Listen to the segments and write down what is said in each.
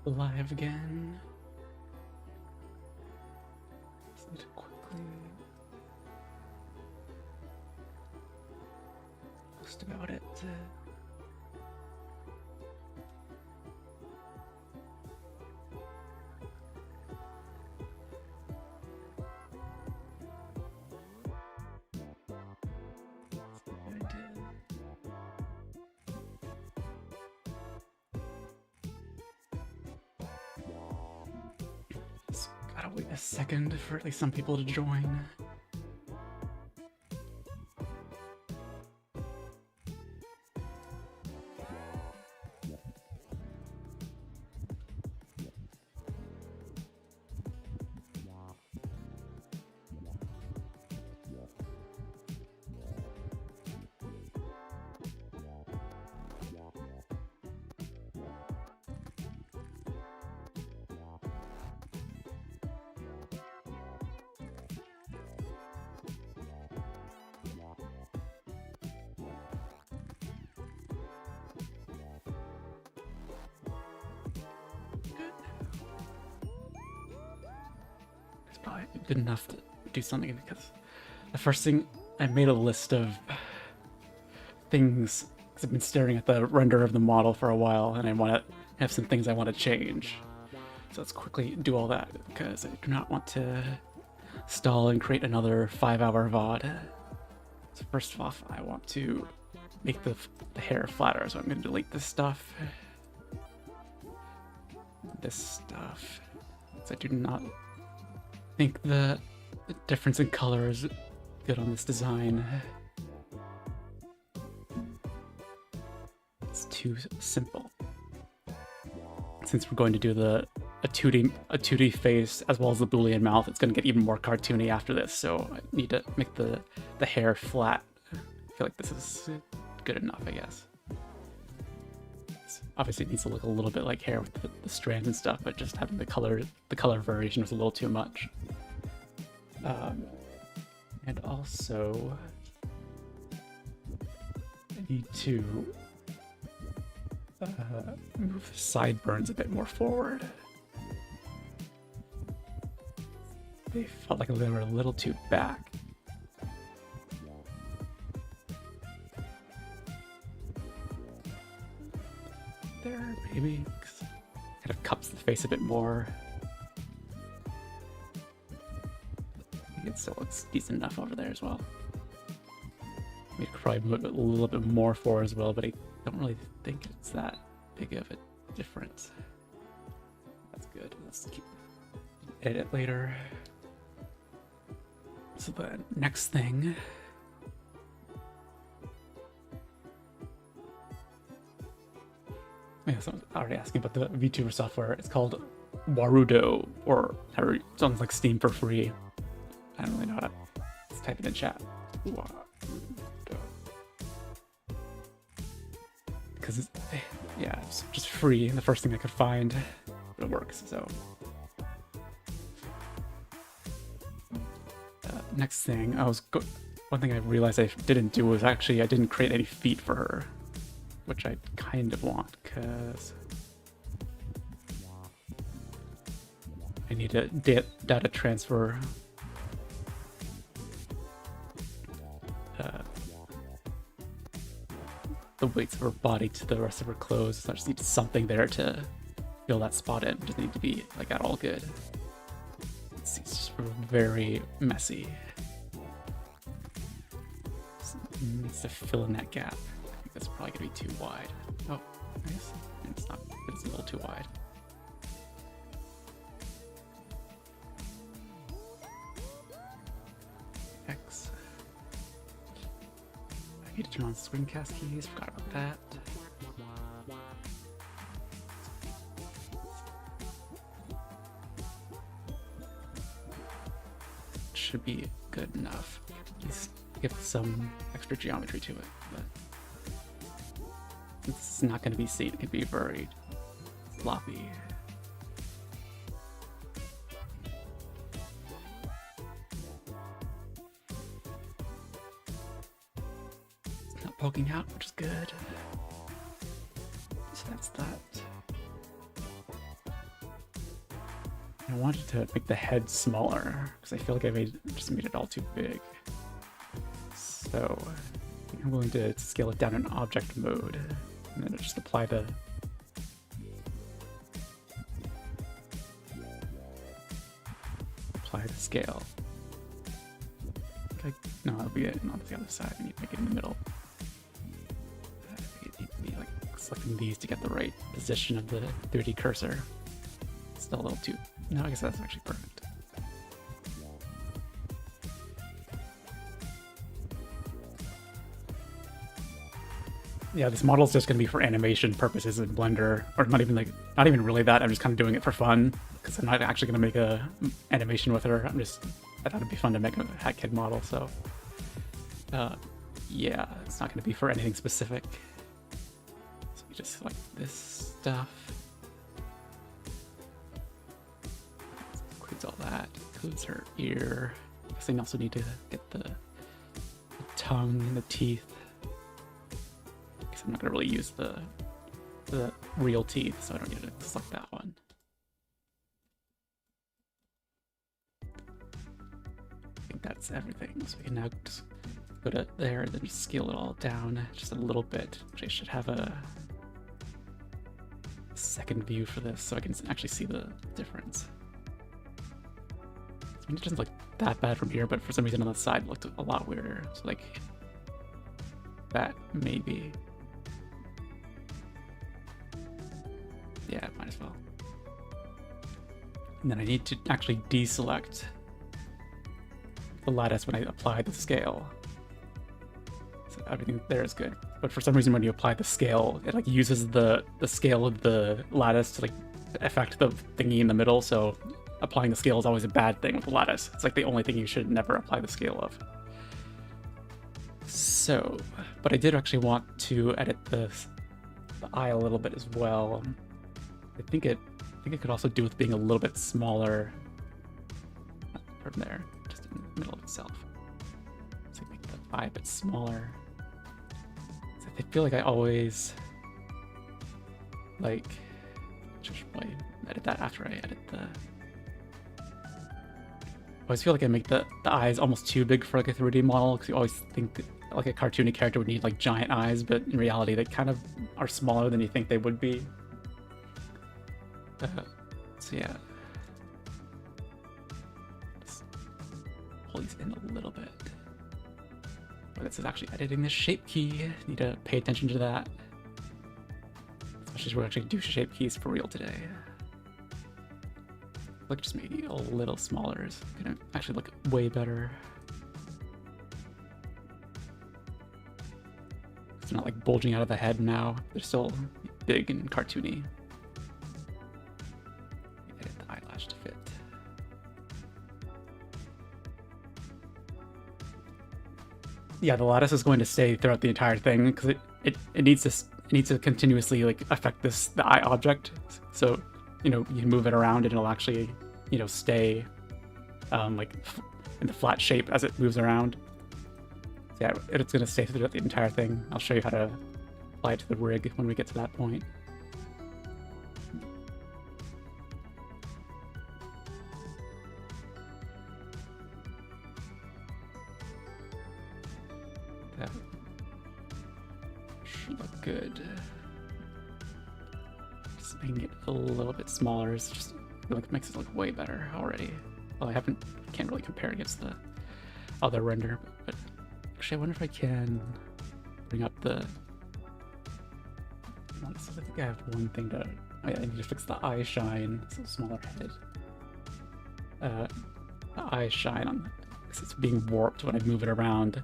live again. Just need to quickly post about it. Just gotta wait a second for at least some people to join. Probably good enough to do something, because the first thing, I made a list of things because I've been staring at the render of the model for a while and I want to have some things I want to change. So let's quickly do all that because I do not want to stall and create another 5-hour VOD. So first off, I want to make the hair flatter, so I'm going to delete this stuff. This stuff. So I do not think the difference in color is good on this design. It's too simple. Since we're going to do a 2D face as well as the Boolean mouth, it's going to get even more cartoony after this, so I need to make the hair flat. I feel like this is good enough, I guess. Obviously it needs to look a little bit like hair with the strands and stuff, but just having the color variation was a little too much. And also, I need to move the sideburns a bit more forward. They felt like they were a little too back. There, maybe. Kind of cups the face a bit more. I think it still looks decent enough over there as well. We could probably move it a little bit more forward as well, but I don't really think it's that big of a difference. That's good. Let's keep edit it later. So the next thing. Yeah, someone's already asking about the VTuber software. It's called Warudo, or it sounds like Steam for free. I don't really know how to. Let's type it in chat. Warudo. Because it's, yeah, it's just free, and the first thing I could find, but it works. So next thing, one thing I realized I didn't do was actually I didn't create any feet for her, which I kind of want, because I need to data transfer the weights of her body to the rest of her clothes. So I just need something there to fill that spot in. It doesn't need to be like at all good. It's just very messy. It needs to fill in that gap. I think that's probably gonna be too wide. Oh, I guess it's not. It's a little too wide. X. I need to turn on screencast keys. Forgot about that. Should be good enough. At least give some extra geometry to it, but it's not going to be seen. It can be very sloppy. It's not poking out, which is good. So that's that. I wanted to make the head smaller because I feel like I just made it all too big. So I'm going to scale it down in object mode and then just apply the scale. Okay, no, that'll be it. Not the other side. I need to make it in the middle. It needs to be like selecting these to get the right position of the 3D cursor. Still a little too. No, I guess that's actually perfect. Yeah, this model's just going to be for animation purposes in Blender, or not even really that. I'm just kind of doing it for fun because I'm not actually going to make a animation with her. I thought it'd be fun to make a Hat Kid model. So, yeah, it's not going to be for anything specific. So we just select this stuff. Includes all that. Includes her ear. I guess I also need to get the tongue and the teeth. I'm not going to really use the real teeth, so I don't need to select that one. I think that's everything. So we can now just go to there and then just scale it all down just a little bit. Actually, I should have a second view for this so I can actually see the difference. I mean, it doesn't look that bad from here, but for some reason on the side it looked a lot weirder. So like that maybe. Yeah, might as well. And then I need to actually deselect the lattice when I apply the scale. So everything there is good. But for some reason when you apply the scale, it like uses the scale of the lattice to like affect the thingy in the middle, so applying the scale is always a bad thing with the lattice. It's like the only thing you should never apply the scale of. So, but I did actually want to edit the eye a little bit as well. I think it could also do with being a little bit smaller from there, just in the middle of itself. So make the eye a bit smaller. So I feel like I always I should probably edit that after I edit the. I always feel like I make the eyes almost too big for like a 3D model because you always think like a cartoony character would need like giant eyes, but in reality they kind of are smaller than you think they would be. So yeah, just pull these in a little bit. But this is actually editing the shape key. Need to pay attention to that, especially as we're actually do shape keys for real today. Look, just maybe a little smaller is gonna actually look way better. It's not like bulging out of the head now. They're still big and cartoony. To fit. Yeah, the lattice is going to stay throughout the entire thing because it needs to continuously like affect the eye object. So you move it around and it'll actually stay like in the flat shape as it moves around. So yeah, it's going to stay throughout the entire thing. I'll show you how to apply it to the rig when we get to that point. That should look good. Just making it a little bit smaller is just like makes it look way better already. Well, can't really compare against the other render, but actually I wonder if I can bring up the. I think I have one thing to. I need to fix the eye shine. So smaller head. The eye shine on because it's being warped when I move it around.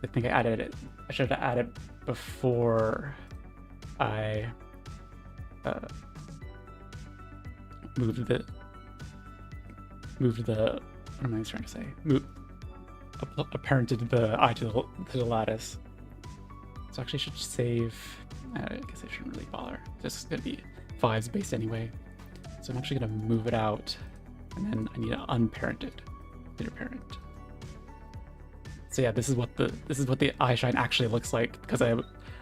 I think I added it. I should have added it before I moved the. What am I trying to say? Apparented the eye to the lattice. So actually, I should save. I guess I shouldn't really bother. This is gonna be 5s based anyway. So I'm actually gonna move it out, and then I need to unparent it. Later parent. So yeah, this is what the eye shine actually looks like because I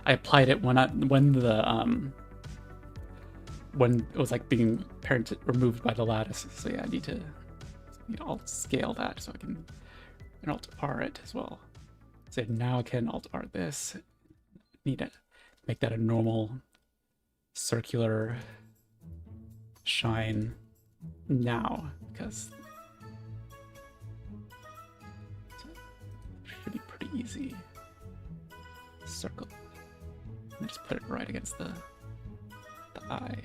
applied it when when it was like being removed by the lattice. So yeah, I need to alt scale that so I can alt R it as well. So now I can alt R this. Need to make that a normal circular shine now, because it should be pretty easy. Circle. And just put it right against the eye.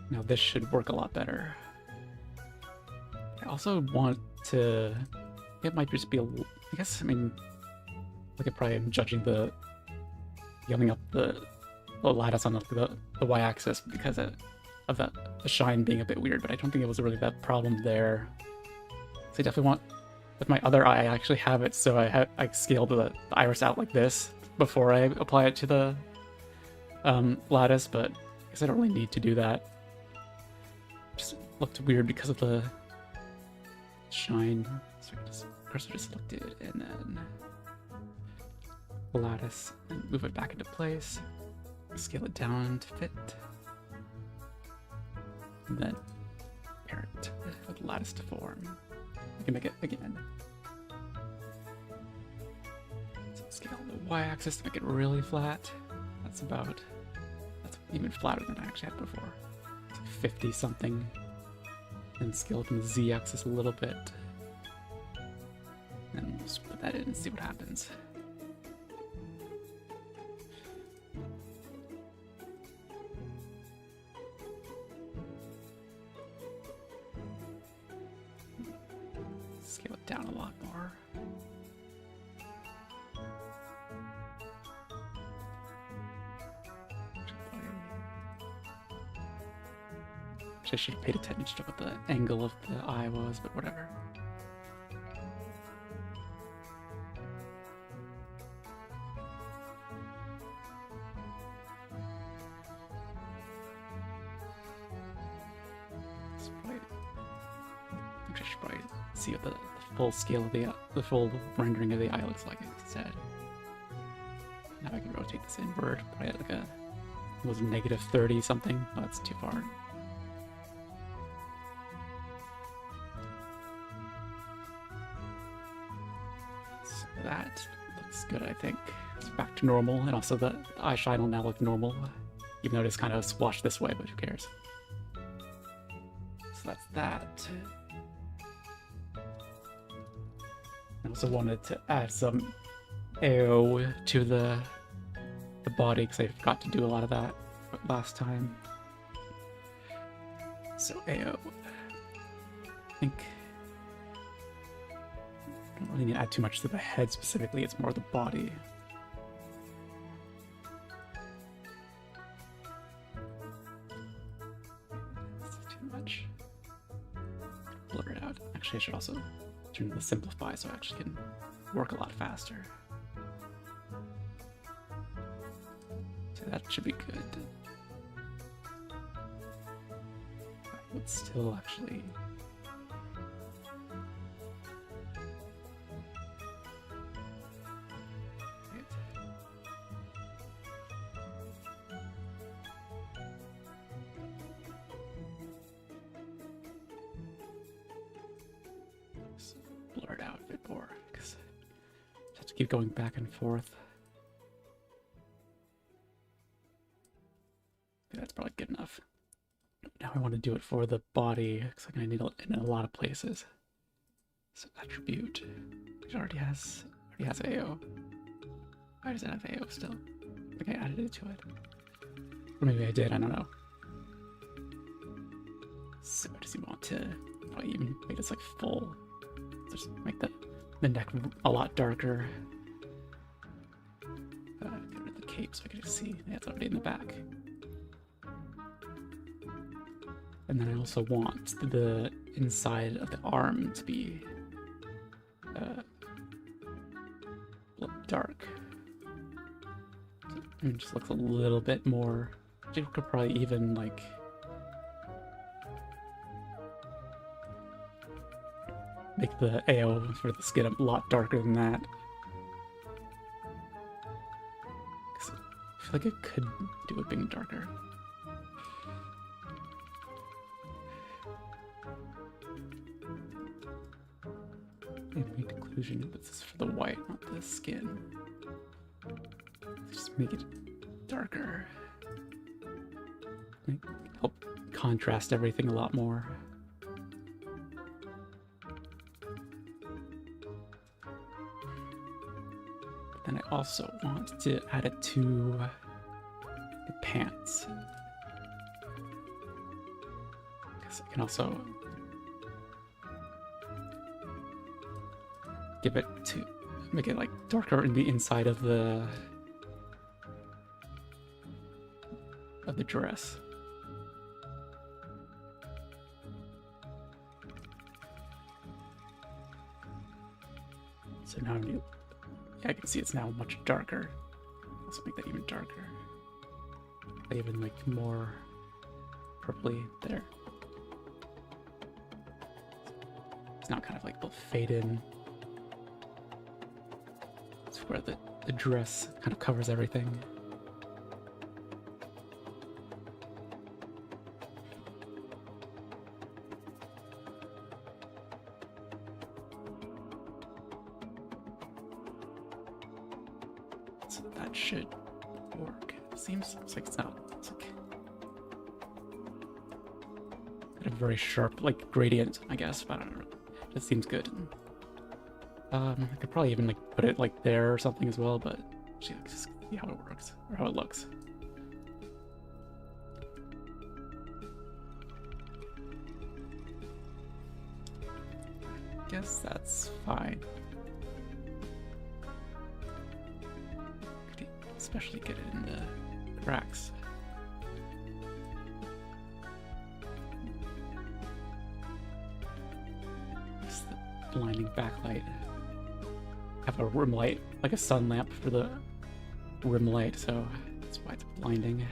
Now this should work a lot better. I also want to, it might just be a, I guess, I mean, look at probably I'm judging the yelling up the lattice on the y-axis because of the shine being a bit weird, but I don't think it was really that problem there. So I definitely want, with my other eye, I actually have it so I scaled the iris out like this before I apply it to the lattice, but I guess I don't really need to do that. Just looked weird because of the shine. So I just cursor just selected it and then lattice and move it back into place. Scale it down to fit. And then parent with lattice to form. I can make it again. So scale the y-axis to make it really flat. That's even flatter than I actually had before. It's like 50 something. And scale it in the z-axis a little bit. And we'll just put that in and see what happens. Scale it down a lot more. Actually, I should have paid attention to what the angle of the eye was, but whatever. Actually, I should probably see what the full scale of the full rendering of the eye looks like instead. Now I can rotate this inward, probably at like it was negative 30 something. Oh, that's too far. So that looks good, I think. It's back to normal, and also the eye shine will now look normal, even though it is kind of squashed this way, but who cares? So that's that. I also wanted to add some AO to the body because I forgot to do a lot of that last time. So AO, I think I don't really need to add too much to the head specifically, it's more the body. This is too much. Blur it out. Actually, I should also turn the simplify so I actually can work a lot faster. So that should be good. But still actually blur it out a bit more because I have to keep going back and forth. Yeah, that's probably good enough. Now I want to do it for the body because I'm going to need it in a lot of places. So attribute, which already has AO. Why does it have AO still? I think I added it to it. Or maybe I did, I don't know. So does he want to probably even make this like full? Just make the neck a lot darker. Get rid of the cape so I can just see. Yeah, it's already in the back. And then I also want the inside of the arm to be dark. So it just looks a little bit more. You could probably even like make the AO for the skin a lot darker than that. I feel like it could do it being darker. Ambient occlusion, but this is for the white, not the skin. Just make it darker. Help contrast everything a lot more. But then I also want to add it to the pants. Because I can also give it to make it like darker in the inside of the dress. So now I can see it's now much darker. Also make that even darker. Even like more purpley there. It's now kind of like the fade in. It's where the dress kind of covers everything. So that should work. Seems like it's not. It's like a very sharp, like gradient, I guess. But I don't know. It just seems good. I could probably even like put it like there or something as well, but just see how it works or how it looks. I guess that's fine. Especially get it in the cracks. Just the blinding backlight. Have a rim light, like a sun lamp for the rim light, so that's why it's blinding.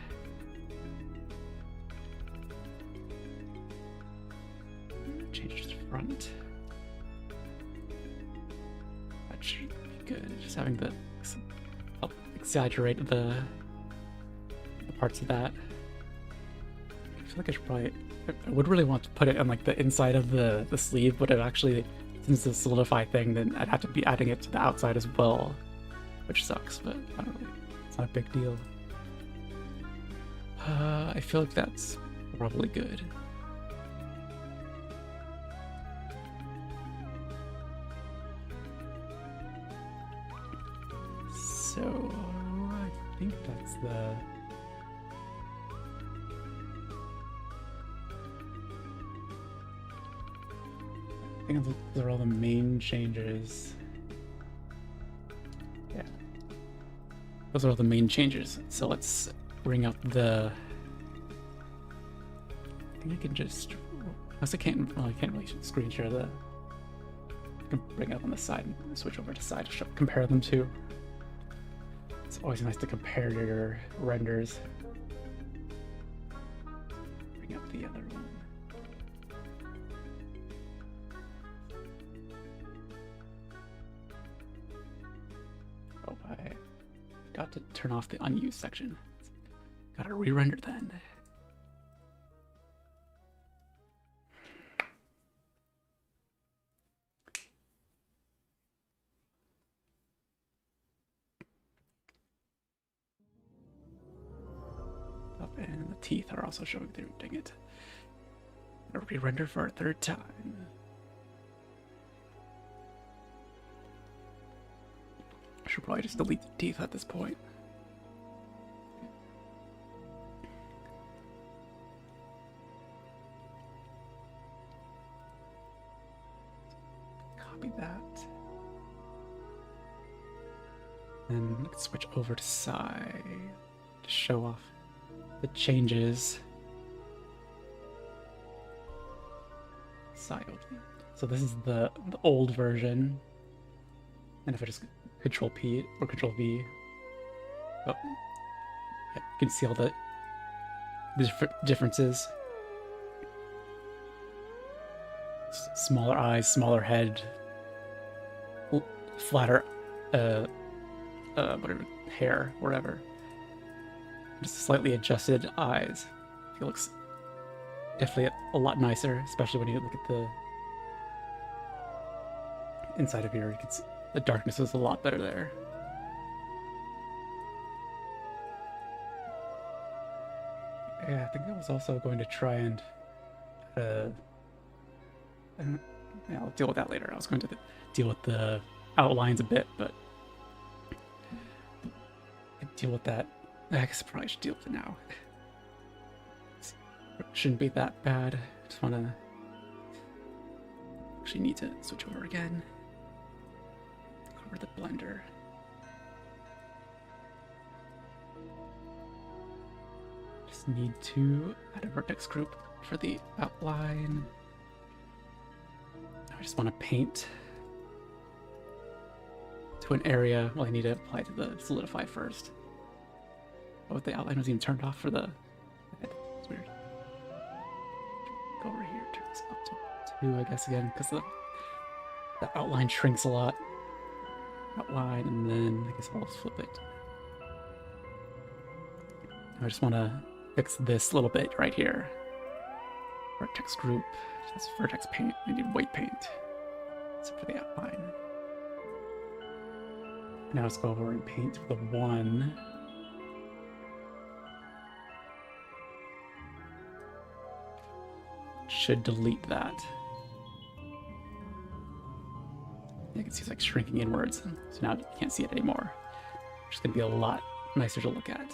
Change the front. That should be good. Just having the help exaggerate the parts of that. I feel like I should probably. I would really want to put it on like the inside of the sleeve, but it actually, since it's a solidify thing, then I'd have to be adding it to the outside as well, which sucks. But I don't know. It's not a big deal. I feel like that's probably good. So I think that's the. I think those are all the main changes. Yeah. Those are all the main changes. So let's bring up the. I think I can just. Unless I can't. Well, I can't really screen share the. I can bring it up on the side and switch over to side to compare them to. It's always nice to compare your renders. Bring up the other one. Oh, I got to turn off the unused section. Gotta re-render then. And the teeth are also showing through. Dang it. I'm gonna re-render for a third time. I should probably just delete the teeth at this point. Copy that. And switch over to side to show off the changes. Side. So this is the old version. And if I just Control P or Control V, oh, yeah, you can see all the differences. Smaller eyes, smaller head, flatter, whatever, hair, whatever. Just slightly adjusted eyes. It looks definitely a lot nicer, especially when you look at the inside of here, you can see the darkness is a lot better there. Yeah, I think I was also going to try and yeah, I'll deal with that later. I was going to deal with the outlines a bit, but I deal with that. I guess I probably should deal with it now. It shouldn't be that bad. I just want to actually need to switch over again. Over the blender. Just need to add a vertex group for the outline. I just want to paint to an area. Well, I need to apply to the solidify first. Oh, the outline was even turned off for the head. It's weird. Go over here, turn this up to 2, I guess, again, because the outline shrinks a lot. Outline, and then I guess I'll just flip it. I just want to fix this little bit right here. Vertex group. That's vertex paint. I need white paint. Except for the outline. Now let's go over and paint the 1. Should delete that. You can see it's like shrinking inwards, so now you can't see it anymore. It's going to be a lot nicer to look at.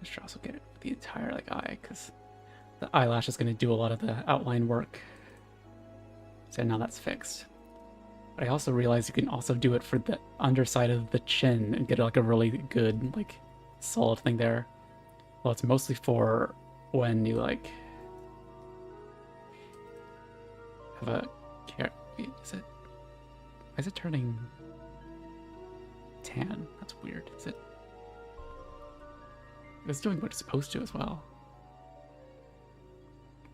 I should also get it with the entire eye, because the eyelash is going to do a lot of the outline work. So now that's fixed. But I also realized you can also do it for the underside of the chin and get a really good solid thing there. Well, it's mostly for when you have a wait, why is it turning tan? That's weird. It's doing what it's supposed to as well.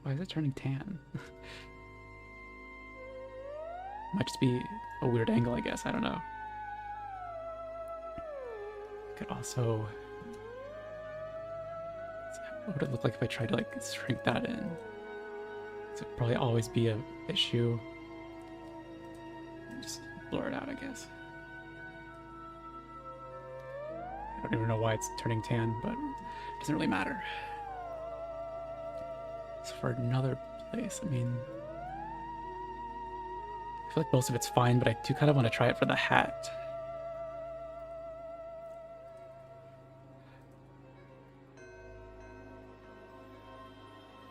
Why is it turning tan? Might just be a weird angle, I guess. I don't know. Could also... What would it look like if I tried to shrink that in? This would probably always be an issue. Just blur it out, I guess. I don't even know why it's turning tan, but it doesn't really matter. So for another place, I mean... I feel like most of it's fine, but I do kind of want to try it for the hat.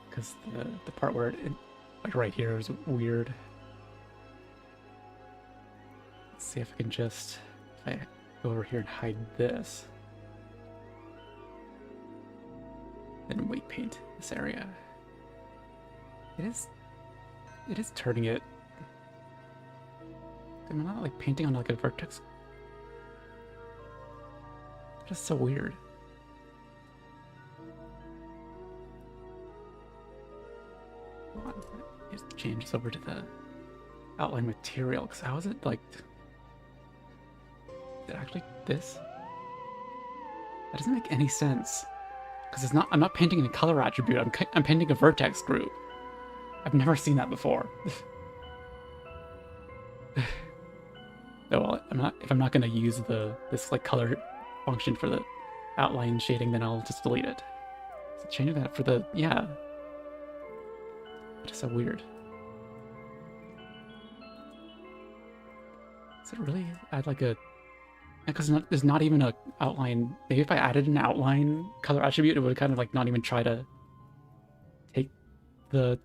Because the part where it right here is weird. Let's see if I can just, if I go over here and hide this, then weight paint this area. It is turning it. I'm not painting on a vertex. It's just so weird. Just change this over to the outline material, because how is it is it actually this? That doesn't make any sense. Because I'm not painting a color attribute, I'm painting a vertex group. I've never seen that before. No, well, if I'm not going to use this color function for the outline shading, then I'll just delete it. So changing that for the, yeah. It's so weird. Does it really add because there's not even an outline. Maybe if I added an outline color attribute, it would kind of not even try to take the,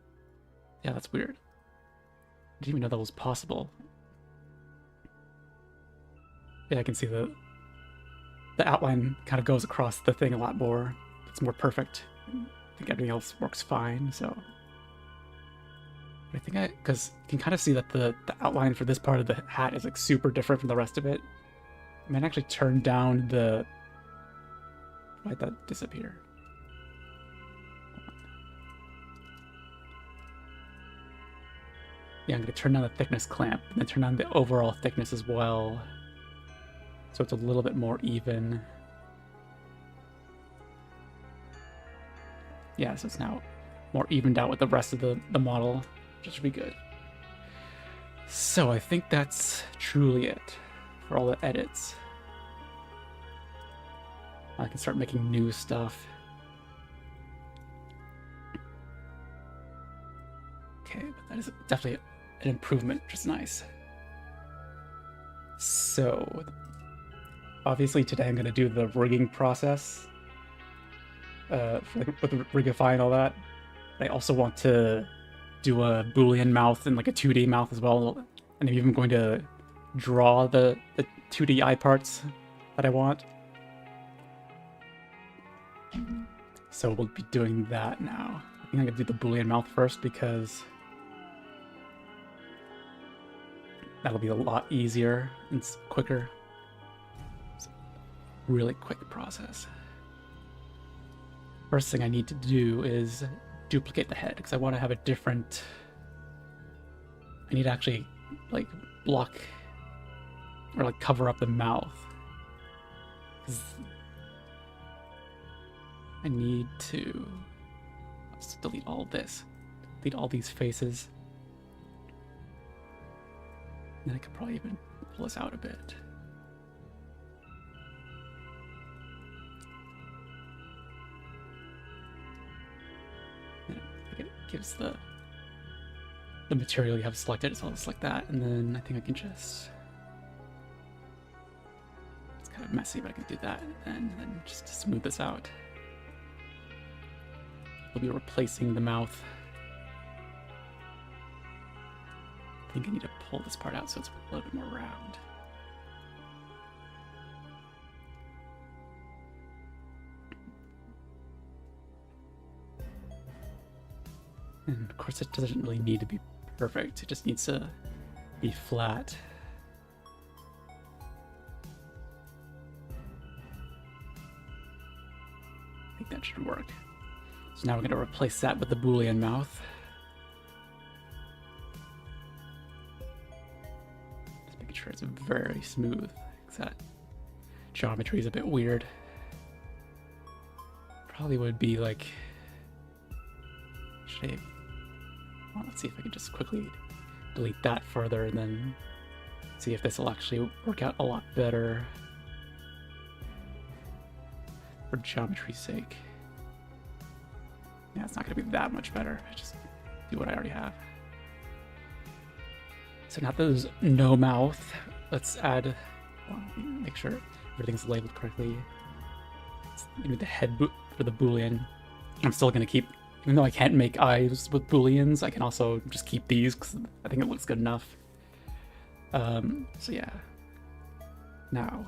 yeah, that's weird. I didn't even know that was possible. Yeah, I can see the outline kind of goes across the thing a lot more. It's more perfect. I think everything else works fine, so. But I think because you can kind of see that the outline for this part of the hat is super different from the rest of it. I might actually turn down the, why'd that disappear? Yeah, I'm gonna turn down the thickness clamp and then turn down the overall thickness as well. So it's a little bit more even. Yeah, so it's now more evened out with the rest of the model, which should be good. So I think that's truly it for all the edits. I can start making new stuff. Okay, but that is definitely an improvement, which is nice. So, obviously today I'm going to do the rigging process with Rigify and all that. I also want to do a Boolean mouth and like a 2D mouth as well. And I'm even going to draw the 2D eye parts that I want. So we'll be doing that now. I think I'm going to do the Boolean mouth first because that'll be a lot easier and quicker. It's a really quick process. First thing I need to do is duplicate the head because I want to have a different... I need to actually like block or like cover up the mouth. Because I need to let's delete all this. Delete all these faces. And then I could probably even pull this out a bit. And I think it gives the material you have selected, so I'll select that, and then I think I can just... It's kind of messy, but I can do that, and then just to smooth this out. We'll be replacing the mouth. I think I need to pull this part out so it's a little bit more round. And of course it doesn't really need to be perfect, it just needs to be flat. I think that should work. So now we're going to replace that with the Boolean mouth. Just making sure it's very smooth, because that geometry is a bit weird. Probably would be like... Should I... Well, let's see if I can just quickly delete that further and then see if this will actually work out a lot better for geometry's sake. Yeah, it's not going to be that much better. I just do what I already have. So now that there's no mouth, let's add, well, make sure everything's labeled correctly. Let's do the head for the Boolean. I'm still going to keep, even though I can't make eyes with Booleans, I can also just keep these because I think it looks good enough. So yeah. Now,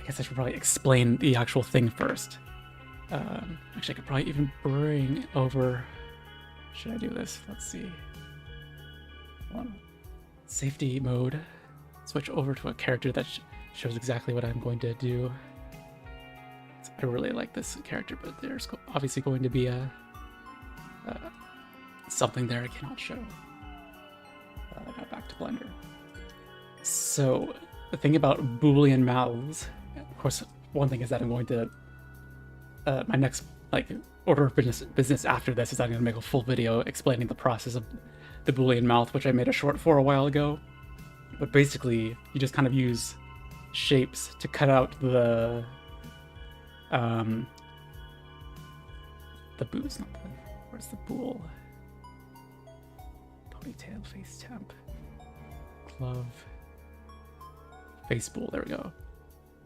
I guess I should probably explain the actual thing first. Actually, I could probably even bring over... Should I do this? Let's see. Safety mode. Switch over to a character that shows exactly what I'm going to do. I really like this character, but there's obviously going to be a something there I cannot show. I got back to Blender. So, the thing about Boolean mouths, of course, one thing is that I'm going to my next order of business after this is I'm going to make a full video explaining the process of the Boolean mouth, which I made a short for a while ago. But basically, you just kind of use shapes to cut out the boots, not the, where's the bool? Ponytail, face temp, glove, face bool, there we go.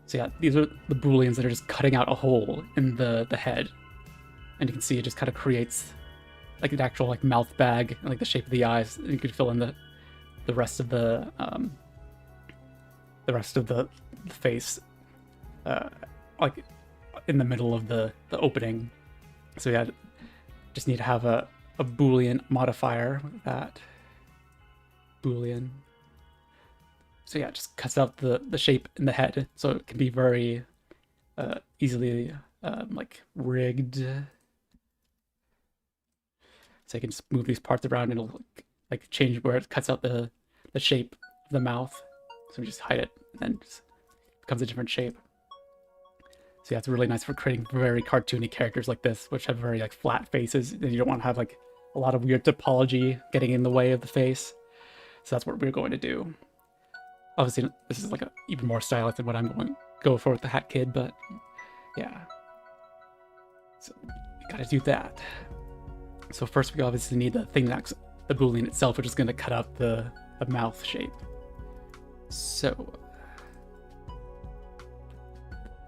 So yeah, these are the Booleans that are just cutting out a hole in the head. And you can see it just kind of creates like an actual like mouth bag and like the shape of the eyes. And you could fill in the rest of the face like in the middle of the opening. So yeah, just need to have a Boolean modifier with that. Boolean. So yeah, it just cuts out the shape in the head, so it can be very easily like rigged. So I can just move these parts around and it'll like change where it cuts out the shape of the mouth. So we just hide it and then it becomes a different shape. So yeah, it's really nice for creating very cartoony characters like this, which have very like flat faces, and you don't want to have like a lot of weird topology getting in the way of the face. So that's what we're going to do. Obviously, this is like even more stylish than what I'm going to go for with the Hat Kid, but yeah. So we gotta do that. So first we obviously need the thing that's the Boolean itself, which is going to cut out the mouth shape. So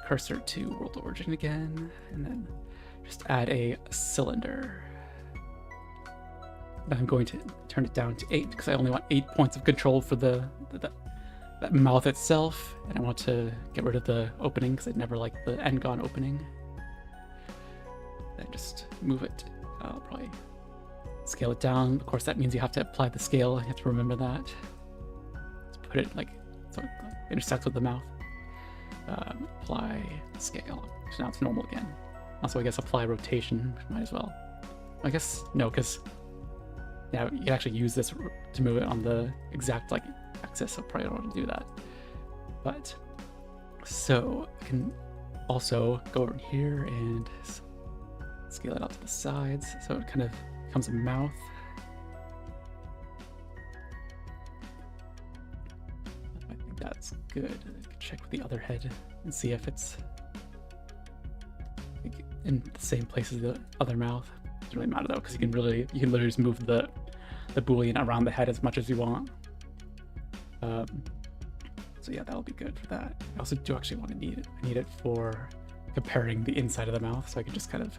cursor to world origin again, and then just add a cylinder. And I'm going to turn it down to 8 because I only want 8 points of control for that mouth itself, and I want to get rid of the opening because I never liked the end-gone opening. Then just move it. I'll probably scale it down. Of course, that means you have to apply the scale. You have to remember that. Just put it like so it intersects with the mouth. Apply scale. So now it's normal again. Also, I guess apply rotation. Might as well. I guess no, because yeah, you can actually use this to move it on the exact like axis. So probably don't want to do that. But so I can also go over here and scale it out to the sides, so it kind of becomes a mouth. I think that's good. I can check with the other head and see if it's like in the same place as the other mouth. It doesn't really matter though, because you can literally just move the Boolean around the head as much as you want. So yeah, that'll be good for that. I also do actually want to need it. I need it for comparing the inside of the mouth, so I can just kind of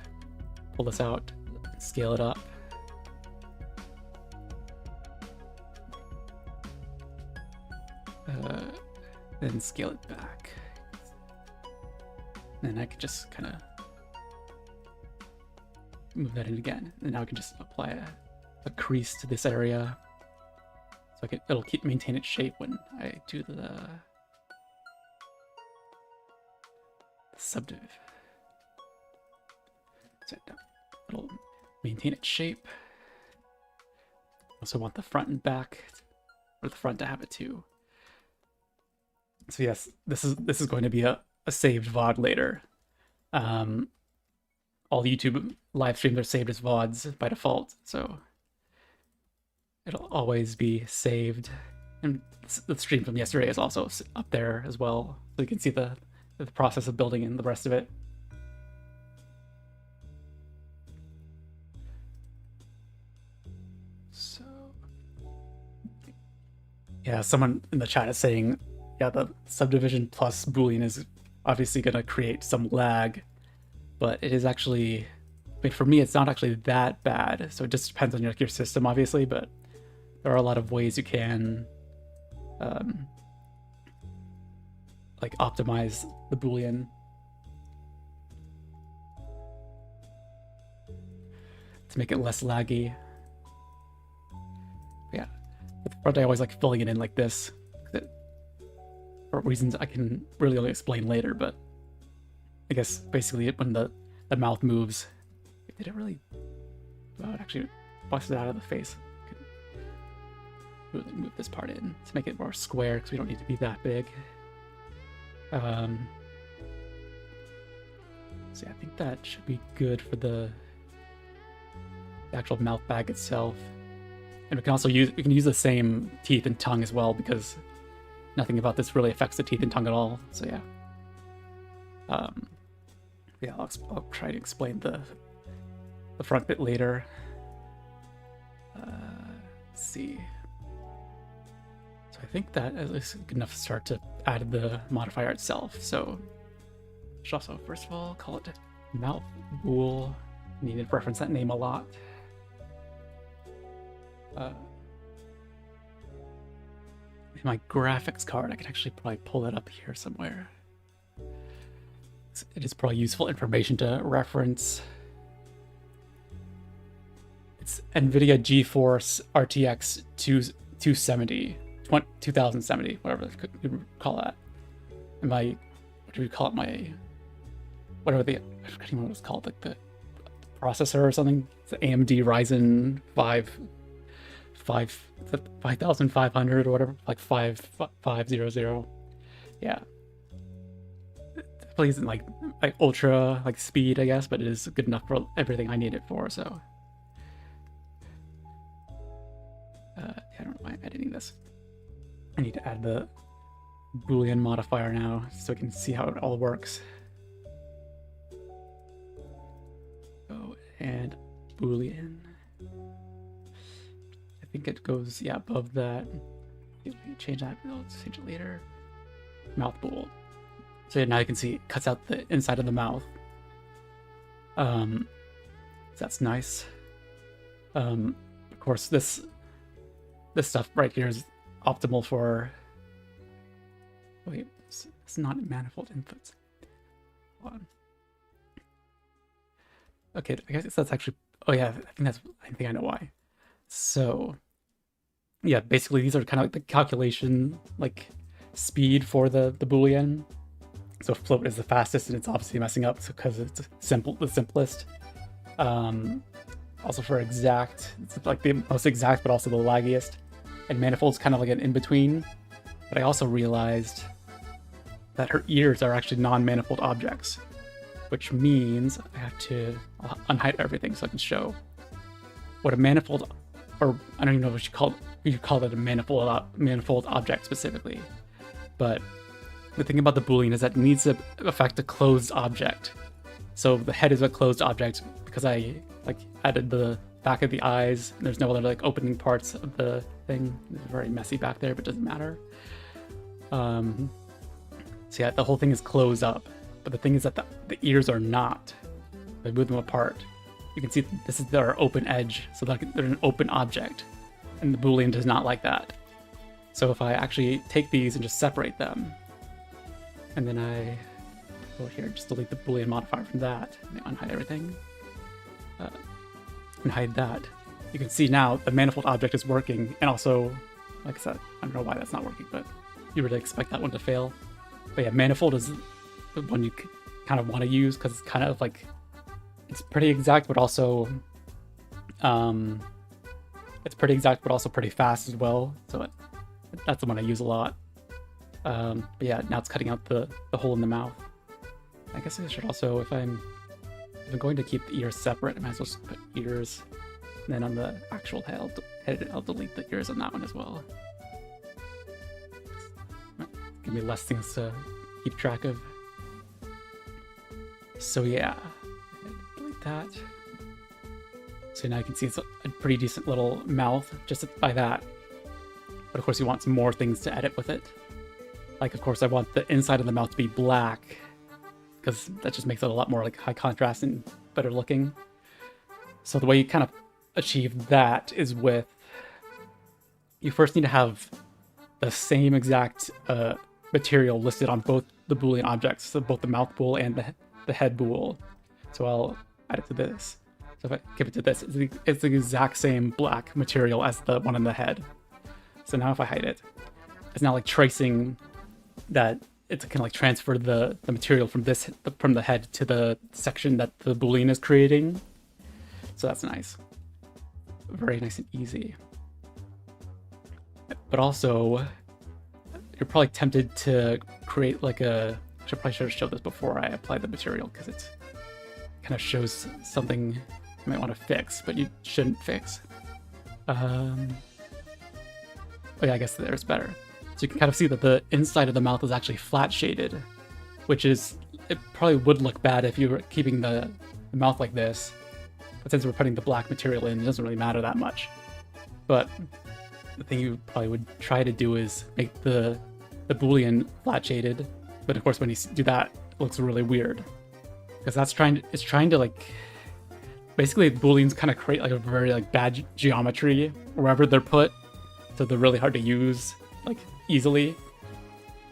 pull this out, scale it up. Then scale it back. Then I can just kind of move that in again. And now I can just apply a crease to this area. So it'll keep maintain its shape when I do the subdiv. So it'll maintain its shape. Also want the front and back, or the front to have it too. So yes, this is going to be a saved VOD later. All YouTube live streams are saved as VODs by default, so it'll always be saved. And the stream from yesterday is also up there as well, so you can see the process of building in the rest of it. So yeah, someone in the chat is saying, yeah, the subdivision plus Boolean is obviously going to create some lag, but it is actually, I mean, for me, it's not actually that bad. So it just depends on your system, obviously, but there are a lot of ways you can like optimize the Boolean to make it less laggy. But yeah, with the front, I always like filling it in like this, for reasons I can really only explain later, but I guess basically when the mouth moves, did it really, well, it actually busts it out of the face. Really move this part in to make it more square, because we don't need to be that big. So yeah, I think that should be good for the actual mouth bag itself. And we can use the same teeth and tongue as well, because nothing about this really affects the teeth and tongue at all. So yeah. Yeah, I'll try to explain the front bit later. Let's see. So I think that is good enough to start to add the modifier itself. So should also, first of all, call it mouth bool. Need to reference that name a lot. In my graphics card, I can actually probably pull it up here somewhere. It is probably useful information to reference. It's NVIDIA GeForce RTX 2070, whatever you call that. And what do we call it? Whatever I forget what it was called, like the processor or something. It's the AMD Ryzen 5500 or whatever, like 5500. Yeah. probably isn't like ultra like speed, I guess, but it is good enough for everything I need it for. So I don't know why I'm editing this. I need to add the Boolean modifier now so we can see how it all works. Oh, and Boolean. I think it goes, yeah, above that. Change that, I'll change it later. Mouth bool. So now you can see it cuts out the inside of the mouth. So that's nice. Of course, this stuff right here is optimal for. Wait, it's not manifold inputs. Hold on. Okay, I guess that's actually. Oh yeah, I think I know why. So, yeah, basically these are kind of like the calculation like speed for the Boolean. So float is the fastest, and it's obviously messing up because it's the simplest. Also for exact, it's like the most exact, but also the laggiest. And manifold's kind of like an in-between. But I also realized that her ears are actually non-manifold objects, which means I have to unhide everything so I can show what a manifold, or I don't even know what you call it a manifold object specifically. But the thing about the Boolean is that it needs to affect a closed object. So the head is a closed object because I like added the back of the eyes. There's no other like opening parts of the thing. It's very messy back there, but it doesn't matter. So yeah, the whole thing is closed up. But the thing is that the ears are not. I move them apart. You can see this is their open edge, so they're an open object. And the Boolean does not like that. So if I actually take these and just separate them, and then I go here, just delete the Boolean modifier from that, and unhide everything, and hide that. You can see now the manifold object is working, and also, like I said, I don't know why that's not working, but you really expect that one to fail. But yeah, manifold is the one you kind of want to use because it's kind of like, it's pretty exact, but also, it's pretty exact, but also pretty fast as well. So that's the one I use a lot. But yeah, now it's cutting out the hole in the mouth. I guess I should also, if I'm going to keep the ears separate, I might as well just put ears. And then on the actual head, I'll delete the ears on that one as well. Give me less things to keep track of. So yeah, delete that. So now you can see it's a pretty decent little mouth just by that. But of course you want some more things to edit with it. Like, of course, I want the inside of the mouth to be black because that just makes it a lot more like high contrast and better looking. So the way you kind of achieve that is with, you first need to have the same exact material listed on both the Boolean objects, so both the mouth bool and the head bool. So I'll add it to this. So if I give it to this, it's the exact same black material as the one on the head. So now if I hide it, it's now like tracing that it can like transfer the material from the head to the section that the Boolean is creating. So that's nice. Very nice and easy. But also, you're probably tempted to create like a, I probably should have showed this before I applied the material because it kind of shows something you might want to fix, but you shouldn't fix. Oh yeah, I guess there's better. So you can kind of see that the inside of the mouth is actually flat shaded, which is, it probably would look bad if you were keeping the mouth like this. But since we're putting the black material in, it doesn't really matter that much. But the thing you probably would try to do is make the Boolean flat shaded. But of course, when you do that, it looks really weird. Because it's trying to like, basically Booleans kind of create like a very like bad geometry wherever they're put. So they're really hard to use like easily.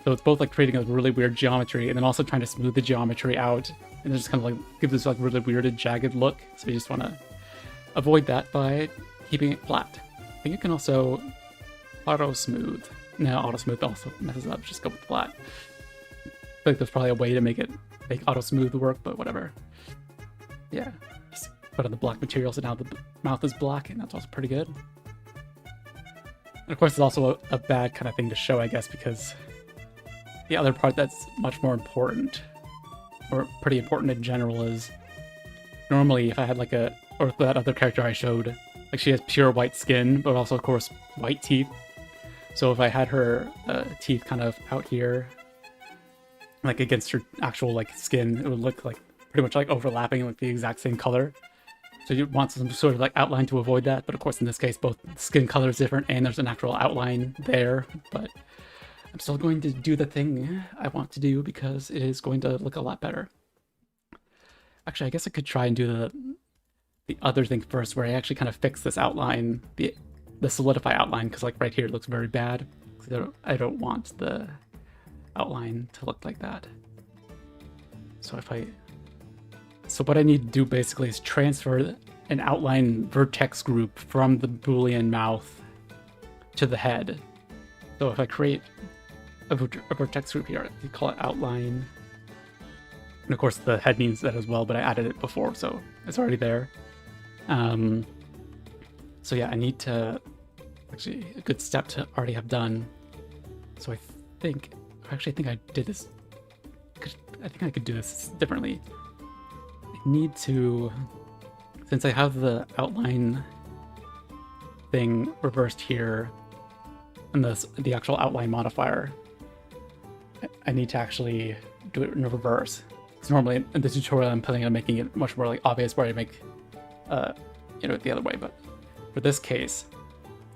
So it's both like creating a really weird geometry and then also trying to smooth the geometry out. And it just kind of like gives this like really weird and jagged look. So you just want to avoid that by keeping it flat. I think you can also auto smooth. No, auto smooth also messes up. Just go with flat. I feel like there's probably a way to make auto smooth work, but whatever. Yeah, just put on the black material so now the mouth is black, and that's also pretty good. And of course, it's also a bad kind of thing to show, I guess, because the other part that's much more important or pretty important in general, is normally if I had like or that other character I showed, like she has pure white skin, but also of course white teeth. So if I had her teeth kind of out here, like against her actual like skin, it would look like pretty much like overlapping, like the exact same color. So you want some sort of like outline to avoid that, but of course in this case both skin color is different and there's an actual outline there, but I'm still going to do the thing I want to do because it is going to look a lot better. Actually, I guess I could try and do the other thing first, where I actually kind of fix this outline, the solidify outline, because like right here it looks very bad. I don't want the outline to look like that. So what I need to do basically is transfer an outline vertex group from the Boolean mouth to the head. So if I create a vertex group here, you call it outline. And of course the head needs that as well, but I added it before, so it's already there. So yeah, I need to, actually a good step to already have done. So I think I did this, I think I could do this differently. I need to, since I have the outline thing reversed here, and the actual outline modifier, I need to actually do it in reverse. Because normally in the tutorial I'm planning on making it much more like obvious where I make it the other way, but for this case,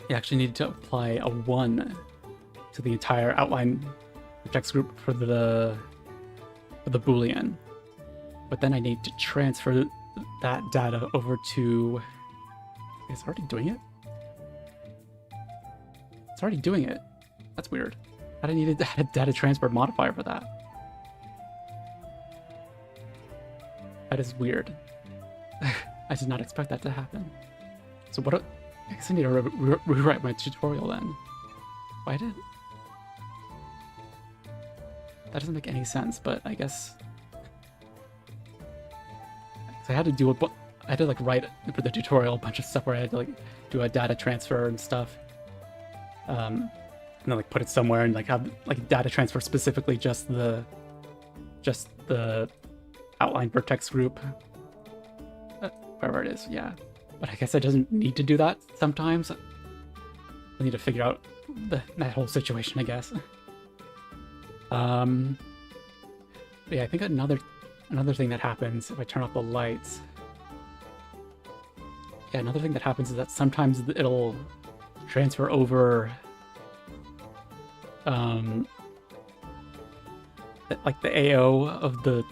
you actually need to apply a 1 to the entire outline vertex group for the Boolean. But then I need to transfer that data over to... It's already doing it? It's already doing it. That's weird. I need a data transfer modifier for that. That is weird. I did not expect that to happen. So what? I guess I need to rewrite my tutorial then. Why did? That doesn't make any sense, but I guess... I had to do I had to like write for the tutorial a bunch of stuff where I had to like do a data transfer and stuff. And then like put it somewhere and like have like data transfer specifically just the outline vertex group. Wherever it is, yeah. But I guess it doesn't need to do that sometimes. I need to figure out that whole situation, I guess. Yeah, I think another thing that happens if I turn off the lights. Yeah, another thing that happens is that sometimes it'll transfer over like the AO of the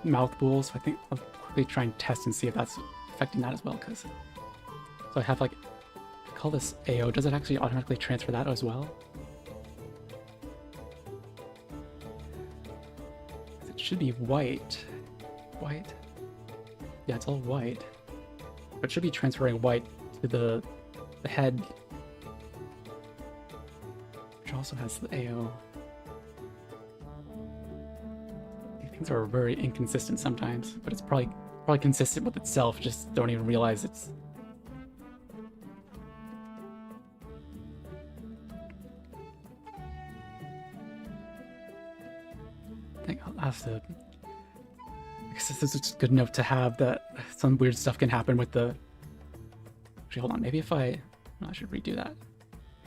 mouth bool. So I think I'll quickly try and test and see if that's affecting that as well. So I have like, I call this AO. Does it actually automatically transfer that as well? It should be white. White? Yeah, it's all white. But it should be transferring white to the head, which also has the AO. These things are very inconsistent sometimes, but it's probably consistent with itself, just don't even realize it's... I think I'll have to... I guess this is good enough to have that some weird stuff can happen with the... Actually, hold on, maybe if I should redo that.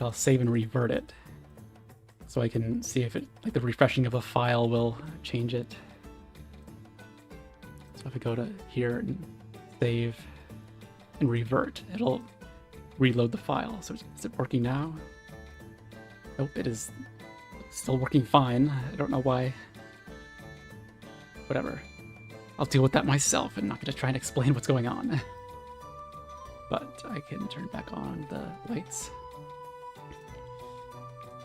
I'll save and revert it, so I can see if it, like the refreshing of a file will change it. So if I go to here and save and revert, it'll reload the file. So is it working now? Nope, it is still working fine. I don't know why. Whatever. I'll deal with that myself and not going to try and explain what's going on. But I can turn back on the lights.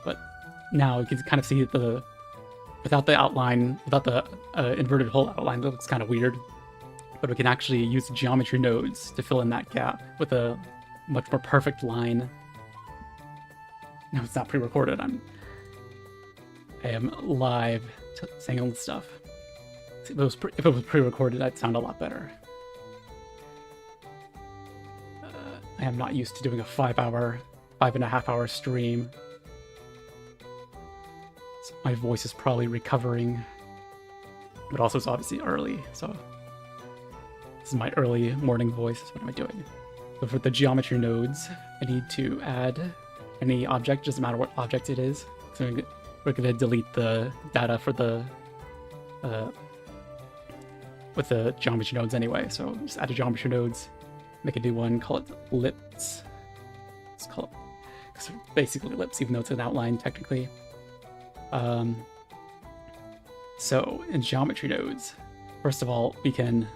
But now you can kind of see without the outline, without the inverted hole outline, that looks kind of weird. But we can actually use the geometry nodes to fill in that gap with a much more perfect line. No, it's not pre-recorded. I am live saying all this stuff. If it was pre-recorded, I'd sound a lot better. I am not used to doing a 5.5 hour stream. So my voice is probably recovering. but also it's obviously early, so this is my early morning voice. What am I doing? So for the geometry nodes, I need to add any object, doesn't matter what object it is. So we're going to delete the data for the with the geometry nodes anyway. So just add a geometry nodes, make a new one, call it lips. Let's call it basically lips, even though it's an outline technically. So in geometry nodes, first of all, you can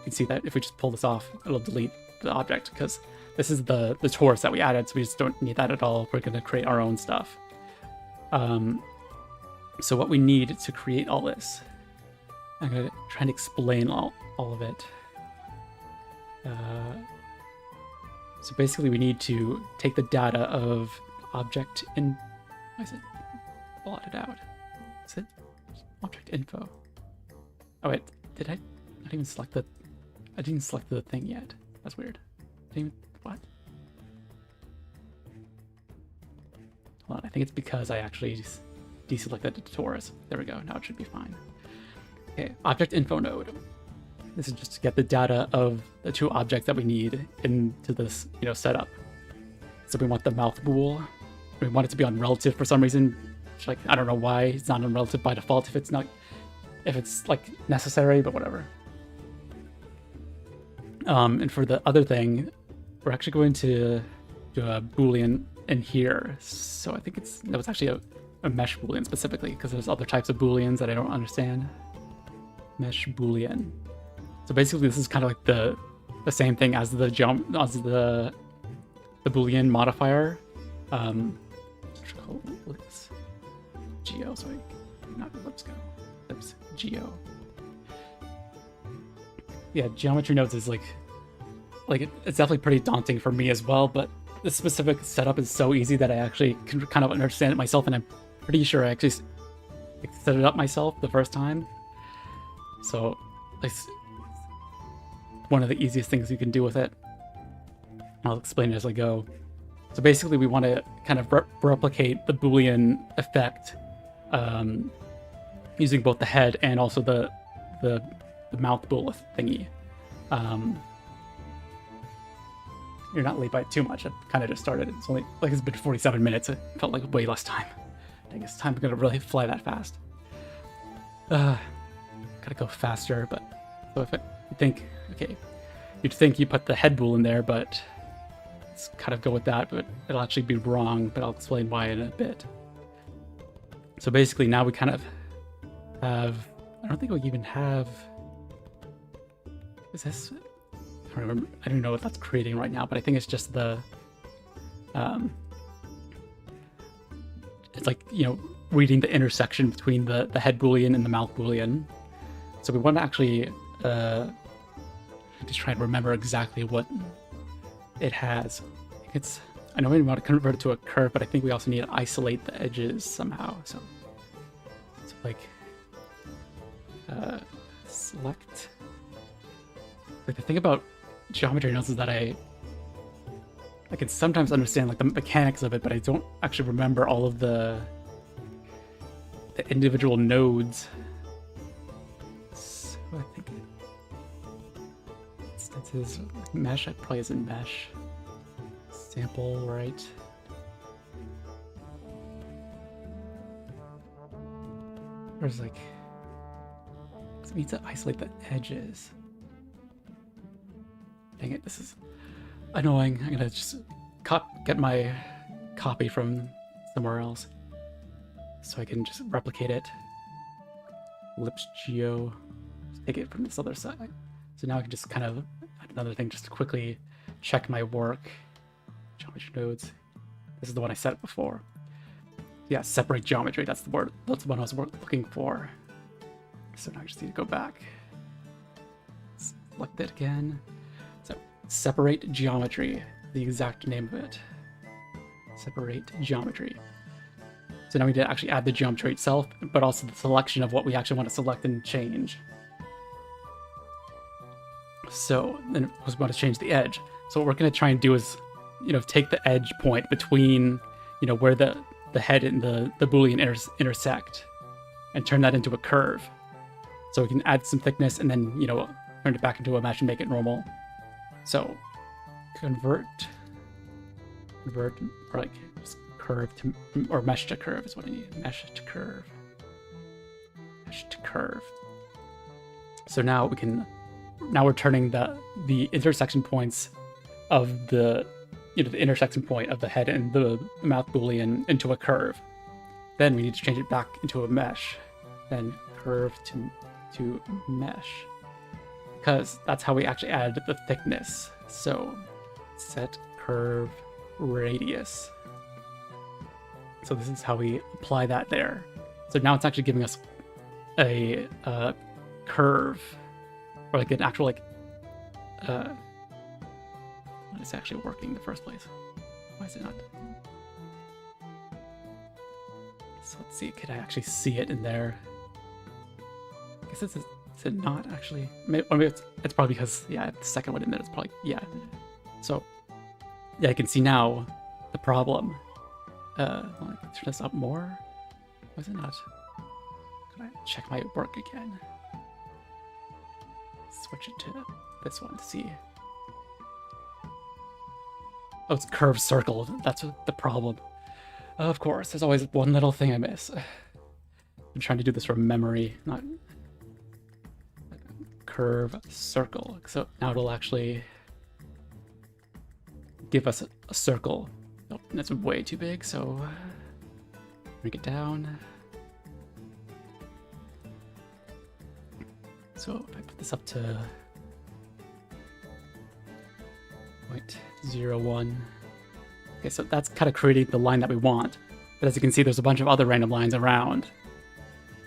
see that if we just pull this off, it'll delete the object because this is the torus that we added, so we just don't need that at all. We're going to create our own stuff. So what we need to create all this, I'm going to try and explain all of it. So basically we need to take the data of object in... Why is it blotted out? Is it object info? Oh wait, did I not even select the... I didn't select the thing yet. That's weird. Didn't even... What? Hold on, I think it's because I actually deselected the torus. There we go, now it should be fine. Okay, object info node. This is just to get the data of the two objects that we need into this, setup. So we want the mouth bool. We want it to be on relative for some reason. Like, I don't know why it's not on relative by default if it's like necessary, but whatever. And for the other thing, we're actually going to do a Boolean in here. So I think that was actually a mesh Boolean specifically, because there's other types of Booleans that I don't understand. Mesh Boolean. So basically, this is kind of like the same thing as the Boolean modifier. Lips. Geo, sorry, not lips go. Lips. Geo. Yeah, geometry nodes is like it's definitely pretty daunting for me as well. But this specific setup is so easy that I actually can kind of understand it myself, and I'm pretty sure I actually set it up myself the first time. So it's one of the easiest things you can do with it. I'll explain it as I go. So basically, we want to kind of replicate the Boolean effect using both the head and also the mouth bool thingy. You're not late by too much. I kind of just started. It's only like it's been 47 minutes. It felt like way less time. I guess time's gonna really fly that fast. Gotta go faster, but so if you'd think you put the head bool in there, but let's kind of go with that, but it'll actually be wrong, but I'll explain why in a bit. So basically now we kind of have, I don't think we even have, is this, I don't remember, I don't know what that's creating right now, but I think it's just the, it's like, reading the intersection between the head Boolean and the mouth Boolean. So we want to actually just try and remember exactly what it has. I know we want to convert it to a curve, but I think we also need to isolate the edges somehow. So like select. Like the thing about geometry nodes is that I can sometimes understand like the mechanics of it, but I don't actually remember all of the individual nodes. So I think instances like mesh, it probably isn't mesh. Sample, right? There's like, it needs to isolate the edges. Dang it, this is annoying. I'm gonna just get my copy from somewhere else so I can just replicate it. Lips geo, take it from this other side. So now I can just kind of add another thing just to quickly check my work. Geometry nodes. This is the one I set up before. Yeah, separate geometry. That's the word. That's the one I was looking for. So now I just need to go back. Select it again. So separate geometry. The exact name of it. Separate geometry. So now we need to actually add the geometry itself, but also the selection of what we actually want to select and change. So then we want to change the edge. So what we're going to try and do is, take the edge point between, where the head and the Boolean intersect and turn that into a curve. So we can add some thickness and then, you know, turn it back into a mesh and make it normal. So convert, or like just curve to, or mesh to curve is what I need. Mesh to curve. Mesh to curve. So now we can, now we're turning the intersection points of the, you know, the intersection point of the head and the mouth Boolean into a curve. Then we need to change it back into a mesh. Then curve to mesh. Because that's how we actually add the thickness. So set curve radius. So this is how we apply that there. So now it's actually giving us a curve, or like an actual like it's actually working in the first place. Why is it not? So let's see, could I actually see it in there? I guess is it not actually? Maybe it's probably because, yeah, the second one in there is probably, yeah. So yeah, I can see now the problem. Well, I can turn this up more. Why is it not? Could I check my work again? Switch it to this one to see. Oh, it's curved circle. That's the problem. Of course, there's always one little thing I miss. I'm trying to do this from memory, not curve circle. So now it'll actually give us a circle. Oh, that's way too big, so bring it down. So if I put this up to 0.01. Okay, so that's kind of creating the line that we want. But as you can see, there's a bunch of other random lines around.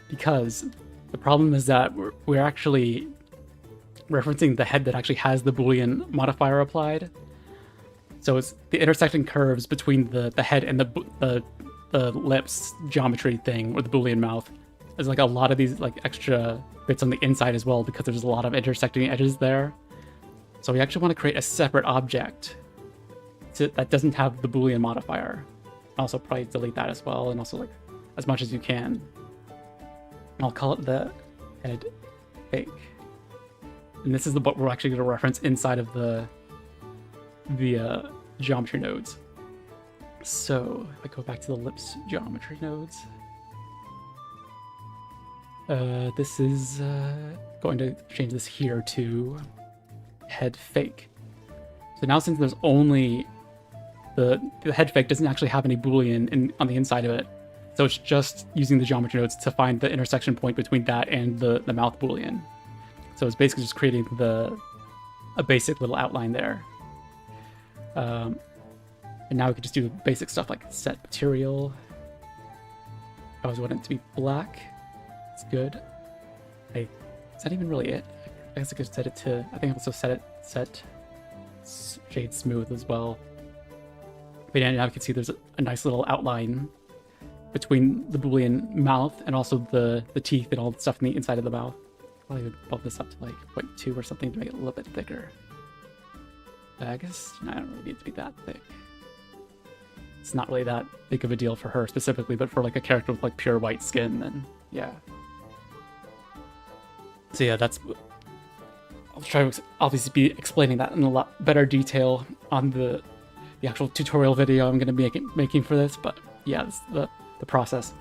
Because the problem is that we're actually referencing the head that actually has the Boolean modifier applied. So it's the intersecting curves between the head and the lips geometry thing, or the Boolean mouth. There's like a lot of these like extra bits on the inside as well, because there's a lot of intersecting edges there. So we actually want to create a separate object that doesn't have the Boolean modifier. Also probably delete that as well, and also like as much as you can. I'll call it the head fake. And this is what we're actually going to reference inside of the geometry nodes. So if I go back to the lips geometry nodes, this is going to change this here to head fake. So now since there's only the head fake doesn't actually have any Boolean on the inside of it, so it's just using the geometry nodes to find the intersection point between that and the mouth Boolean. So it's basically just creating a basic little outline there. And now we can just do basic stuff like set material. I always want it to be black. It's good. Is that even really it? I guess I could set it to, I think I also set shade smooth as well. But yeah, now you can see there's a nice little outline between the Boolean mouth and also the teeth and all the stuff in the inside of the mouth. I'll even bump this up to like 0.2 or something to make it a little bit thicker. But I guess I don't really need it to be that thick. It's not really that big of a deal for her specifically, but for like a character with like pure white skin, then yeah. So yeah, I'll try to obviously be explaining that in a lot better detail on the actual tutorial video I'm going to be making for this, but yeah, this is the process.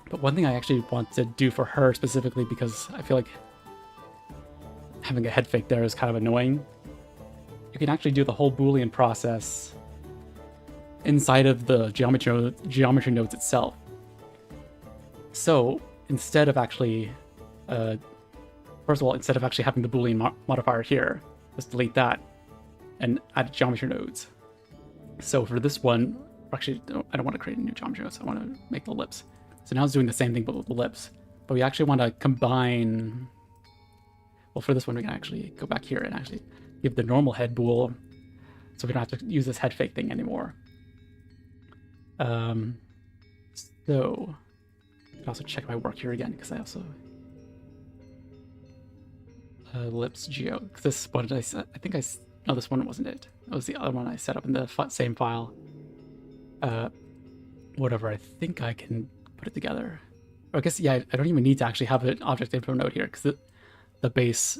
But one thing I actually want to do for her specifically, because I feel like having a head fake there is kind of annoying, you can actually do the whole Boolean process inside of the geometry nodes itself. So instead of actually, first of all, instead of actually having the Boolean modifier here, let's delete that and add geometry nodes. So for this one, actually, I don't want to create a new geometry node, so I want to make the lips. So now it's doing the same thing but with the lips. But we actually want to combine, well, for this one we can actually go back here and actually give the normal head bool, so we don't have to use this head fake thing anymore. So I can also check my work here again, because I also lips geo, because this one I think no, this one wasn't it. That was the other one I set up in the same file. Whatever, I think I can put it together. I guess, yeah, I don't even need to actually have an object info node here because the base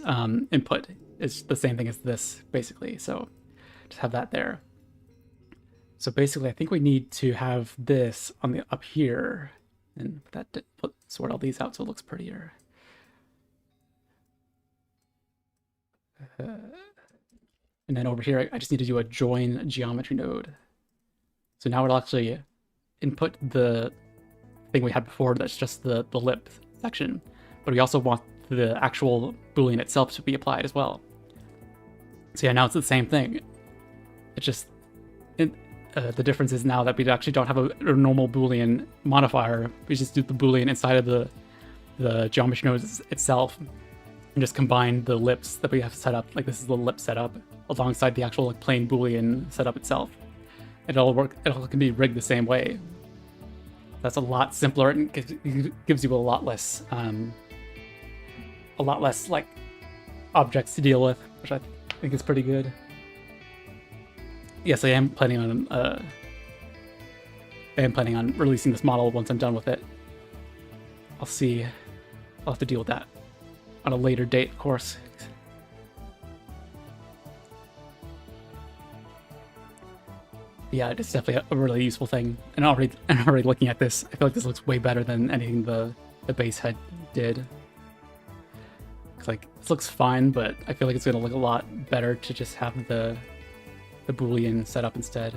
input is the same thing as this, basically. So just have that there. So basically, I think we need to have this on the up here and sort all these out so it looks prettier. And then over here, I just need to do a join geometry node. So now it'll actually input the thing we had before that's just the lip section, but we also want the actual Boolean itself to be applied as well. So yeah, now it's the same thing. It's just the difference is now that we actually don't have a normal Boolean modifier. We just do the Boolean inside of the geometry node itself and just combine the lips that we have set up. Like this is the lip setup alongside the actual like plain Boolean setup itself. It'll work. It all can be rigged the same way. That's a lot simpler and gives you a lot less like objects to deal with, which I think is pretty good. Yes, I am planning on releasing this model once I'm done with it. I'll see. I'll have to deal with that on a later date, of course. Yeah, it's definitely a really useful thing. And already looking at this, I feel like this looks way better than anything the base head did. It's like this looks fine, but I feel like it's gonna look a lot better to just have the Boolean set up instead.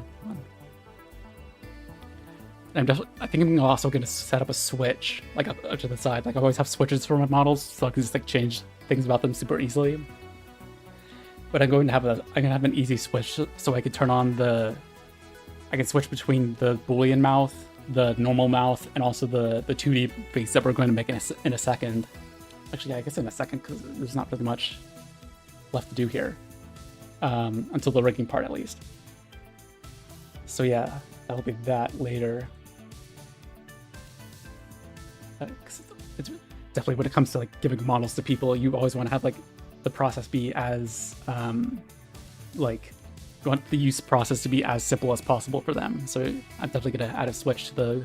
I think I'm also gonna set up a switch like up to the side. Like I always have switches for my models, so I can just like change things about them super easily. But I'm gonna have an easy switch so I can turn on I can switch between the Boolean mouth, the normal mouth, and also the 2D face that we're going to make in a second. Actually, yeah, I guess in a second because there's not really much left to do here. Until the rigging part, at least. So yeah, that'll be that later. It's definitely when it comes to like giving models to people, you always want to have like the process be as you want the use process to be as simple as possible for them. So I'm definitely going to add a switch to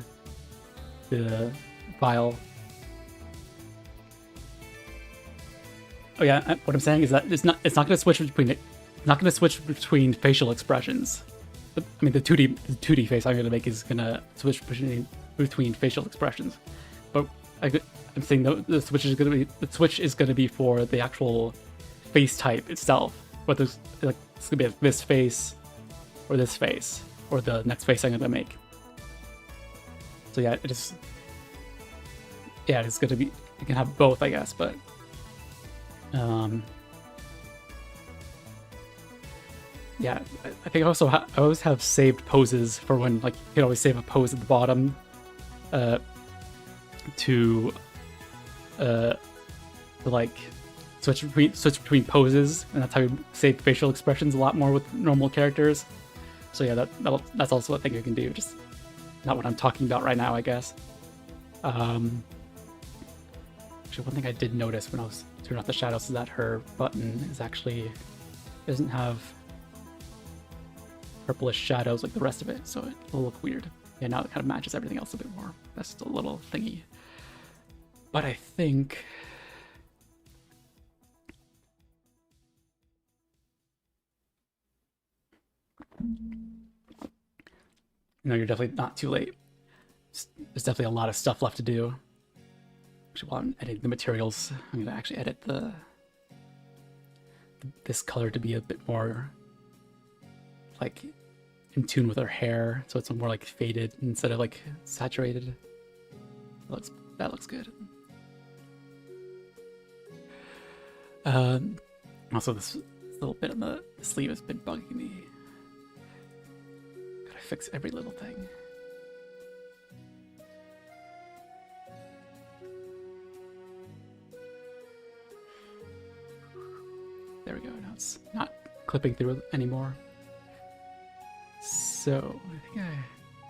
the file. Oh yeah, what I'm saying is that it's not going to switch between facial expressions. I mean, the 2D face I'm going to make is going to switch between facial expressions. But I'm saying the switch is going to be for the actual face type itself. Whether it's like it's going to be like this face or the next face I'm going to make. So yeah, it's going to be, you can have both, I guess, but yeah, I think I always have saved poses for when, like, you can always save a pose at the bottom to like switch between poses, and that's how you save facial expressions a lot more with normal characters. So yeah, that's also a thing you can do, just not what I'm talking about right now, I guess. Actually, one thing I did notice when I was turning off the shadows is that her button doesn't have purplish shadows like the rest of it, so it'll look weird. Yeah, now it kind of matches everything else a bit more. That's just a little thingy. But I think no, you're definitely not too late. There's definitely a lot of stuff left to do. Actually, while I'm editing the materials, I'm going to actually edit this color to be a bit more like in tune with her hair, so it's more like faded instead of like saturated. That looks good. Also, this little bit on the sleeve has been bugging me. Gotta fix every little thing. There we go. Now it's not clipping through anymore. So I think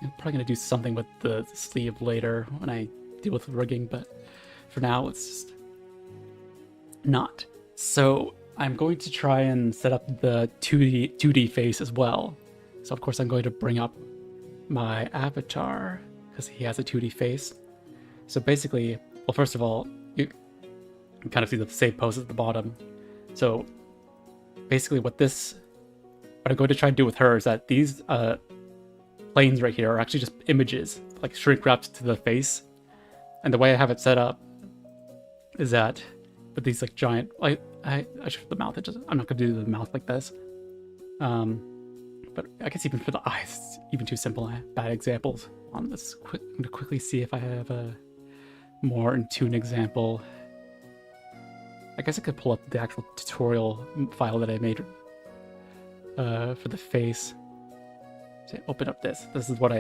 I'm probably gonna do something with the sleeve later when I deal with rigging, but for now it's just not. So I'm going to try and set up the 2D face as well. So of course I'm going to bring up my avatar because he has a 2D face. So basically, well, first of all, you can kind of see the save pose at the bottom. So basically what I'm going to try and do with her is that these planes right here are actually just images, like shrink wrapped to the face. And the way I have it set up is that with these like giant, I should the mouth. I'm not going to do the mouth like this. But I guess even for the eyes, it's even too simple. I have bad examples on this. I'm going to quickly see if I have a more in tune example. I guess I could pull up the actual tutorial file that I made for the face. So open up this. This is what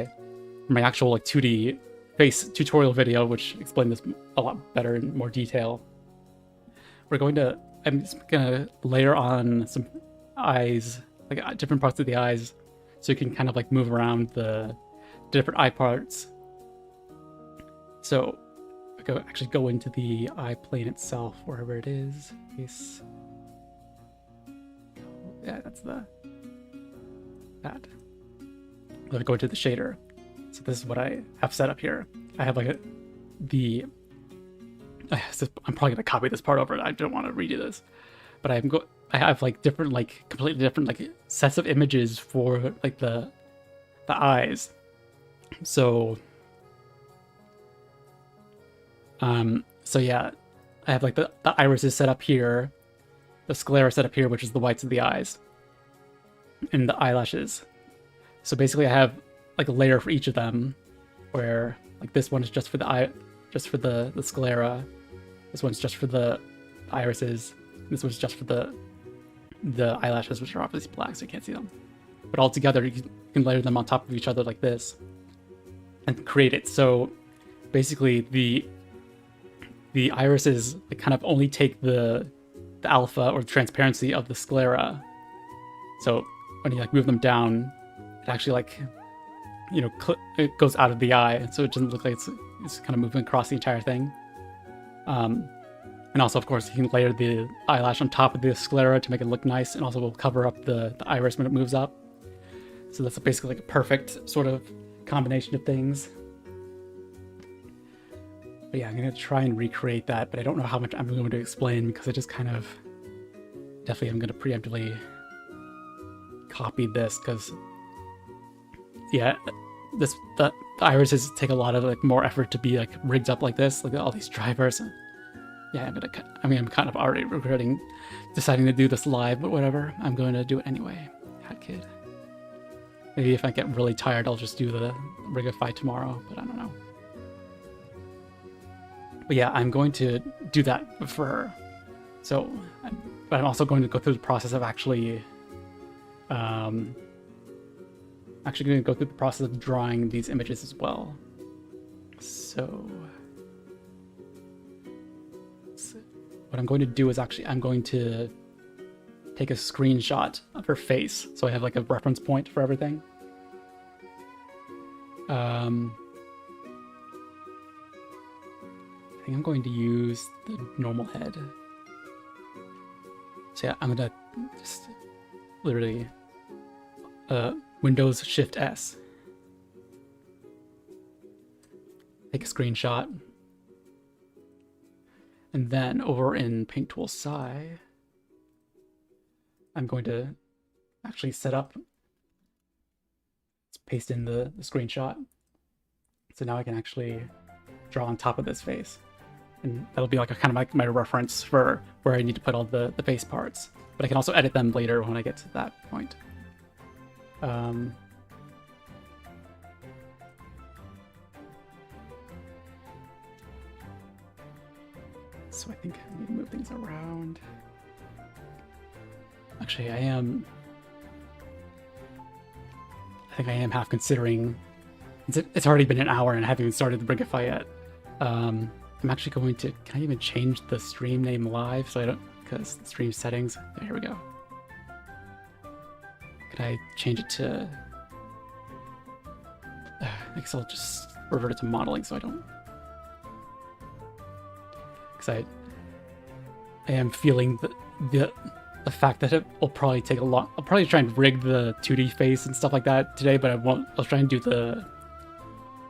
my actual like 2D face tutorial video, which explained this a lot better in more detail. I'm just gonna layer on some eyes, like different parts of the eyes, so you can kind of like move around the different eye parts. So actually go into the eye plane itself, wherever it is. Face. Yeah, that's that. Let me go into the shader. So this is what I have set up here. I have like I'm probably gonna copy this part over. I don't want to redo this, but I have like different, like completely different like sets of images for like the eyes. So yeah, I have like the iris is set up here, the sclera set up here, which is the whites of the eyes, and the eyelashes. So basically I have like a layer for each of them, where like this one is just for the eye, just for the sclera. This one's just for the irises. This one's just for the eyelashes, which are obviously black, so you can't see them. But all together, you can layer them on top of each other like this, and create it. So basically, the irises kind of only take the alpha or the transparency of the sclera. So when you like move them down, it actually like, you know, it goes out of the eye, so it doesn't look like it's kind of moving across the entire thing. And also, of course, you can layer the eyelash on top of the sclera to make it look nice, and also will cover up the iris when it moves up. So that's basically like a perfect sort of combination of things. But yeah, I'm going to try and recreate that, but I don't know how much I'm going to explain, because I just kind of... Definitely I'm going to preemptively copy this, because... Yeah, the irises take a lot of like more effort to be like rigged up like this, like all these drivers. Yeah, I'm kind of already regretting deciding to do this live, but whatever. I'm going to do it anyway. Hat kid. Maybe if I get really tired, I'll just do the Rigify tomorrow, but I don't know. But yeah, I'm going to do that for her. So, but I'm also going to go through the process of actually going to go through the process of drawing these images as well. So what I'm going to do is I'm going to take a screenshot of her face, so I have like a reference point for everything. I think I'm going to use the normal head. So yeah, I'm gonna just literally Windows Shift S. Take a screenshot. And then over in Paint Tool Sci, I'm going to actually set up, let's paste in the screenshot. So now I can actually draw on top of this face. And that'll be like a kind of like my reference for where I need to put all the face parts. But I can also edit them later when I get to that point. So I think I need to move things around. Actually, I think I am half considering, it's already been an hour and I haven't even started the Brigify yet. I'm actually going to, can I even change the stream name live so I don't, because the stream settings, there we go. Could I change it to, I guess I'll just revert it to modeling so I don't, because I am feeling the fact that it will probably take a lot. I'll probably try and rig the 2D face and stuff like that today, but I won't. I'll try and do the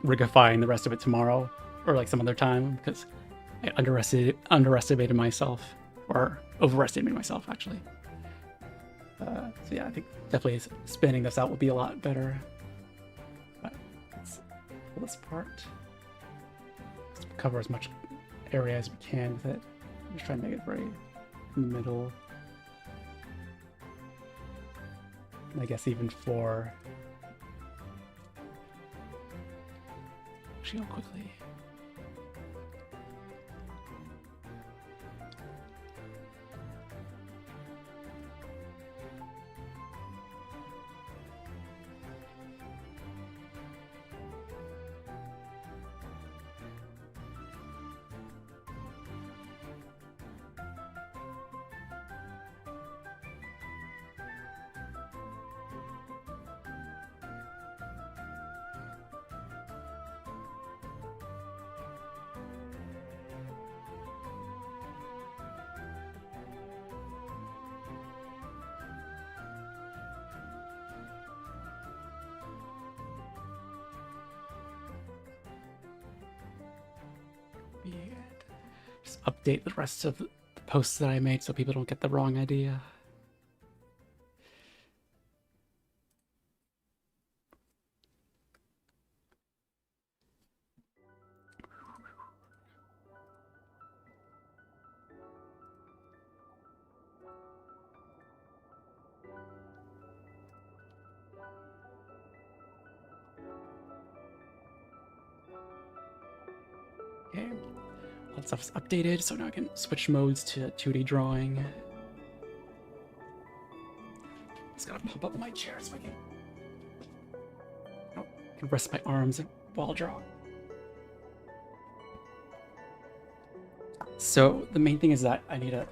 rigifying the rest of it tomorrow. or like some other time, because I underestimated myself, or overestimated myself actually. So yeah, I think definitely spinning this out would be a lot better. But let's pull this apart. Let's cover as much area as we can with it. Just try and make it right in the middle. And I guess even for... Actually, I'll quickly... Just update the rest of the posts that I made so people don't get the wrong idea. Okay, all that stuff's updated, so now I can switch modes to 2D drawing. Just gotta pump up my chair so I can rest my arms while drawing. So the main thing is that I need to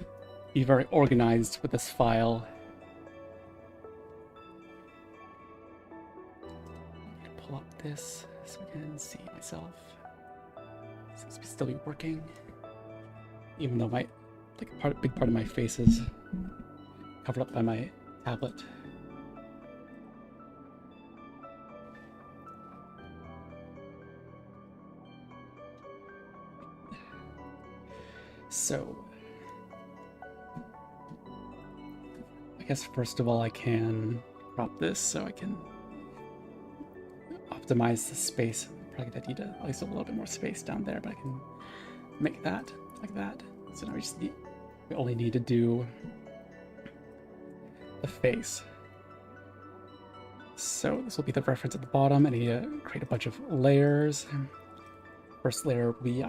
be very organized with this file. Pull up this so I can see myself. Seems to still be working, even though my big part of my face is covered up by my tablet. So, I guess first of all I can crop this so I can optimize the space. Probably need at least a little bit more space down there, but I can make that like that. So now we only need to do the face. So this will be the reference at the bottom. I need to create a bunch of layers. First layer will be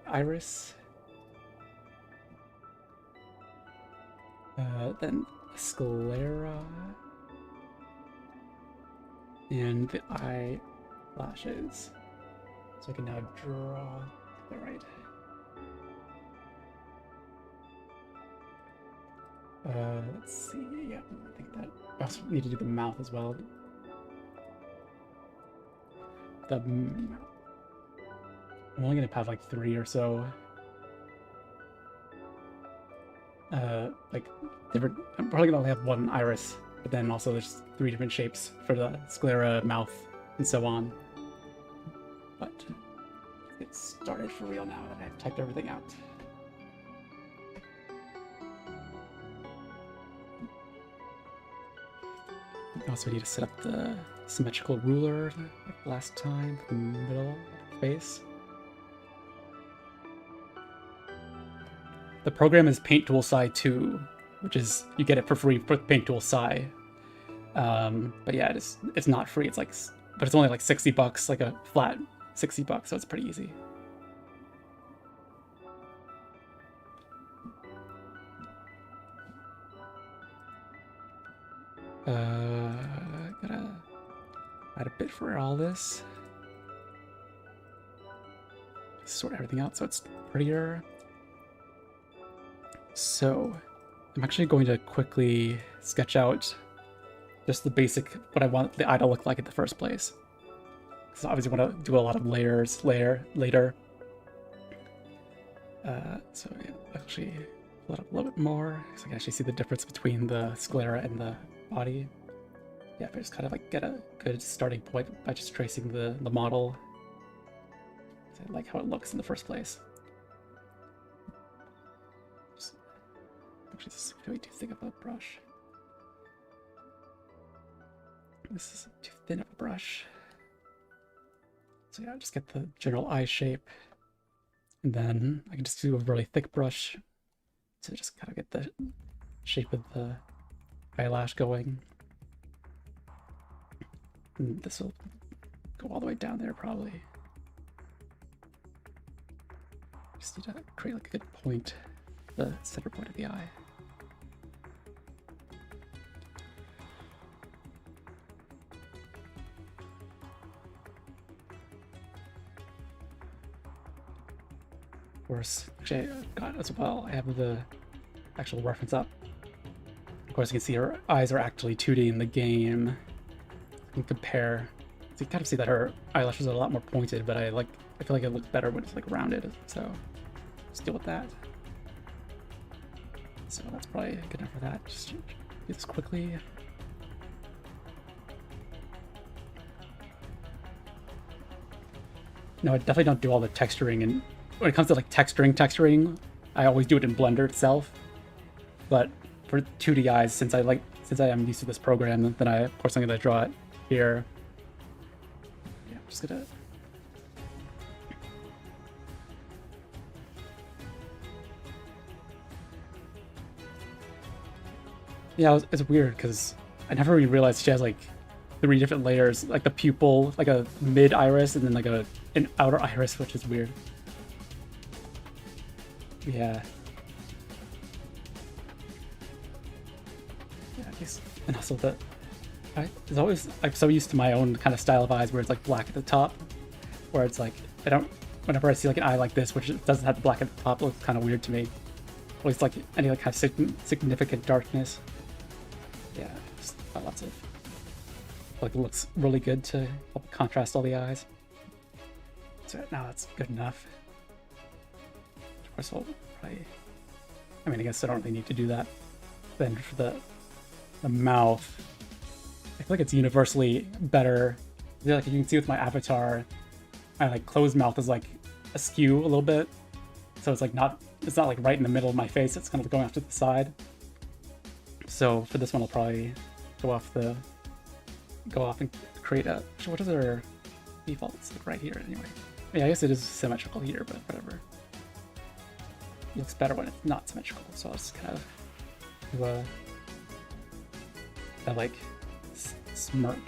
iris. Then sclera. And the eyelashes. So I can now draw the right. Let's see. Yeah, I think that I also need to do the mouth as well. I'm only gonna have like 3 or so. Like different. I'm probably gonna only have 1 iris. But then also there's 3 different shapes for the sclera, mouth, and so on. But let's get started for real now that I've typed everything out. Also need to set up the symmetrical ruler like last time for the middle of the face. The program is Paint Tool Sci 2. Which is, you get it for free for Paint Tool Sci. But yeah, it's not free. It's like, but it's only like $60, like a flat $60, so it's pretty easy. Gotta add a bit for all this. Sort everything out so it's prettier. So I'm actually going to quickly sketch out just the basic, what I want the eye to look like in the first place. Because obviously I want to do a lot of layers later. So yeah, actually pull it up a little bit more so I can actually see the difference between the sclera and the body. Yeah, if I just kind of like get a good starting point by just tracing the model. I like how it looks in the first place. Actually, this is way too thick of a brush. This is too thin of a brush. So yeah, just get the general eye shape. And then I can just do a really thick brush to just kind of get the shape of the eyelash going. And this will go all the way down there probably. Just need to create like a good point, the center point of the eye. Of course, actually I got as well, I have the actual reference up. Of course you can see her eyes are actually 2D in the game. You can compare. So you kind of see that her eyelashes are a lot more pointed, but I feel like it looks better when it's like rounded, so let's deal with that. So that's probably good enough for that. Just do this quickly. No, I definitely don't do all the texturing, and when it comes to like texturing, I always do it in Blender itself. But for 2D eyes, since I am used to this program, then of course I'm gonna draw it here. Yeah, I'm just gonna. Yeah, it's weird because I never really realized she has like 3 different layers, like the pupil, like a mid iris, and then like an outer iris, which is weird. Yeah. Yeah, I guess. And also it's always, I'm so used to my own kind of style of eyes where it's like black at the top, where it's like, whenever I see like an eye like this, which doesn't have black at the top, it looks kind of weird to me. At least like any like kind of significant darkness. Yeah, just lots of, like it looks really good to help contrast all the eyes. So now that's good enough. Of course, we'll probably, I mean, I guess I don't really need to do that. Then for the mouth, I feel like it's universally better. Like you can see with my avatar, my like closed mouth is like askew a little bit, so it's like it's not like right in the middle of my face. It's kind of going off to the side. So for this one, I'll probably go off and create a. What is our default? It's like right here anyway. Yeah, I guess it is symmetrical here, but whatever. It looks better when it's not symmetrical, so I'll just kind of do that like smirk.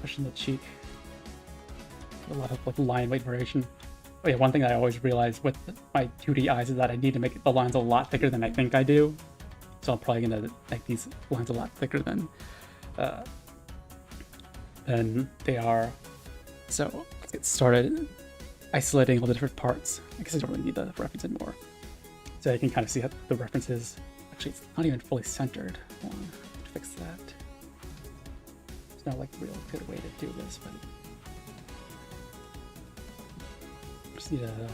Pushing the cheek. A lot of like line weight variation. Oh yeah, one thing I always realize with my 2D eyes is that I need to make the lines a lot thicker than I think I do. So I'm probably gonna make these lines a lot thicker than they are. So let's get started isolating all the different parts. I guess I don't really need the reference anymore. So you can kind of see how the references, actually it's not even fully centered. Hold on, to fix that. It's not like a real good way to do this, but just need a,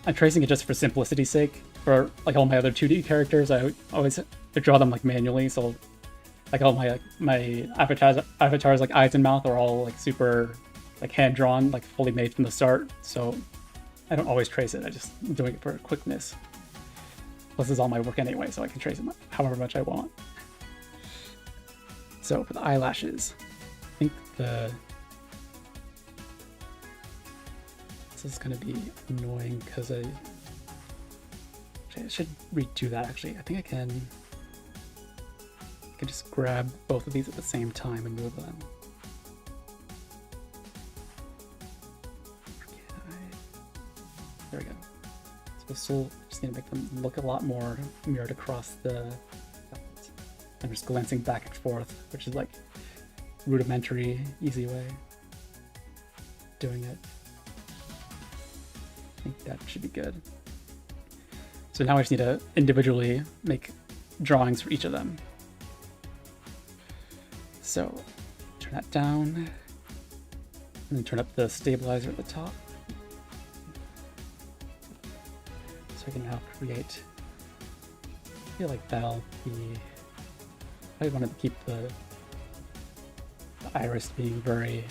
I'm tracing it just for simplicity's sake. For like all my other 2D characters, I always draw them like manually. So like all my avatars like eyes and mouth are all like super like hand drawn, like fully made from the start. So I don't always trace it. I just am doing it for quickness. Plus, this is all my work anyway, so I can trace it however much I want. So for the eyelashes, I think this is gonna be annoying because I should redo that actually. I think I can just grab both of these at the same time and move them. There we go. So still just need to make them look a lot more mirrored across the. I'm just glancing back and forth, which is like rudimentary, easy way of doing it. I think that should be good. So now I just need to individually make drawings for each of them. So turn that down. And then turn up the stabilizer at the top. So I can now create, I feel like that'll be, I wanted to keep the iris being very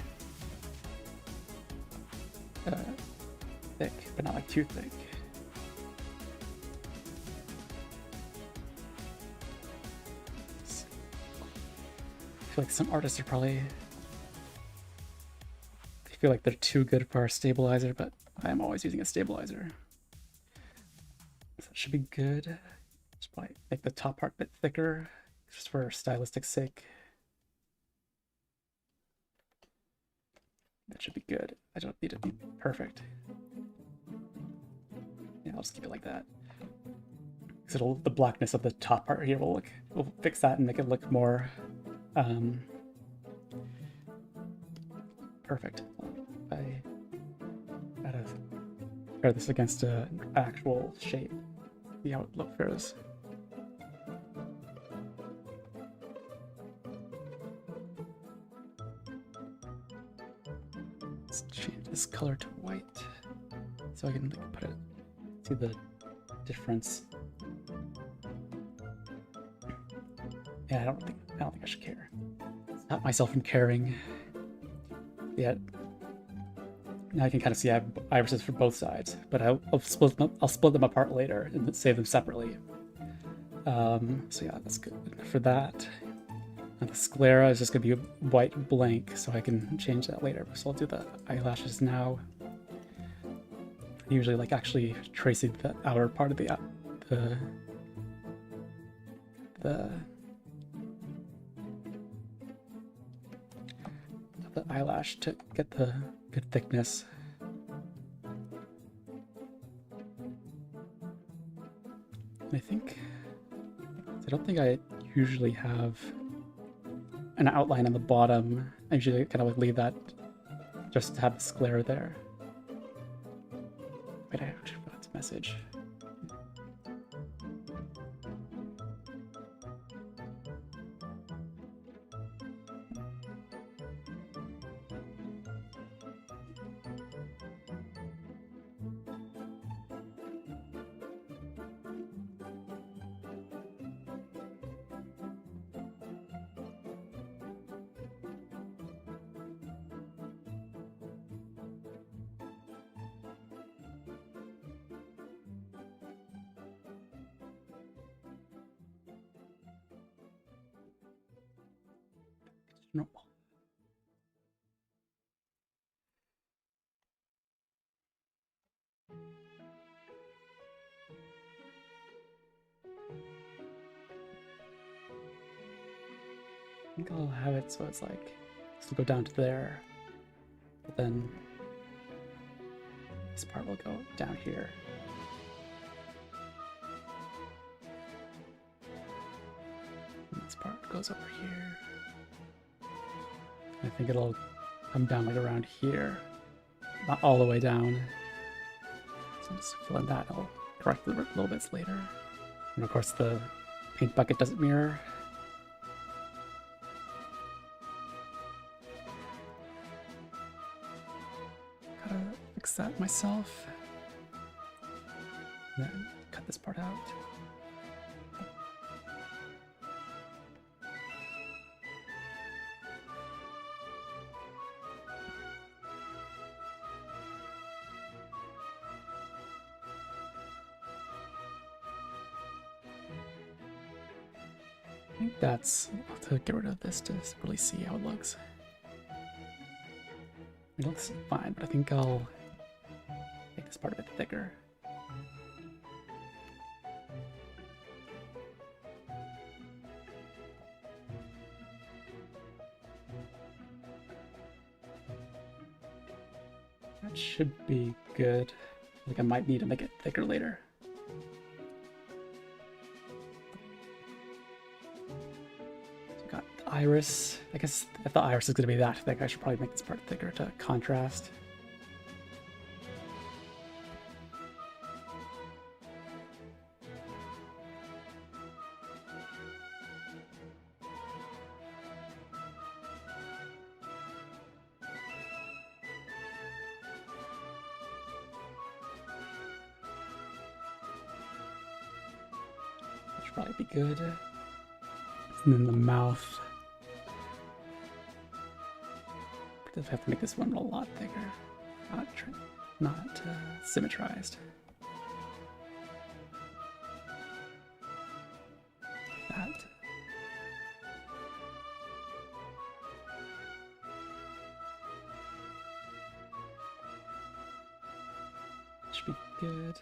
thick, but not like too thick. I feel like some artists are probably, I feel like they're too good for a stabilizer, but I am always using a stabilizer. So that should be good. Just probably make the top part a bit thicker, just for stylistic sake. That should be good. I don't need it to be perfect. Yeah, I'll just keep it like that. Because the blackness of the top part here will fix that and make it look more perfect. I gotta compare this against an actual shape. See how it fares. Let's change this color to white so I can put it, see the difference. Yeah, I don't think I should care. Stop myself from caring. Yeah. Now I can kind of see I have irises for both sides, but I'll split them apart later and save them separately. So yeah, that's good for that. And the sclera is just gonna be a white blank, so I can change that later. So I'll do the eyelashes now. I usually like actually tracing the outer part of the eyelash to get the good thickness. And I don't think I usually have an outline on the bottom. I usually kind of like leave that just to have the sclera there. Wait, I actually forgot to message. Normal. I think I'll have it so it's like, this will go down to there, but then this part will go down here. And this part goes over here. I think it'll come down like around here, not all the way down. So I'm just filling that. I'll correct the little bits later. And of course the paint bucket doesn't mirror. Gotta fix that myself. And then cut this part out. I think that's, I'll have to get rid of this to really see how it looks. It looks fine, but I think I'll make this part a bit thicker. That should be good. Like I might need to make it thicker later. Iris. I guess if the iris is going to be that thick, I should probably make this part thicker to contrast. probably be good. And then the mouth. I have to make this one a lot bigger, not symmetrized. That. Should be good.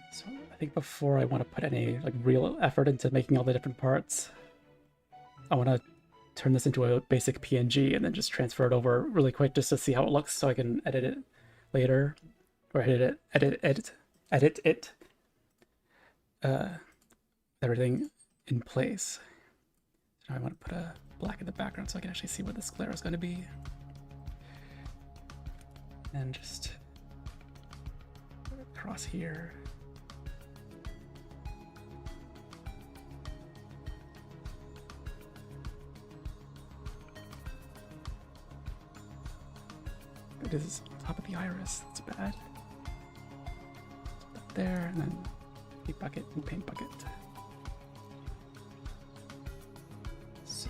So I think before I want to put any like real effort into making all the different parts, I want to turn this into a basic PNG and then just transfer it over really quick just to see how it looks, so I can edit it later, or edit it, everything in place. So now I want to put a black in the background so I can actually see what this glare is going to be, and just across here. It is top of the iris. That's bad. Up there, and then paint bucket and paint bucket. So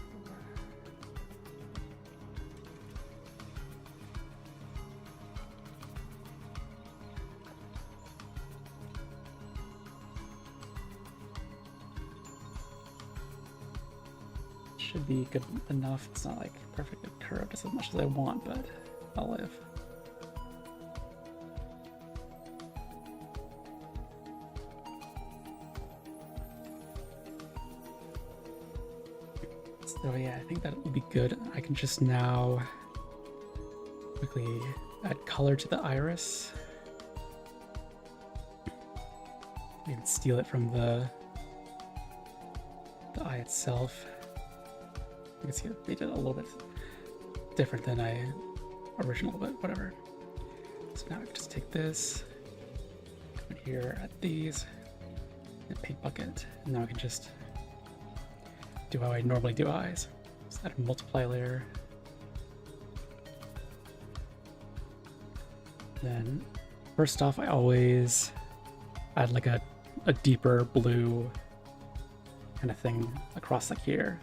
should be good enough. It's not like perfectly curved as much as I want, but I'll live. So yeah, I think that will be good. I can just now quickly add color to the iris. You can steal it from the eye itself. You can see it made it a little bit different than I original, but whatever. So now I can just take this, come in here, add these, and paint bucket, and now I can just do how I normally do eyes. Just add a multiply layer. Then, first off, I always add like a deeper blue kind of thing across like here.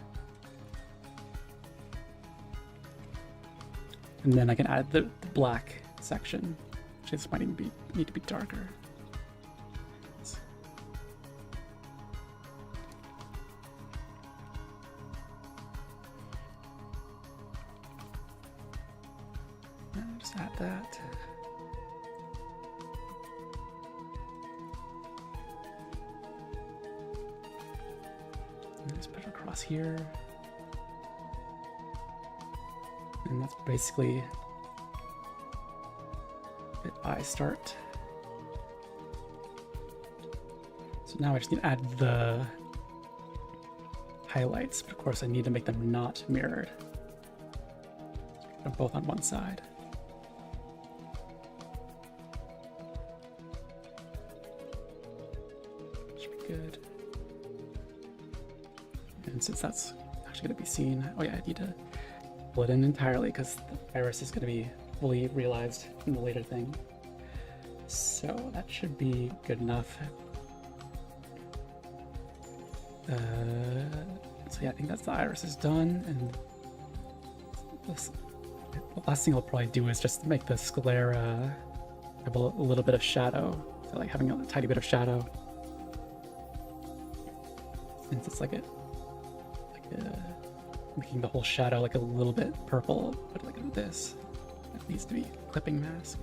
And then I can add the black section, which this might even need to be darker. And just add that. And just put it across here. And that's basically it. I start. So now I just need to add the highlights, but of course I need to make them not mirrored. They're both on one side. Should be good. And since that's actually going to be seen, oh yeah, I need to it in entirely because the iris is going to be fully realized in the later thing. So that should be good enough. So yeah, I think that's the iris is done, and the last thing I'll probably do is just make the sclera have a little bit of shadow. So like having a tiny bit of shadow, since it's making the whole shadow like a little bit purple, but like this. It needs to be clipping mask.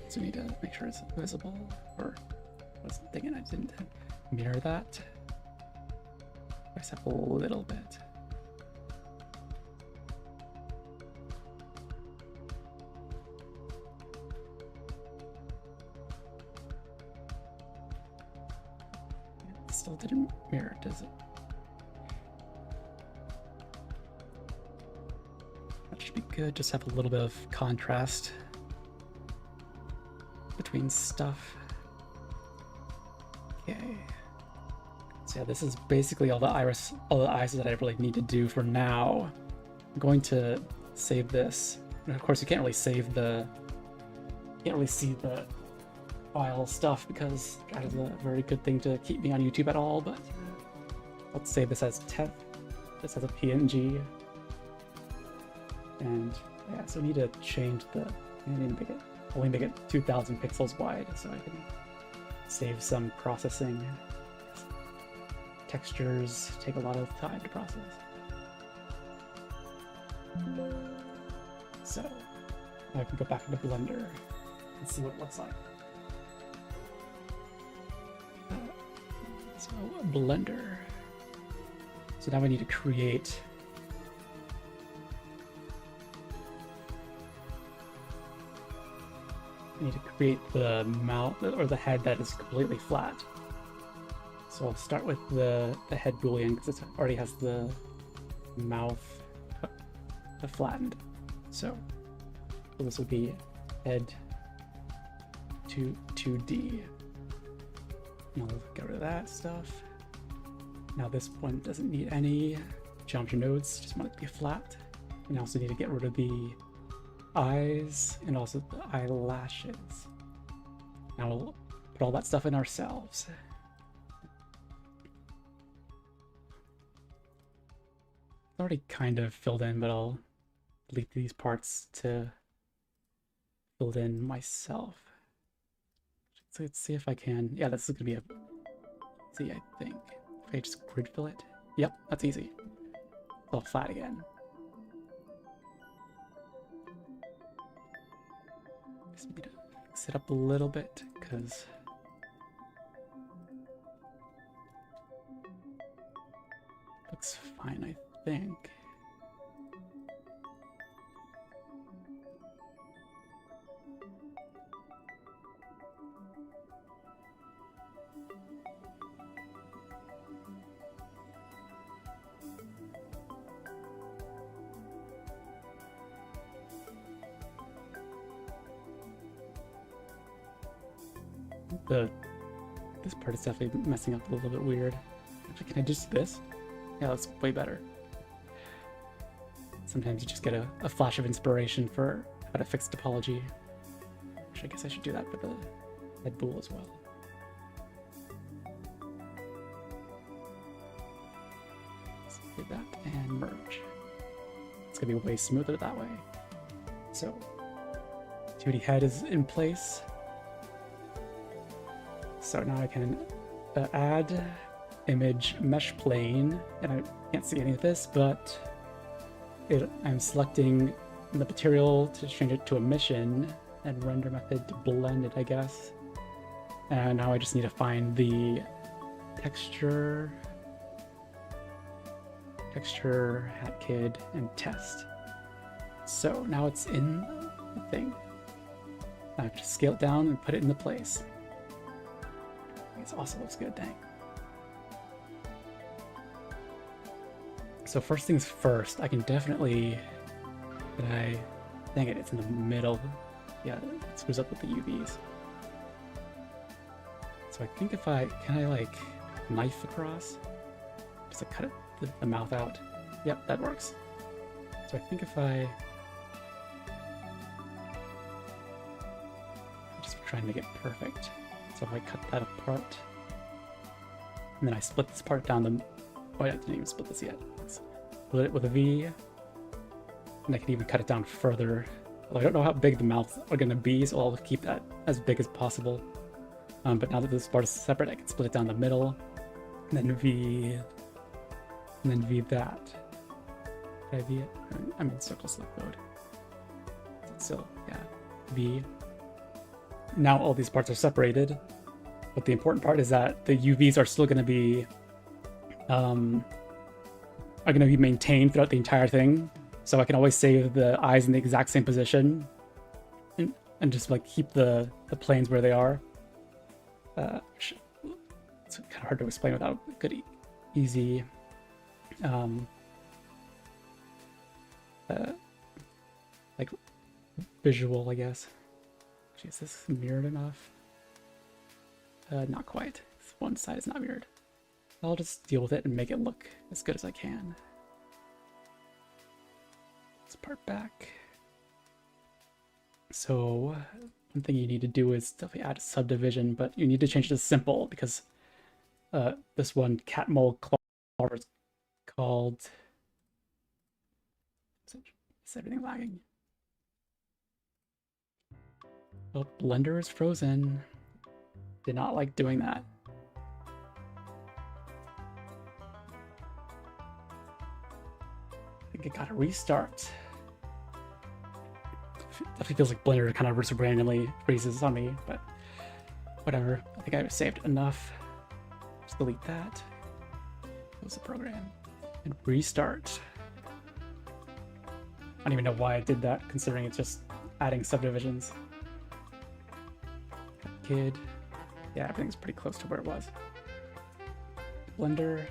So we need to make sure it's visible, or I was thinking I didn't mirror that. I just have a little bit. It still didn't mirror, does it? Should be good. Just have a little bit of contrast between stuff. Okay. So yeah, this is basically all the eyes that I really need to do for now. I'm going to save this And of course, you can't really save the, you can't really see the file stuff because that is a very good thing to keep me on YouTube at all. But let's save this as TEF. This has a PNG. And yeah, so we need to change the, I need to make it, only make it 2000 pixels wide so I can save some processing. Textures take a lot of time to process. So now I can go back into Blender and see what it looks like. So Blender. So now we need to create the mouth or the head that is completely flat. So I'll start with the head Boolean because it already has the mouth flattened. So this will be head to 2D. Now we'll get rid of that stuff. Now this one doesn't need any geometry nodes, just want it to be flat. And I also need to get rid of the eyes and also the eyelashes. Now we'll put all that stuff in ourselves. It's already kind of filled in, but I'll delete these parts to fill it in myself. So let's see if I can. Yeah, this is gonna be a easy, I think. If I just grid fill it. Yep, that's easy. It's all flat again. Just need to fix it up a little bit because looks fine, I think. This part is definitely messing up a little bit weird. Actually, can I just do this? Yeah, that's way better. Sometimes you just get a flash of inspiration for how to fix topology. Actually, I guess I should do that for the head bool as well. Let's do that and merge. It's gonna be way smoother that way. So 2D head is in place. So now I can add image mesh plane, and I can't see any of this, but I'm selecting the material to change it to emission and render method to blend it, I guess. And now I just need to find the texture, hat kid, and test. So now it's in the thing. I have to scale it down and put it into place. It also looks good, dang. So first things first, I can definitely, dang it, it's in the middle. Yeah, it screws up with the UVs. So I think if can I like knife across? Just like cut the mouth out. Yep, that works. So I think if I'm just trying to make it perfect. So if I cut that apart, and then I split this part down the, oh, I didn't even split this yet. Split it with a V, and I can even cut it down further. Well, I don't know how big the mouths are going to be, so I'll keep that as big as possible. But now that this part is separate, I can split it down the middle, and then V, and then V that. Did I V it? I'm in circle select mode. So yeah, V. Now all these parts are separated, but the important part is that the UVs are still going to be maintained throughout the entire thing. So I can always save the eyes in the exact same position, and just like keep the planes where they are. It's kind of hard to explain without a good, easy like visual, I guess. Is this mirrored enough? Not quite. One side is not mirrored. I'll just deal with it and make it look as good as I can. This part back. So one thing you need to do is definitely add a subdivision, but you need to change it to simple because this one cat mole claw is called. Is everything lagging? Oh, Blender is frozen. Did not like doing that. I think it got a restart. Definitely feels like Blender kind of just randomly freezes on me, but whatever. I think I've saved enough. Just delete that. Close the program and restart. I don't even know why I did that, considering it's just adding subdivisions. Kid. Yeah, everything's pretty close to where it was. Blender.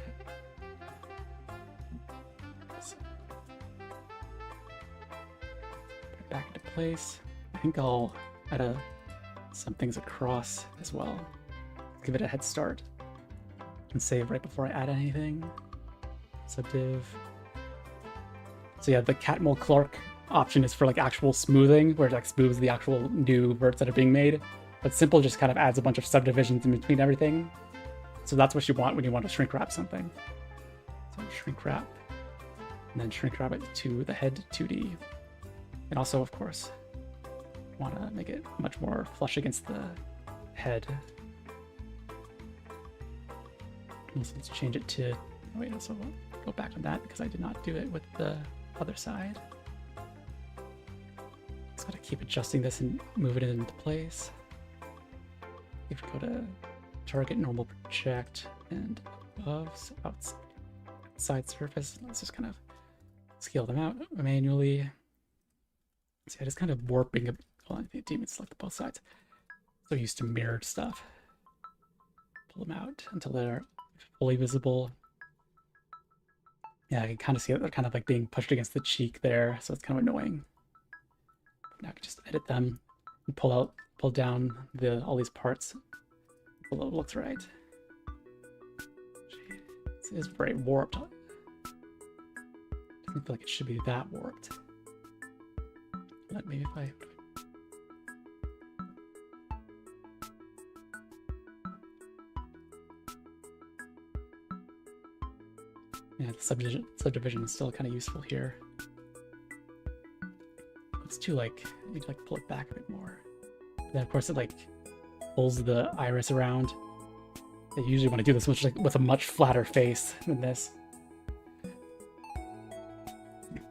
Put it back into place. I think I'll add some things across as well. Give it a head start and save right before I add anything. Subdiv. So yeah, the cat mole Clark option is for like actual smoothing, where it like smooths the actual new verts that are being made. But simple just kind of adds a bunch of subdivisions in between everything. So that's what you want when you want to shrink wrap something. So shrink wrap, and then shrink wrap it to the head 2D. And also, of course, want to make it much more flush against the head. Also, let's change it to, wait, also go back on that because I did not do it with the other side. Just gotta keep adjusting this and move it into place. If we go to target, normal, project, and above, so outside surface, let's just kind of scale them out manually. See, I just kind of warping it. Hold on, I didn't even select both sides. So used to mirrored stuff. Pull them out until they're fully visible. Yeah, I can kind of see it. They're kind of like being pushed against the cheek there, so it's kind of annoying. Now I can just edit them and pull down all these parts. Although it looks right. It is very warped. Doesn't feel like it should be that warped. But maybe if I... Yeah, the subdivision is still kind of useful here. It's too like, I need to like pull it back a bit more. And then of course it like pulls the iris around. I usually want to do this with a much flatter face than this.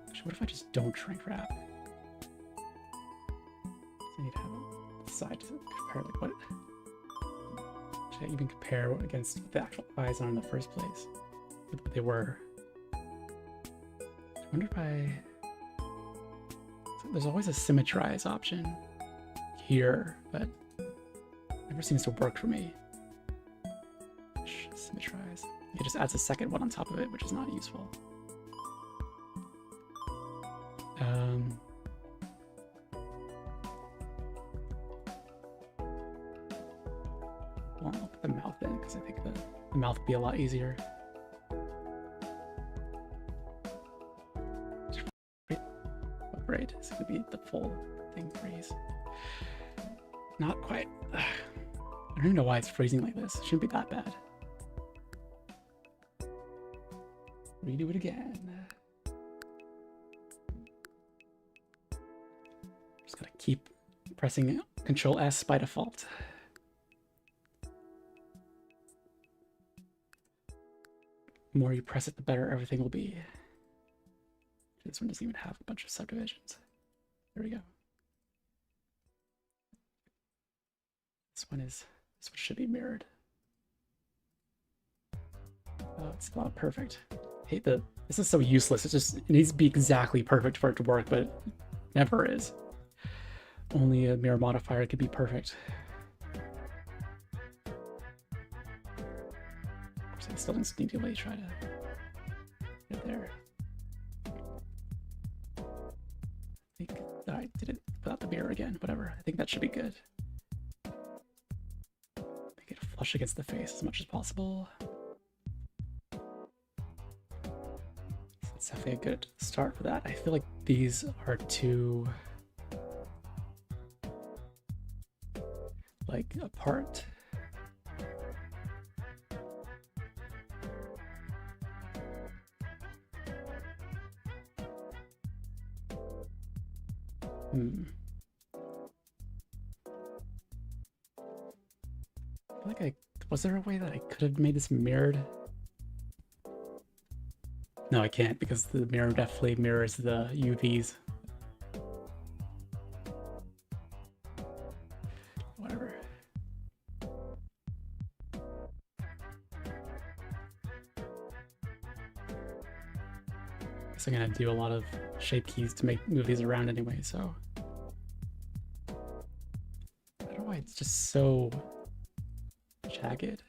Actually, what if I just don't shrink wrap? So I need to have a side to compare like what. Should I even compare against what the actual eyes are in the first place? What they were. I wonder if so there's always a symmetrize option here, but it never seems to work for me. Symmetrize. It just adds a second one on top of it, which is not useful. Well, I'll put the mouth in because I think the mouth would be a lot easier. Right, it's gonna be the full thing freeze. Not quite. I don't even know why it's freezing like this. It shouldn't be that bad. Redo it again. Just gotta keep pressing Control S by default. The more you press it, the better everything will be. This one doesn't even have a bunch of subdivisions. There we go. This one should be mirrored. Oh, it's not perfect. This is so useless. It needs to be exactly perfect for it to work, but it never is. Only a mirror modifier could be perfect. Of course, I still instinctively try to get there. I think I did it without the mirror again. Whatever. I think that should be good. Make it flush against the face as much as possible. It's definitely a good start for that. I feel like these are too like apart. I feel like was there a way that I could have made this mirrored? No, I can't because the mirror definitely mirrors the UVs. Whatever. Guess I'm gonna do a lot of shape keys to move these around anyway, so. I don't know why it's just so jagged.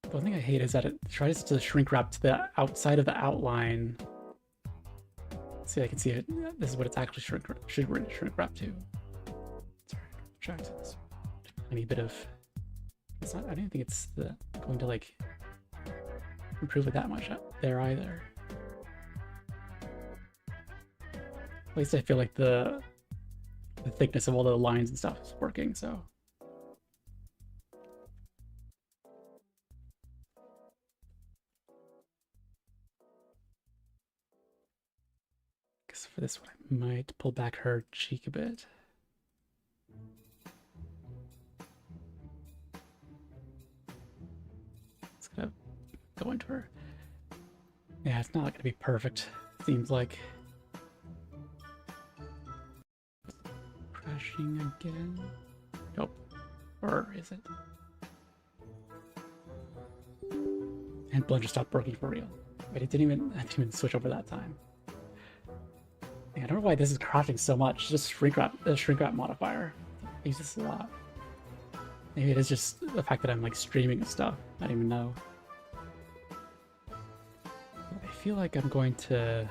The one thing I hate is that it tries to shrink wrap to the outside of the outline. See, I can see it. This is what it's actually should shrink wrap to. Sorry, retract this. Any bit of. It's not. I don't think it's going to like improve it that much there either. At least I feel like the thickness of all the lines and stuff is working. So. For this one, I might pull back her cheek a bit. It's gonna go into her. Yeah, it's not gonna be perfect. Seems like. Crashing again. Nope. Or is it? And Blender stopped working for real. Wait, I didn't even switch over that time. I don't know why this is crashing so much. Just shrink wrap modifier. I use this a lot. Maybe it is just the fact that I'm like streaming and stuff. I don't even know. I feel like I'm going to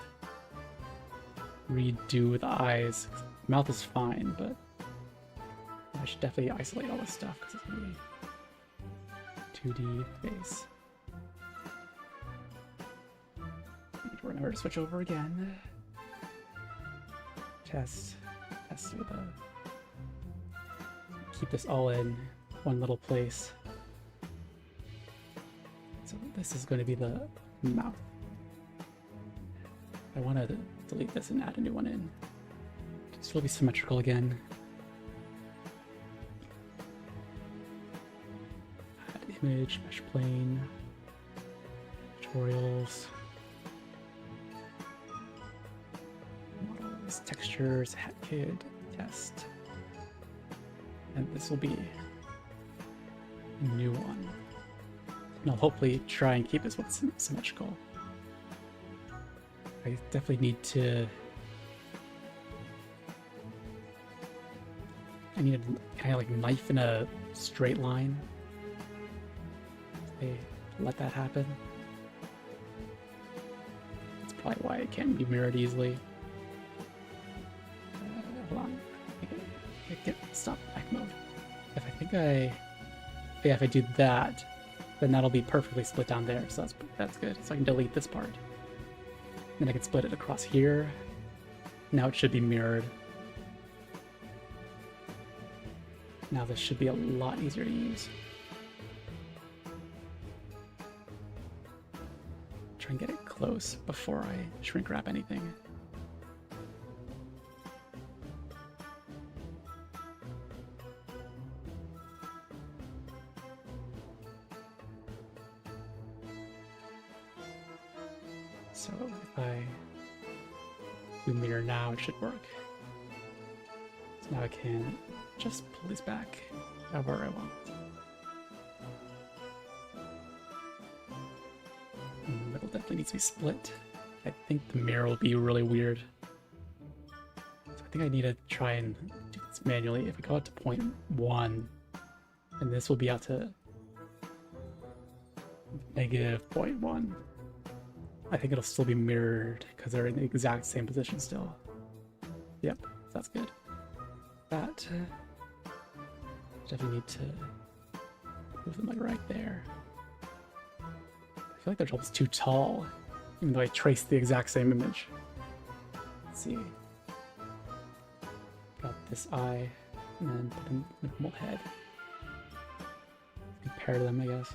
redo the eyes. Mouth is fine, but I should definitely isolate all this stuff because it's gonna be 2D face. Remember to switch over again. Test with keep this all in one little place. So this is going to be the mouth. I want to delete this and add a new one in. This will be symmetrical again. Add image, mesh plane, tutorials. Textures, hat kid, test. And this will be a new one. And I'll hopefully try and keep this one symmetrical. I definitely need to. I need a kind of like knife in a straight line. Okay, let that happen. That's probably why it can't be mirrored easily. Hold on. I can't stop back mode. If I do that, then that'll be perfectly split down there. So that's good. So I can delete this part. Then I can split it across here. Now it should be mirrored. Now this should be a lot easier to use. Try and get it close before I shrink wrap anything. So if I do mirror now, it should work. So now I can just pull these back however I want. And the middle definitely needs to be split. I think the mirror will be really weird. So I think I need to try and do this manually. If we go out to 0.1, and this will be out to -0.1. I think it'll still be mirrored because they're in the exact same position still. Yep, that's good. That definitely need to move them like right there. I feel like they're almost too tall, even though I traced the exact same image. Let's see. Got this eye. and then put in a normal head. Compare them, I guess.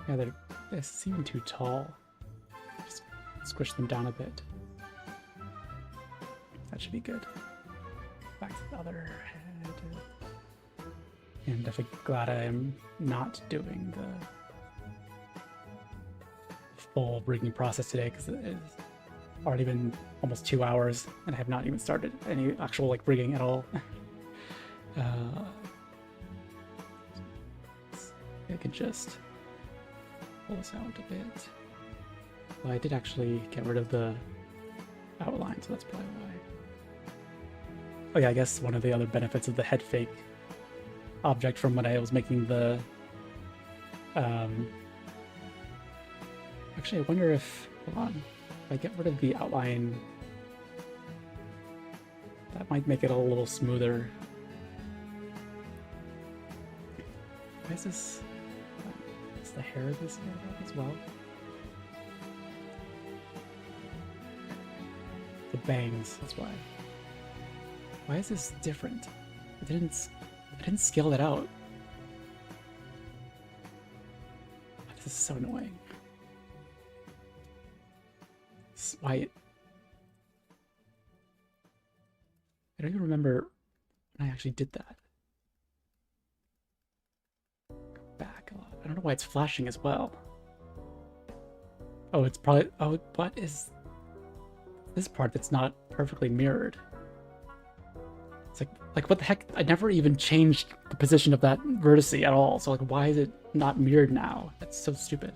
Yeah, they seem too tall. Just squish them down a bit. That should be good. Back to the other head. And I'm definitely glad I am not doing the full rigging process today, because it's already been almost 2 hours and I have not even started any actual like rigging at all. I could just pull this out a bit. Well, I did actually get rid of the outline, so that's probably why. Oh yeah, I guess one of the other benefits of the head fake object from when I was making the actually, I wonder if, hold on, if I get rid of the outline, that might make it a little smoother. Why is this? Is the hair of this hair as well? The bangs, that's why. Why is this different? I didn't scale that out. This is so annoying. Why? I don't even remember when I actually did that. Go back a lot. I don't know why it's flashing as well. Oh, it's probably. Oh, what is this part that's not perfectly mirrored? It's like what the heck? I never even changed the position of that vertice at all. So like, why is it not mirrored now? That's so stupid.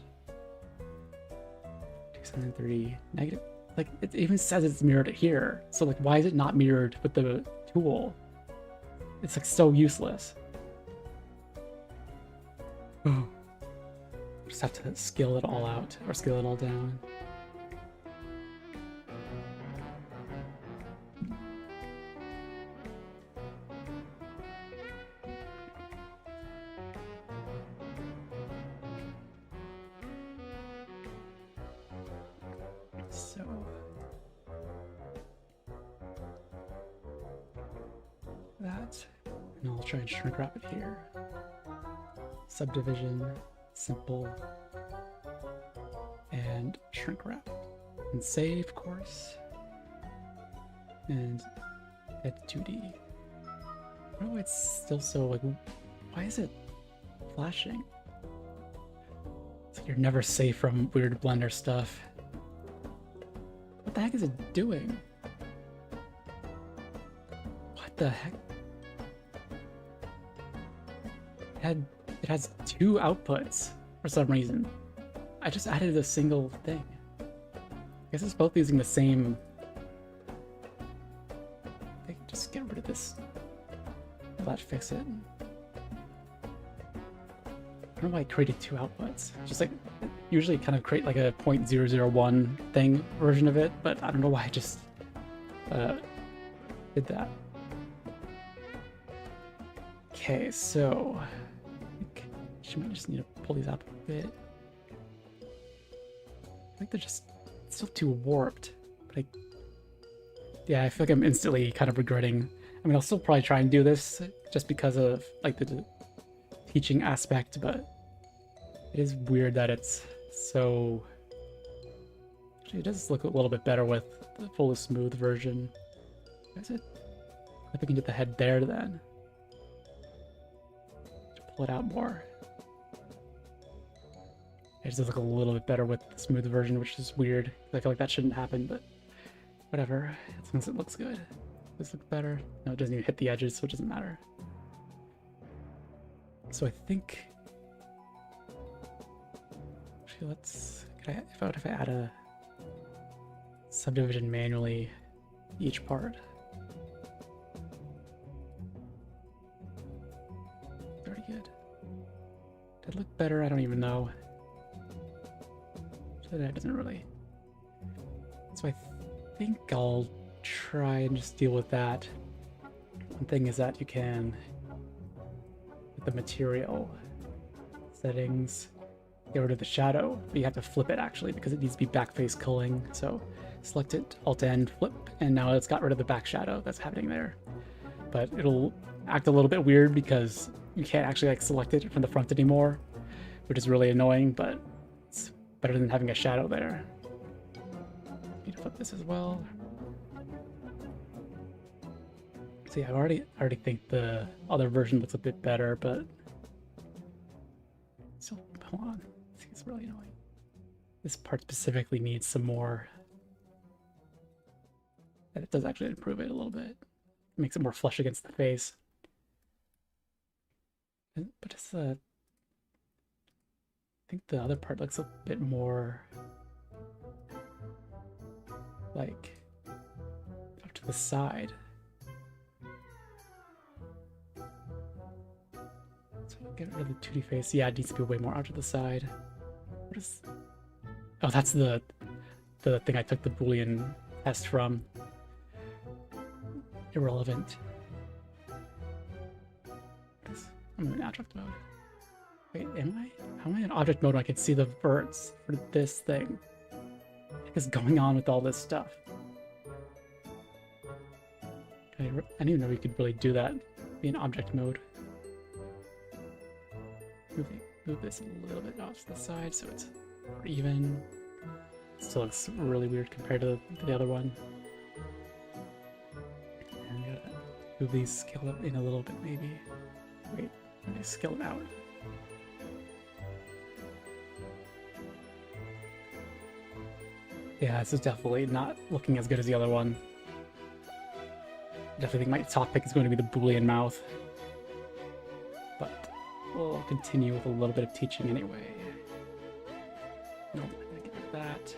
230 negative. Like, it even says it's mirrored here. So like, why is it not mirrored with the tool? It's like so useless. Oh. Just have to scale it all out or scale it all down. So that, and I'll try and shrink wrap it here. Subdivision, simple, and shrink wrap, and save, of course, and add 2D. I don't know why it's still so like. Why is it flashing? It's like you're never safe from weird Blender stuff. What the heck is it doing? What the heck? It has 2 outputs for some reason. I just added a single thing. I guess it's both using the same. I can just get rid of this. Flash fix it. I don't know why I created 2 outputs. Just like, usually kind of create like a 0.001 thing version of it, but I don't know why I just did that. Okay, so I think she might just need to pull these up a bit. I think they're just still too warped, but yeah, I feel like I'm instantly kind of regretting. I mean, I'll still probably try and do this just because of like the teaching aspect, but it is weird that it's so. Actually, it does look a little bit better with the fully smooth version. Is it? If we can get the head there, then pull it out more. It just does look a little bit better with the smooth version, which is weird. I feel like that shouldn't happen, but whatever. As long as it looks good. This looks better. No, it doesn't even hit the edges, so it doesn't matter. So I think. Actually, let's. If I add a subdivision manually, each part. Very good. Did it look better? I don't even know. So that doesn't really. So I think I'll try and just deal with that. One thing is that you can, with the material settings, get rid of the shadow, but you have to flip it actually because it needs to be back face culling. So select it, Alt-N, flip, and now it's got rid of the back shadow that's happening there. But it'll act a little bit weird because you can't actually like select it from the front anymore, which is really annoying, but it's better than having a shadow there. Need to flip this as well. See, I already think the other version looks a bit better, but still, hold on. See, it's really annoying. This part specifically needs some more. And it does actually improve it a little bit. It makes it more flush against the face. But it's I think the other part looks a bit more like up to the side. So get rid of the 2D face. Yeah, it needs to be way more out to the side. What is? Oh, that's the thing I took the Boolean test from. Irrelevant. I'm in object mode. Wait, am I? How am I in object mode when I can see the verts for this thing? What is going on with all this stuff? I didn't even know we could really do that. Be in object mode. Move this a little bit off to the side so it's more even. It still looks really weird compared to the other one. And I'm gonna move these scale up in a little bit maybe. Wait, let me scale it out. Yeah, this is definitely not looking as good as the other one. Definitely think my top pick is going to be the Boolean Mouth. But we'll continue with a little bit of teaching anyway. Nope, I'm gonna get rid of that.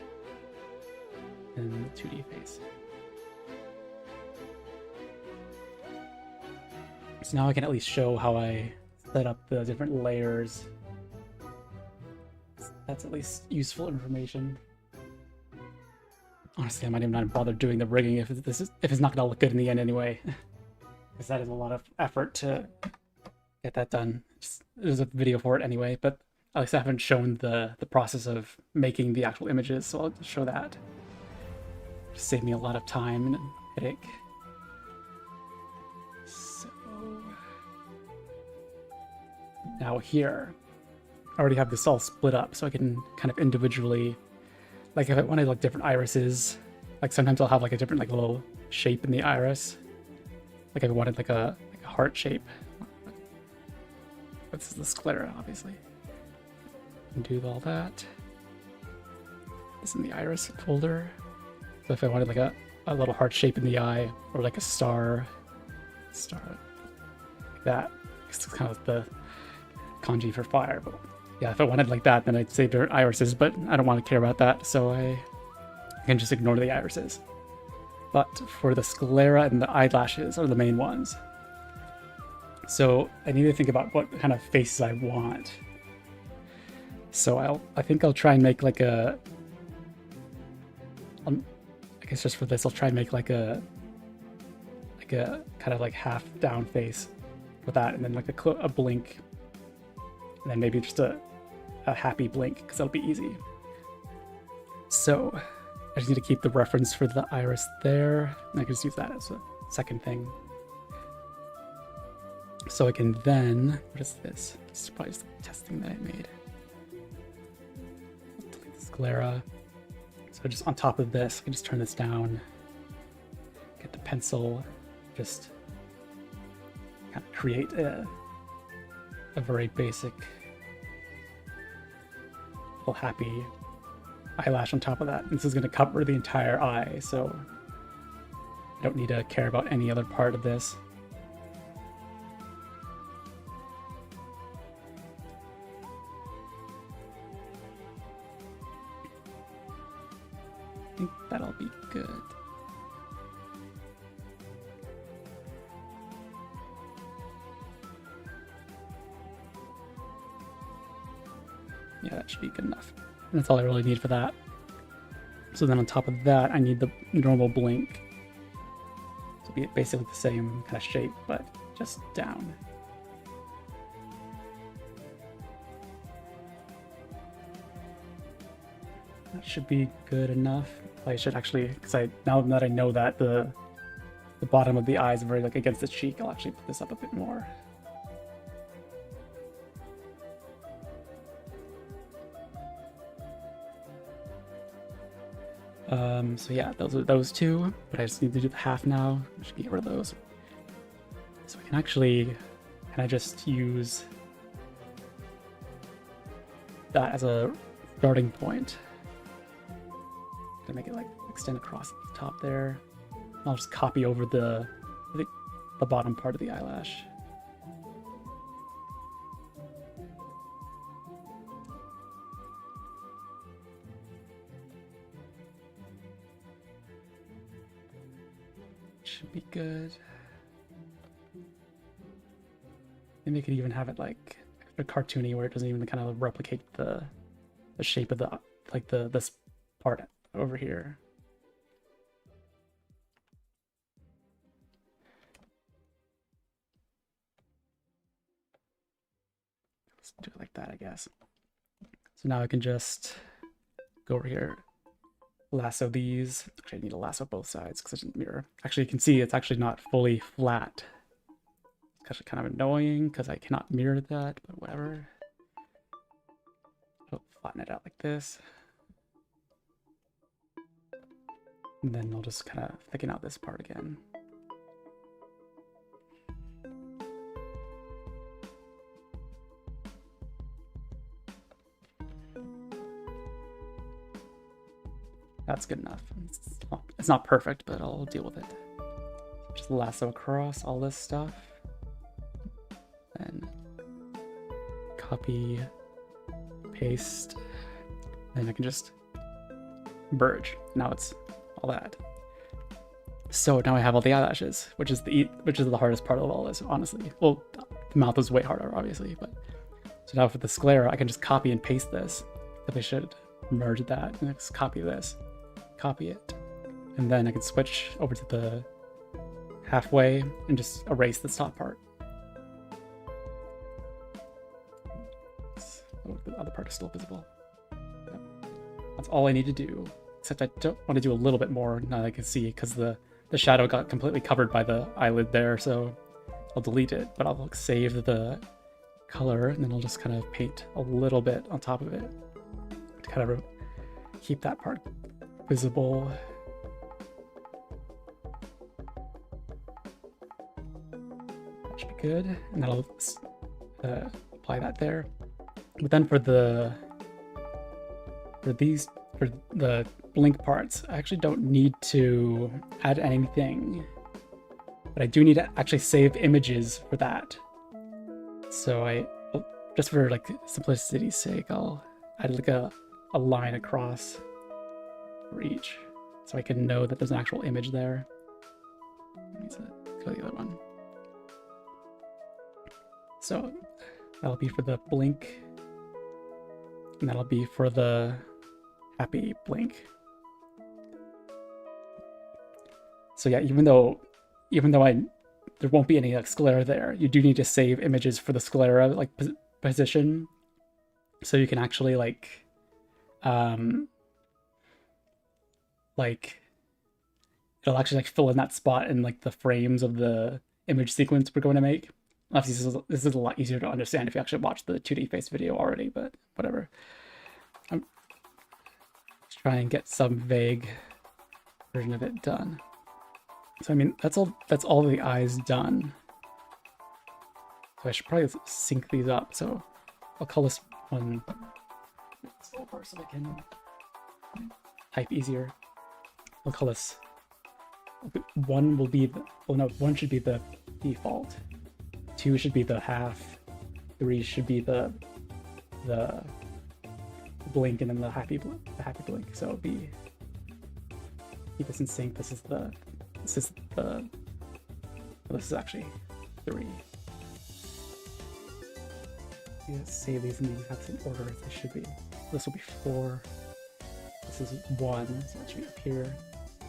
And the 2D face. So now I can at least show how I set up the different layers. That's at least useful information. Honestly, I might even not bother doing the rigging if it's not going to look good in the end anyway. Because that is a lot of effort to get that done. There's a video for it anyway, but at least I haven't shown the process of making the actual images, so I'll just show that. Just save me a lot of time and headache. So now here, I already have this all split up, so I can kind of individually, like if I wanted like different irises, like sometimes I'll have like a different like little shape in the iris. Like if I wanted like a heart shape. This is the sclera, obviously. And do all that. This in the iris folder. So if I wanted like a little heart shape in the eye, or like a star like that. It's kind of the kanji for fire. But yeah, if I wanted like that, then I'd save their irises, but I don't want to care about that, so I can just ignore the irises. But for the sclera and the eyelashes are the main ones. So I need to think about what kind of faces I want. So I think I'll try and make like I guess just for this, I'll try and make like a kind of like half down face with that, and then like a blink, and then maybe just a happy blink, because that'll be easy. So I just need to keep the reference for the iris there, and I can just use that as a second thing. So I can then, what is this? This is probably just the testing that I made. Delete the sclera. So just on top of this, I can just turn this down, get the pencil, just kind of create a very basic little happy eyelash on top of that. And this is going to cover the entire eye, so I don't need to care about any other part of this. I think that'll be good. Yeah, that should be good enough. And that's all I really need for that. So then on top of that, I need the normal blink. So be basically the same kind of shape, but just down. That should be good enough. I should actually, because now that I know that the bottom of the eye is very like against the cheek, I'll actually put this up a bit more. So yeah, those are those two, but I just need to do the half now. I should get rid of those. So I can actually, can I just use that as a starting point to make it like extend across the top there. I'll just copy over the bottom part of the eyelash. Should be good. Maybe I could even have it like extra cartoony where it doesn't even kind of replicate the shape of the like this part over here. Let's do it like that, I guess. So now I can just go over here, lasso these. Actually, I need to lasso both sides because I didn't mirror. Actually, you can see it's actually not fully flat. It's actually kind of annoying because I cannot mirror that, but whatever. I'll flatten it out like this. And then I'll just kind of thicken out this part again. That's good enough. It's not perfect, but I'll deal with it. Just lasso across all this stuff. Then copy, paste, and I can just merge. Now it's all that. So now I have all the eyelashes, which is the hardest part of all this, honestly. Well, the mouth is way harder, obviously, but so now for the sclera, I can just copy and paste this. If I should merge that, and just copy this, copy it, and then I can switch over to the halfway and just erase this top part. Oh, the other part is still visible. Yep. That's all I need to do, except I don't want to do a little bit more now that I can see, because the shadow got completely covered by the eyelid there, so I'll delete it, but I'll save the color, and then I'll just kind of paint a little bit on top of it to kind of keep that part visible. That should be good, and that'll apply that there. But then for the blink parts, I actually don't need to add anything, but I do need to actually save images for that. So just for like simplicity's sake, I'll add like a line across for each, so I can know that there's an actual image there. Let me go to the other one. So that'll be for the blink, and that'll be for the happy blink. So yeah, even though there won't be any like sclera there, you do need to save images for the sclera like position, so you can actually like it'll actually like fill in that spot in like the frames of the image sequence we're going to make. Obviously, this is a lot easier to understand if you actually watch the 2D face video already, but whatever. I'm just trying to get some vague version of it done. So I mean, that's all the eyes done. So I should probably sync these up. So I'll call this one silver so I can type easier. I'll call this one will be one should be the default. 2 should be the half. 3 should be the blink, and then the happy blink. So it'll be, keep this in sync. This is actually 3. Let's save these in the exact same order as they should be. This will be 4. This is 1, so that should be up here.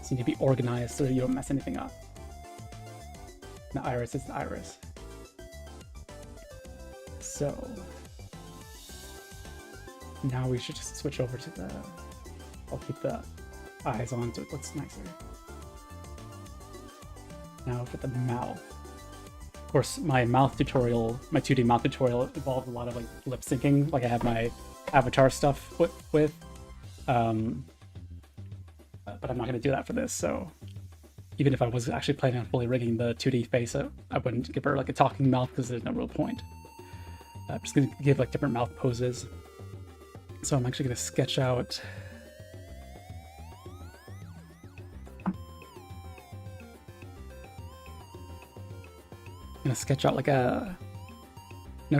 So you need to be organized so that you don't mess anything up. The iris is the iris. So now we should just switch over to I'll keep the eyes on so it looks nicer. Now for the mouth. Of course, my mouth tutorial, my 2D mouth tutorial involved a lot of like lip syncing, like I have my avatar stuff with. But I'm not going to do that for this, so even if I was actually planning on fully rigging the 2D face, I wouldn't give her like a talking mouth because there's no real point. I'm just going to give like different mouth poses. So I'm actually going to sketch out like a,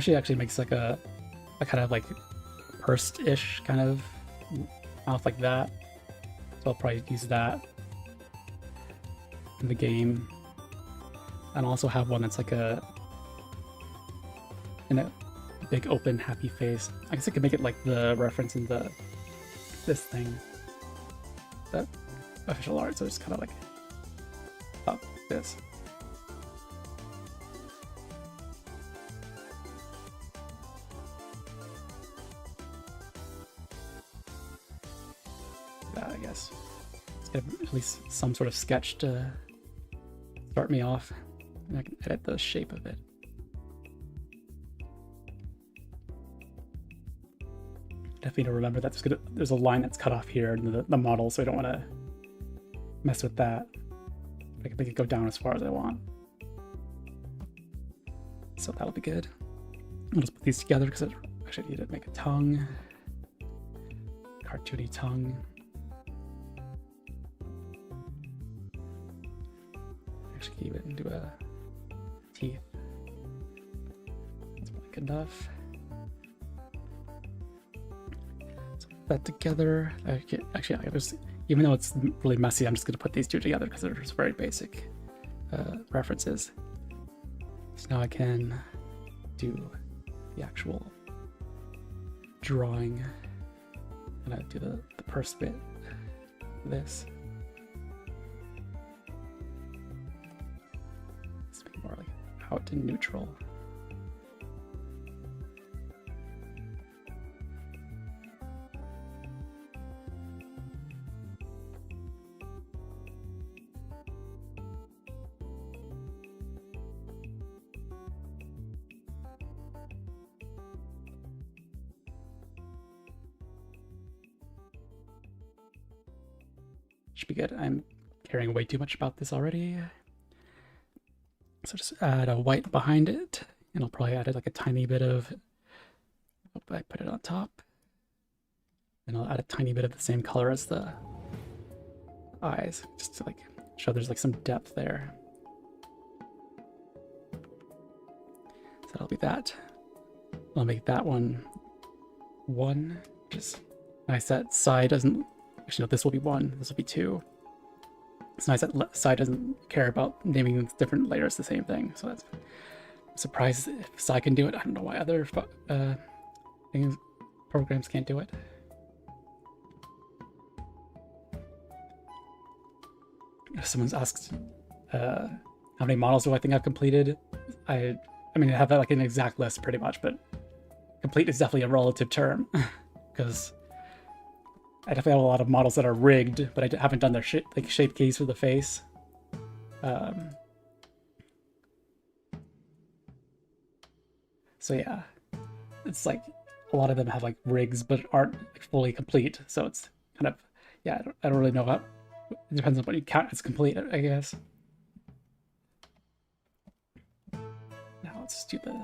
she actually makes like a kind of like pursed-ish kind of mouth like that. So I'll probably use that in the game. And I'll also have one that's like in a big open happy face. I guess I could make it like the reference in this thing. That official art, so it's kind of like up this. I guess let's get at least some sort of sketch to start me off, and I can edit the shape of it. Definitely to remember that there's a line that's cut off here in the model, so I don't want to mess with that. I can make it go down as far as I want, so that'll be good. I'll just put these together because I actually need to make a tongue, cartoony tongue. Actually keep it into a teeth. That's probably good enough. So put that together. Actually, even though it's really messy, I'm just going to put these two together because they're just very basic references. So now I can do the actual drawing. I'm going to do the purse bit. This. More like out to neutral. Should be good. I'm caring way too much about this already. So just add a white behind it, and I'll probably add like a tiny bit of, I put it on top, and I'll add a tiny bit of the same color as the eyes, just to like show there's like some depth there. So that'll be that. I'll make that one, just nice that side doesn't, actually no, this will be 1, this will be 2. It's nice that side doesn't care about naming different layers the same thing, so that's, I'm surprised if side can do it. I don't know why other programs can't do it. If someone's asked how many models do I think I've completed, I mean I have like an exact list pretty much, but complete is definitely a relative term because I definitely have a lot of models that are rigged, but I haven't done their shape keys for the face. So yeah, it's like a lot of them have like rigs, but aren't like fully complete. So it's kind of, yeah, I don't really know how. It depends on what you count as complete, I guess. Now let's do the.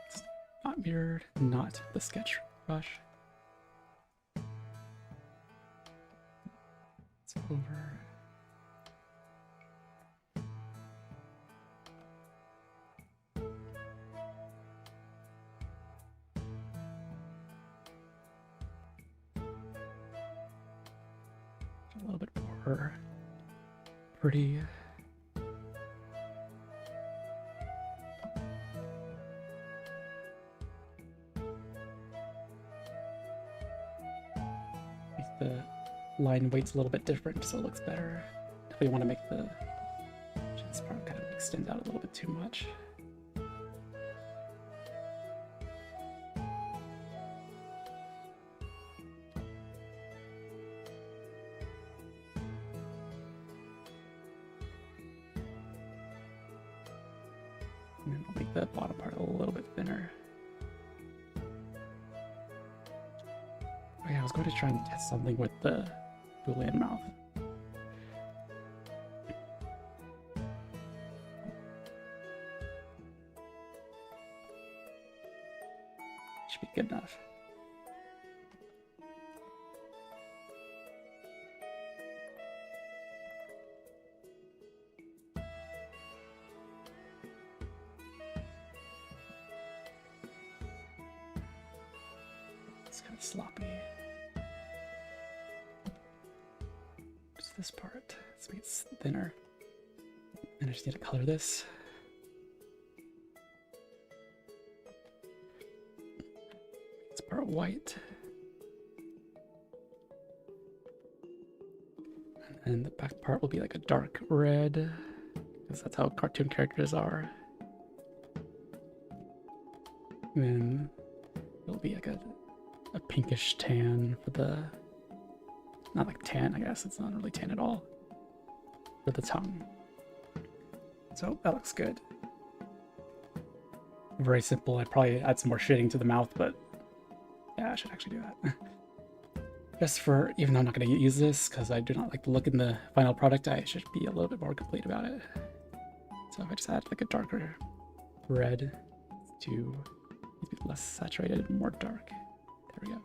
It's not mirrored, not the sketch brush. It's over. A little bit more pretty. The line weight's a little bit different, so it looks better. If we want to make the chest part kind of extend out a little bit too much. And then I'll make the bottom part a little bit thinner. Oh yeah, I was going to try and test something with the Boolean Mouth. Should be good enough. It's kind of sloppy. Just this part. Let's make it thinner. And I just need to color this. This part white. And then the back part will be like a dark red, because that's how cartoon characters are. And then it'll be like a pinkish tan for the, not like tan, I guess, it's not really tan at all, for the tongue. So that looks good. Very simple. I'd probably add some more shading to the mouth, but yeah, I should actually do that. Just for, even though I'm not going to use this because I do not like the look in the final product, I should be a little bit more complete about it. So if I just add like a darker red to maybe less saturated, more dark. There we go.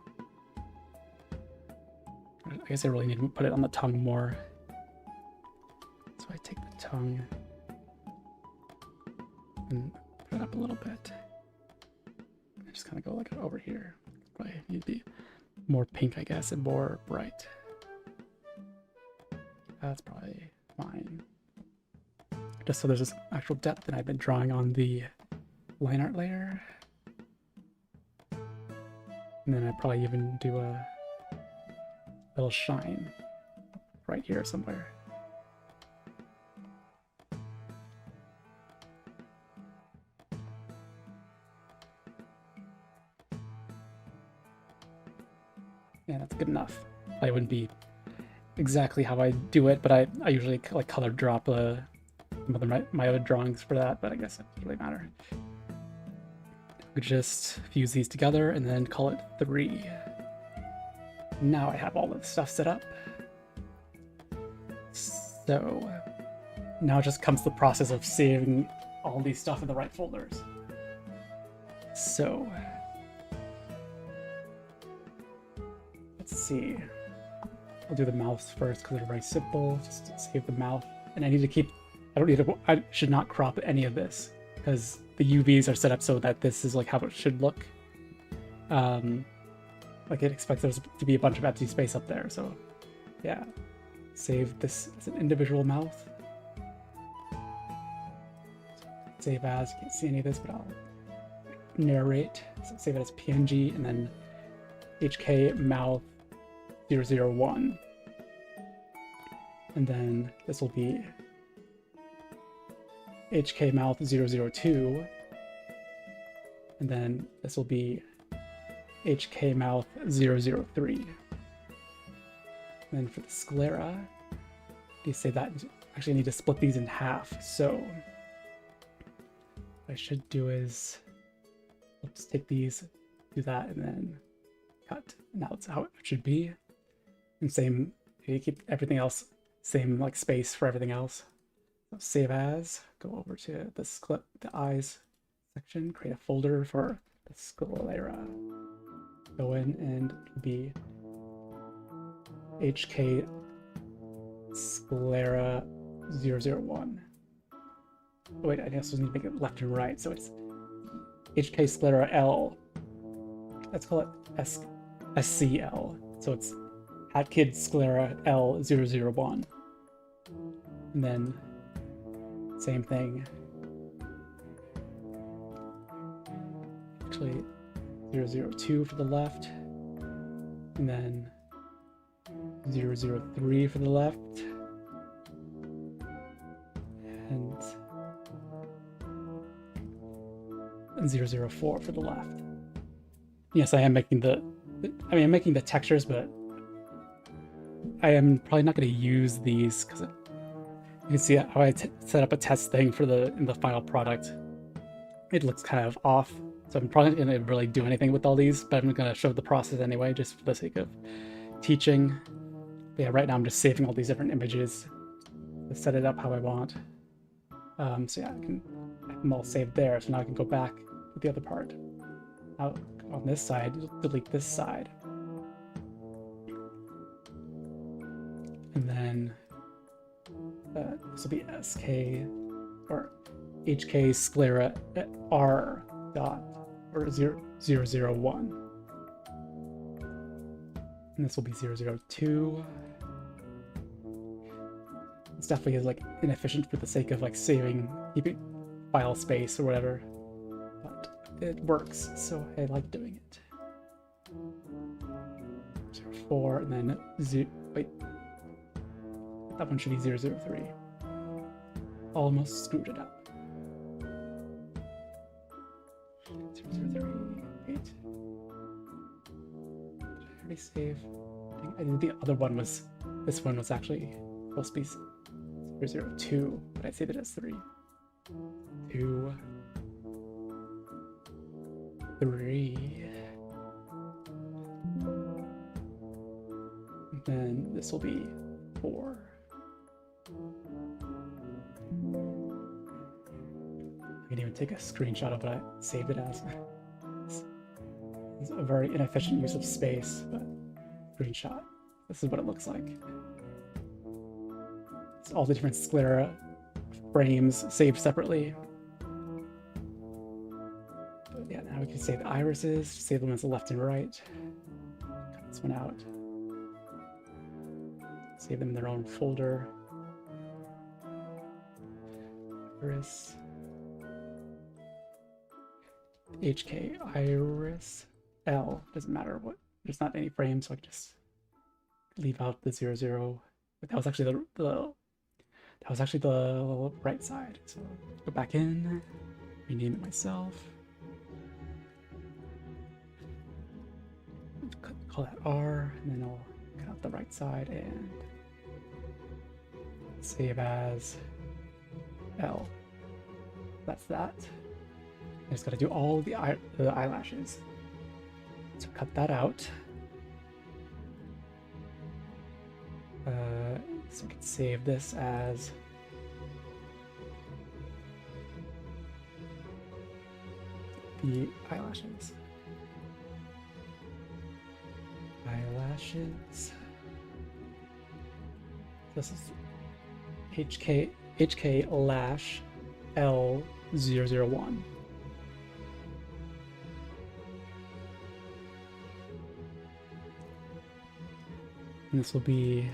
I guess I really need to put it on the tongue more. So I take the tongue and put it up a little bit. I just kind of go like over here. Probably need to be more pink, I guess, and more bright. That's probably fine. Just so there's this actual depth that I've been drawing on the line art layer. And then I'd probably even do a little shine right here somewhere. Yeah, that's good enough. I wouldn't be exactly how I do it, but I usually like color drop some of my other drawings for that, but I guess it doesn't really matter. We just fuse these together and then call it 3. Now I have all the stuff set up. So now just comes the process of saving all these stuff in the right folders. So let's see. I'll do the mouth first because they're very simple. Just to save the mouth, and I need to keep. I should not crop any of this because the UVs are set up so that this is like how it should look. Like it expects there to be a bunch of empty space up there. So yeah, save this as an individual mouth. Save as. You can't see any of this, but I'll narrate. So save it as PNG and then HK mouth 001. And then this will be HK mouth 002. And then this will be HK mouth 003. And then for the sclera, you say that actually I need to split these in half. So what I should do is let's take these, do that, and then cut. Now that's how it should be. And same, you keep everything else same like space for everything else. So save as, go over to the eyes section, create a folder for the sclera. Go in and be HK sclera 001. Oh, wait, I also need to make it left and right, so it's HK sclera L. Let's call it SCL. So it's Hatkid sclera L001. And then same thing. Actually 002 for the left. And then 003 for the left. And 004 for the left. Yes, I am making I'm making the textures, but I am probably not going to use these because you can see how I set up a test thing for in the final product. it looks kind of off. So I'm probably not gonna really do anything with all these, but I'm gonna show the process anyway, just for the sake of teaching. But yeah, right now I'm just saving all these different images to set it up how I want. So yeah, I can have them all saved there. So now I can go back to the other part. Now on this side, delete this side. And then this will be SK or HK sclera R dot or 001. And this will be 002. It's definitely like inefficient for the sake of like keeping file space or whatever, but it works, so I like doing it. 04 and then that one should be 003. Almost screwed it up. 003, 8. Did I already save? I think the other one was, this one was actually supposed to be 002, but I saved it as 3. 2, 3. And then this will be 4. I can even take a screenshot of what I saved it as. It's a very inefficient use of space, but screenshot. This is what it looks like. It's all the different sclera frames saved separately. But yeah, now we can save the irises, save them as the left and right. Cut this one out. Save them in their own folder. Iris. HK iris L, doesn't matter what, there's not any frames, so I can just leave out the 00. But that was actually the right side. So go back in, rename it myself. Call that R, and then I'll cut out the right side and save as L. That's that. I just got to do all the eyelashes. So cut that out. So we can save this as the eyelashes. Eyelashes. This is HK lash L001. And this will be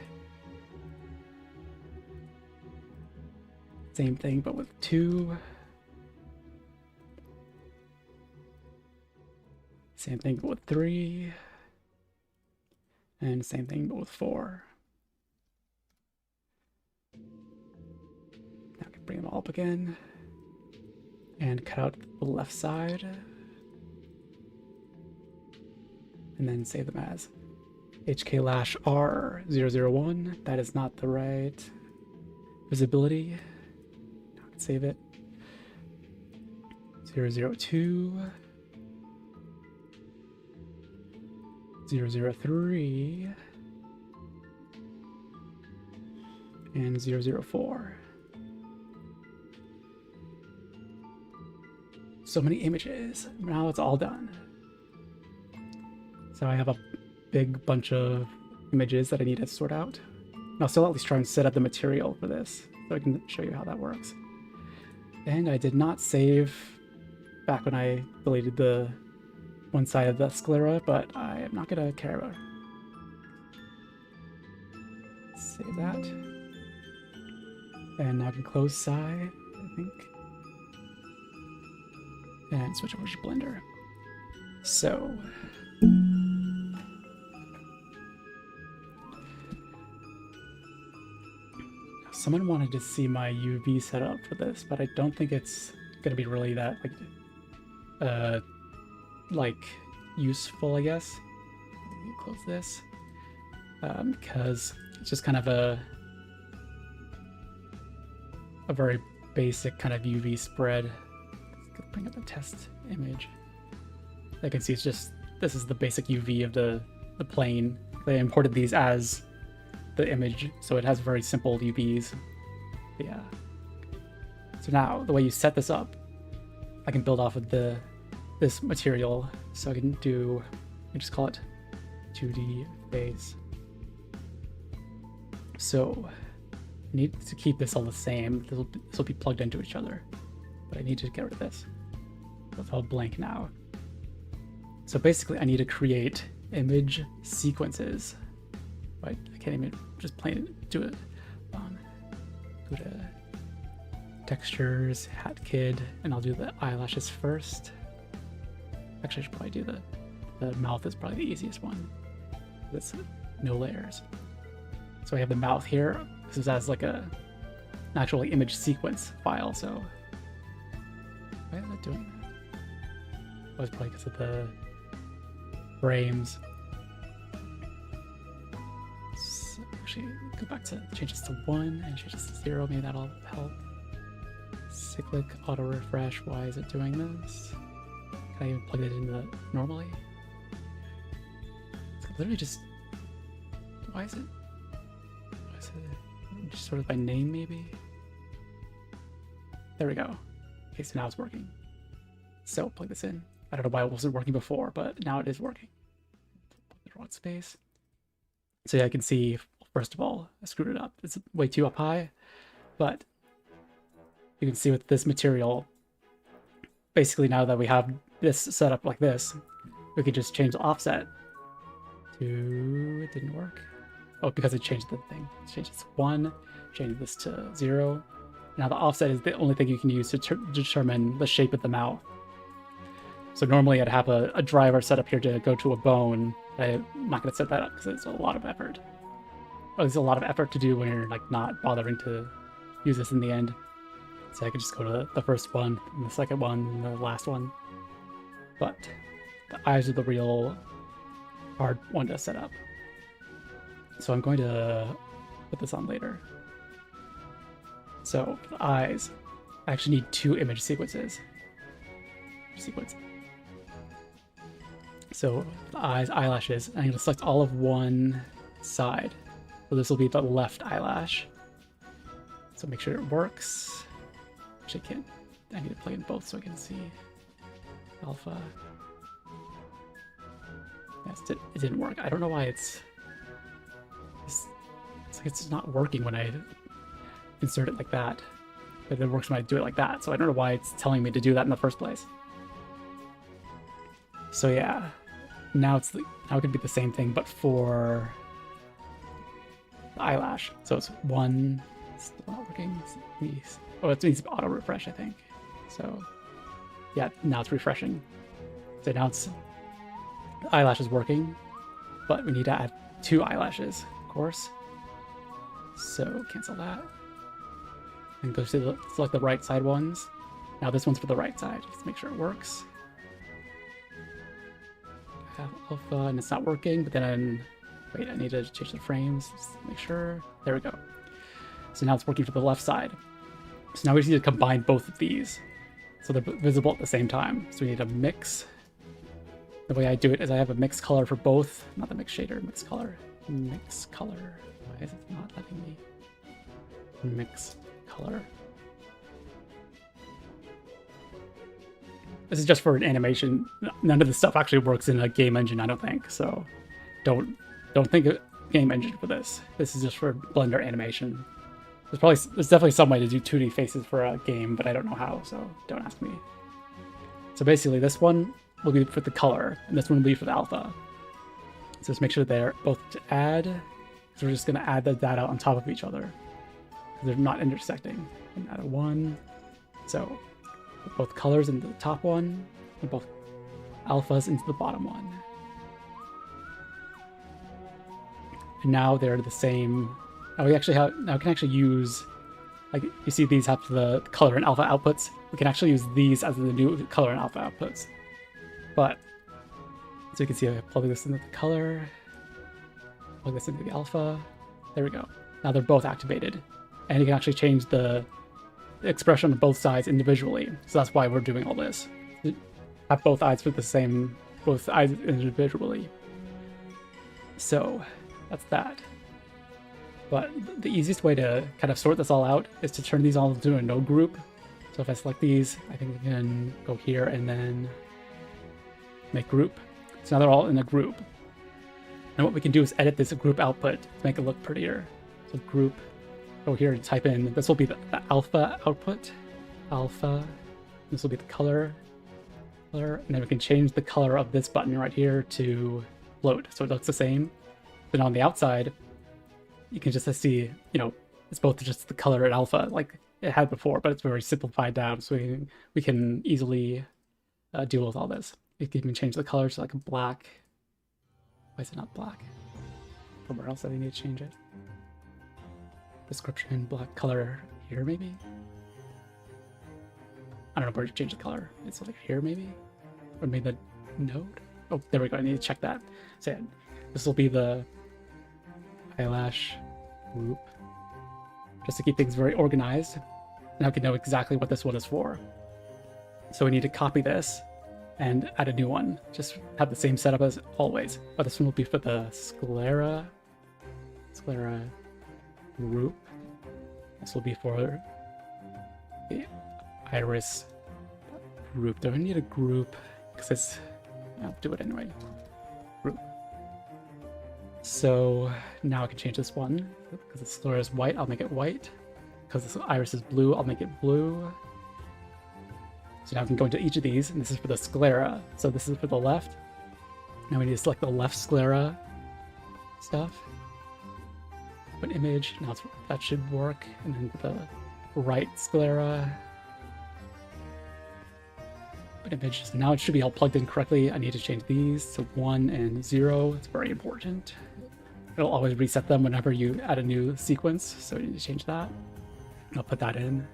same thing, but with 2. Same thing, but with 3. And same thing, but with 4. Now I can bring them all up again. And cut out the left side. And then save them as HK lash R001. That is not the right visibility. Now I can save it. 002. 003. And 004. So many images. Now it's all done. So I have a big bunch of images that I need to sort out. And I'll still at least try and set up the material for this so I can show you how that works. And I did not save back when I deleted the one side of the sclera, but I am not going to care about it. Save that. And now I can close side, I think. And switch over to Blender. So someone wanted to see my UV setup for this, but I don't think it's gonna be really that like useful, I guess. Let me close this because it's just kind of a very basic kind of UV spread. bring up the test image. I can see it's just, this is the basic UV of the plane. They imported these as the image, so it has very simple UVs. But yeah. So now, the way you set this up, I can build off of this material. So I can do, I just call it 2D face. So I need to keep this all the same. This will be plugged into each other, but I need to get rid of this. So it's all blank now. So basically I need to create image sequences. Right? I can't even just plain do it. Go to textures, hat kid, and I'll do the eyelashes first. Actually, I should probably do the mouth is probably the easiest one. That's no layers. So I have the mouth here. This is as like an actual image sequence file. So why is it doing that? Oh, it's probably because of the frames. So actually, go back to change this to 1 and change this to 0. Maybe that'll help. Cyclic auto refresh. Why is it doing this? Can I even plug it in normally? It's literally just. Why is it just sort of by name maybe? There we go. Okay, so now it's working. So plug this in. I don't know why it wasn't working before, but now it is working. Put the wrong space. So yeah, I can see, first of all, I screwed it up. It's way too up high, but you can see with this material, basically now that we have this set up like this, we could just change the offset to, it didn't work. Oh, because it changed the thing. Change this to 1, change this to 0. Now the offset is the only thing you can use to determine the shape of the mouth. So normally I'd have a driver set up here to go to a bone. I'm not going to set that up because it's a lot of effort. Well, it's a lot of effort to do when you're like not bothering to use this in the end. So I could just go to the first one, and the second one, and the last one. But the eyes are the real hard one to set up. So I'm going to put this on later. So for the eyes, I actually need 2 image sequences. So the eyes, eyelashes, I'm going to select all of one side. So this will be the left eyelash. So make sure it works. Actually, I need to plug in both so I can see alpha. Yes, it didn't work. I don't know why it's like it's not working when I insert it like that, but it works when I do it like that. So I don't know why it's telling me to do that in the first place. So yeah, now it could be the same thing, but for the eyelash. So it's 1. It's still not working. Oh, it needs auto refresh, I think. So yeah, now it's refreshing. So now the eyelash is working, but we need to add 2 eyelashes, of course. So cancel that. And go to select the right side ones. Now this one's for the right side, just to make sure it works. I have alpha and it's not working, but then wait, I need to change the frames, just to make sure. There we go. So now it's working for the left side. So now we just need to combine both of these so they're visible at the same time. So we need a mix. The way I do it is I have a mix color for both, not the mix shader, mix color. Mix color. Why is it not letting me mix color? This is just for an animation. None of this stuff actually works in a game engine, I don't think. So don't think of game engine for this. This is just for Blender animation. There's definitely some way to do 2D faces for a game, but I don't know how, so don't ask me. So basically this one will be for the color, and this one will be for the alpha. So just make sure they're both to add. So we're just going to add the data on top of each other, because they're not intersecting. And add a 1. So put both colors into the top one, and both alphas into the bottom one. And now they're the same. Now we can actually use, like you see these have the color and alpha outputs. We can actually use these as the new color and alpha outputs. But so you can see I plug this into the color, plug this into the alpha. There we go. Now they're both activated, and you can actually change the the expression on both sides individually. So that's why we're doing all this. Have both eyes for the same, both eyes individually. So that's that. But the easiest way to kind of sort this all out is to turn these all into a node group. So if I select these, I think I can go here and then make group. So now they're all in a group. And what we can do is edit this group output to make it look prettier. So group, go here and type in, this will be the alpha output. Alpha, this will be the color. And then we can change the color of this button right here to float, so it looks the same. Then on the outside, you can just see, you know, it's both just the color and alpha like it had before, but it's very simplified down, so we can easily deal with all this. You can even change the color to like a black. Why is it not black? Somewhere else that I need to change it. Description, black color here maybe? I don't know where to change the color. It's like here maybe? Or maybe the node? Oh, there we go. I need to check that. So yeah, this will be the eyelash group. Just to keep things very organized. Now we can know exactly what this one is for. So we need to copy this and add a new one. Just have the same setup as always. But this one will be for the sclera group. This will be for the iris group. Do I need a group? Because it's, I'll do it anyway. Group. So now I can change this one. Because the sclera is white, I'll make it white. Because the iris is blue, I'll make it blue. So now I can go into each of these, and this is for the sclera. So this is for the left. Now we need to select the left sclera stuff. Put image, now that should work. And then for the right sclera. Put image, so now it should be all plugged in correctly. I need to change these to 1 and 0. It's very important. It'll always reset them whenever you add a new sequence, so you need to change that. I'll put that in.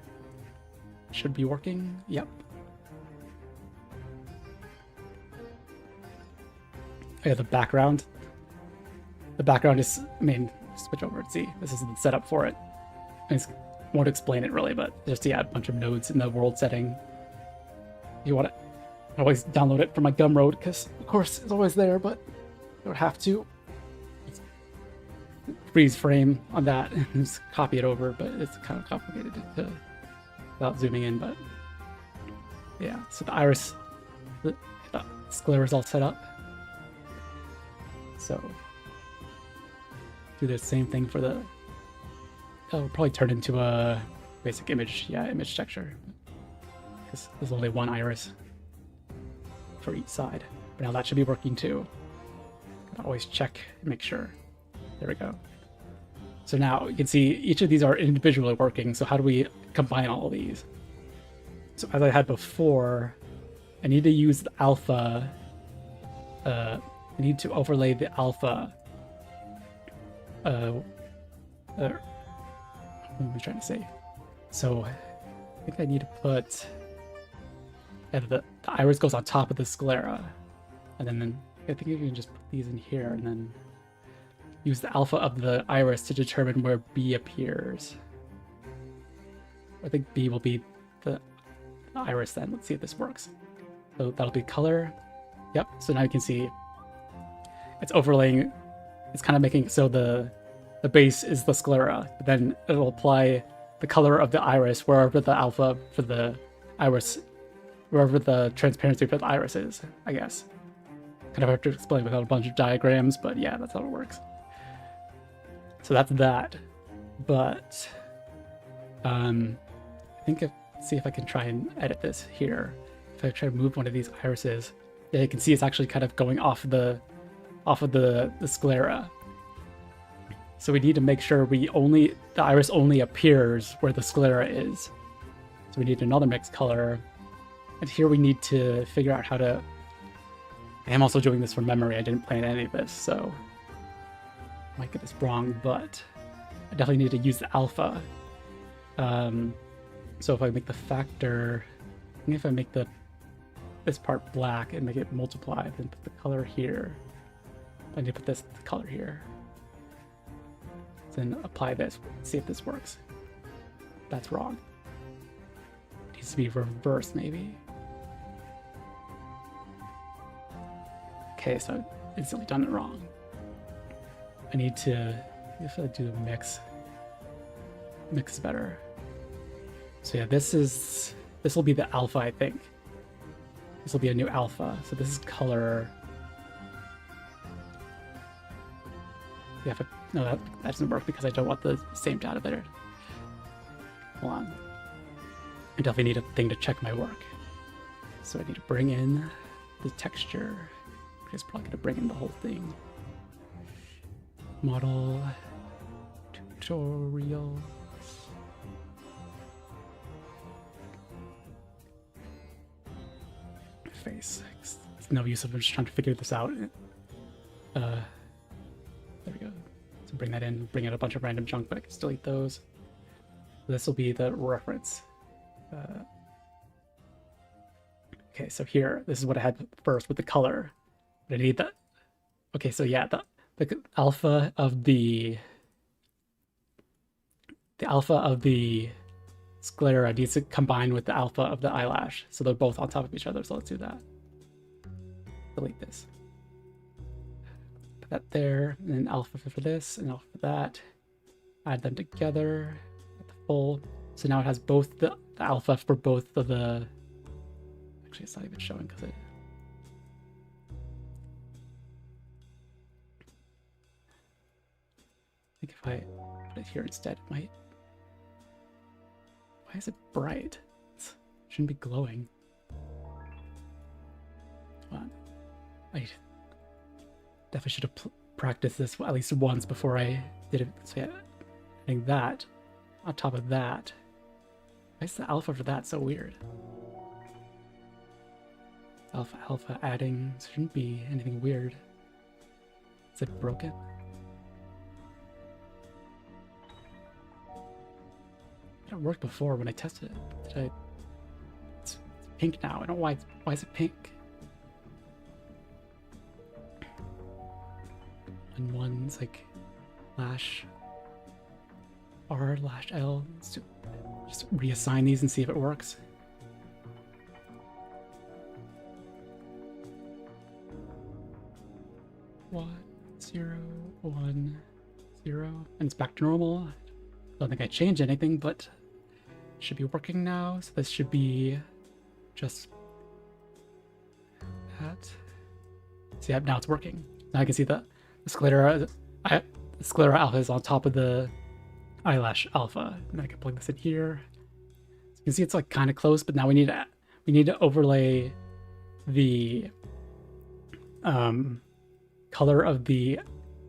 Should be working. Yep. Yeah, the background. The background is, I mean, switch over and see. This is the setup for it. I won't explain it really, but just to add a bunch of nodes in the world setting. You want to always download it from my Gumroad because, of course, it's always there, but you don't have to. Freeze frame on that and just copy it over, but it's kind of complicated without zooming in. But yeah, so the iris, the sclera is all set up. So do the same thing for the. It'll probably turn into a basic image, image texture. Because there's only one iris for each side. But now that should be working too. Gotta always check and make sure. There we go. So now you can see each of these are individually working. So how do we combine all of these? So as I had before, I need to use the alpha. I need to overlay the alpha. What am I trying to say? So I think I need to put. The iris goes on top of the sclera, and then I think you can just put these in here and then use the alpha of the iris to determine where B appears. I think B will be the iris then. Let's see if this works. So that'll be color. Yep, so now you can see it's overlaying, it's kind of making so the base is the sclera, but then it'll apply the color of the iris wherever the alpha for the iris, wherever the transparency for the iris is, I guess. Kind of hard to explain without a bunch of diagrams, but yeah, that's how it works. So that's that. But I think see if I can try and edit this here. If I try to move one of these irises, yeah, you can see it's actually kind of going off of the sclera. So we need to make sure the iris only appears where the sclera is. So we need another mixed color. And here we need to figure out how to. I am also doing this from memory. I didn't plan any of this, so I might get this wrong, but I definitely need to use the alpha. So if I make the factor, I think if I make this part black and make it multiply, then put the color here. I need to put the color here. Then apply this, see if this works. That's wrong. needs to be reversed, maybe. Okay, so I instantly done it wrong. I need to, if I do a mix is better. So yeah, this will be the alpha, I think. This will be a new alpha. So this is color. Yeah, no, that doesn't work because I don't want the same data there. Hold on. I definitely need a thing to check my work. So I need to bring in the texture. I'm just probably going to bring in the whole thing. Model tutorial. Face. It's no use of just trying to figure this out. There we go. So bring that in, bring in a bunch of random junk, but I can still delete those. This will be the reference. Okay, so here, this is what I had first with the color. But I need that. Okay, so yeah, the alpha of the sclera needs to combine with the alpha of the eyelash. So they're both on top of each other. So let's do that. Delete this. Put that there, and then alpha for this, and alpha for that. Add them together at the full. So now it has both the alpha for both of the. Actually, it's not even showing because it. I think if I put it here instead, it might. Why is it bright? It shouldn't be glowing. Come on. I definitely should have practiced this at least once before I did it. So yeah, adding that on top of that. Why is the alpha for that so weird? Alpha adding shouldn't be anything weird. Is it broken? It worked before when I tested it. It's pink now. I don't know why is it pink? And one's like lash R, lash L. Let's just reassign these and see if it works. One, 0, 1, 0, and it's back to normal. Don't think I changed anything, but it should be working now. So this should be just that. See, now it's working. Now I can see the sclera alpha is on top of the eyelash alpha, and then I can plug this in here. So you can see it's like kind of close, but now we need to overlay the color of the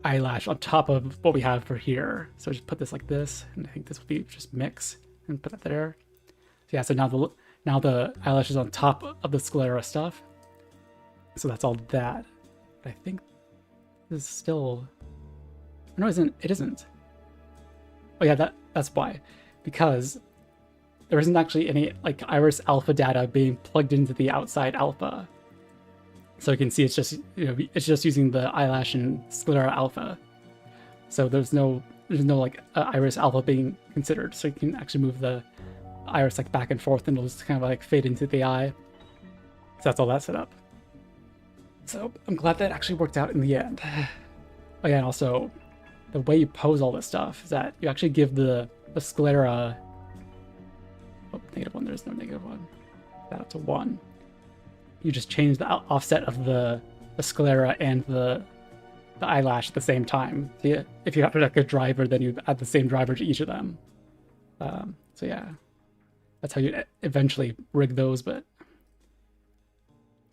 eyelash on top of what we have for here. So just put this like this, and I think this would be just mix and put that there. So yeah, so now the eyelash is on top of the sclera stuff. So that's all that. But I think this is still. No, it isn't. Oh yeah, that's why. Because there isn't actually any like iris alpha data being plugged into the outside alpha. So you can see it's just using the eyelash and sclera alpha. So there's no like iris alpha being considered. So you can actually move the iris like back and forth, and it'll just kind of like fade into the eye. So that's all that set up. So I'm glad that actually worked out in the end. Oh yeah, and also the way you pose all this stuff is that you actually give the sclera. Oh, -1. There's no -1. That up to 1. You just change the offset of the sclera and the eyelash at the same time. So if you have like a driver, then you add the same driver to each of them. So yeah, that's how you eventually rig those. But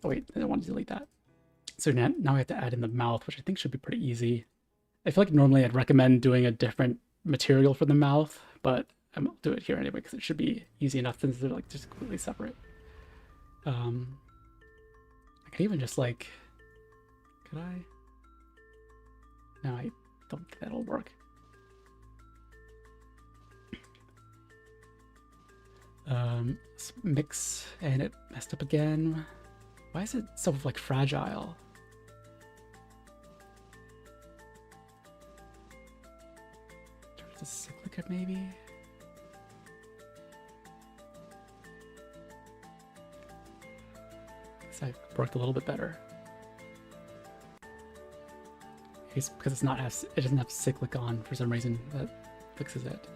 oh wait, I don't want to delete that. So now we have to add in the mouth, which I think should be pretty easy. I feel like normally I'd recommend doing a different material for the mouth, but I'll do it here anyway because it should be easy enough since they're like just completely separate. I could even just like, could I? No, I don't think that'll work. Mix, and it messed up again. Why is it so like fragile? There's a cyclic maybe. least I worked a little bit better. It's because it doesn't have cyclic on for some reason. That fixes it.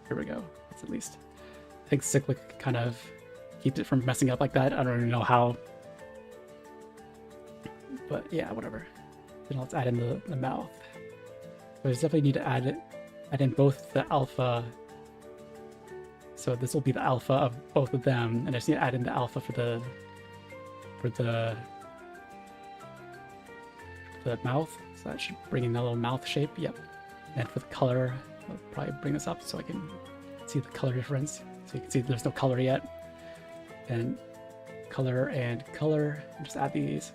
Here we go. That's at least. I think cyclic kind of keeps it from messing up like that. I don't even know how. But yeah, whatever. Then let's add in the mouth. So I definitely need to add in both the alpha. So this will be the alpha of both of them, and I just need to add in the alpha for the mouth. So that should bring in that little mouth shape. Yep. And for the color, I'll probably bring this up so I can see the color difference. So you can see there's no color yet. And color and color. And just add these.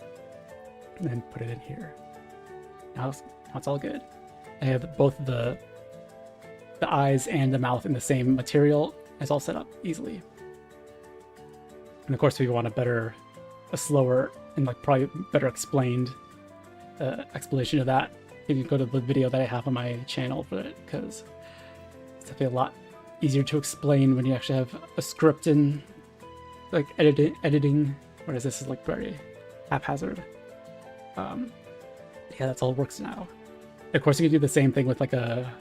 And then put it in here. Now it's all good. I have both the eyes and the mouth in the same material. It's all set up easily. And of course, we want a slower and like probably better explained explanation of that. You can go to the video that I have on my channel for it, because it's definitely a lot easier to explain when you actually have a script and like editing. Whereas this is like very haphazard. Yeah, that's all it works now. Of course, you can do the same thing with like a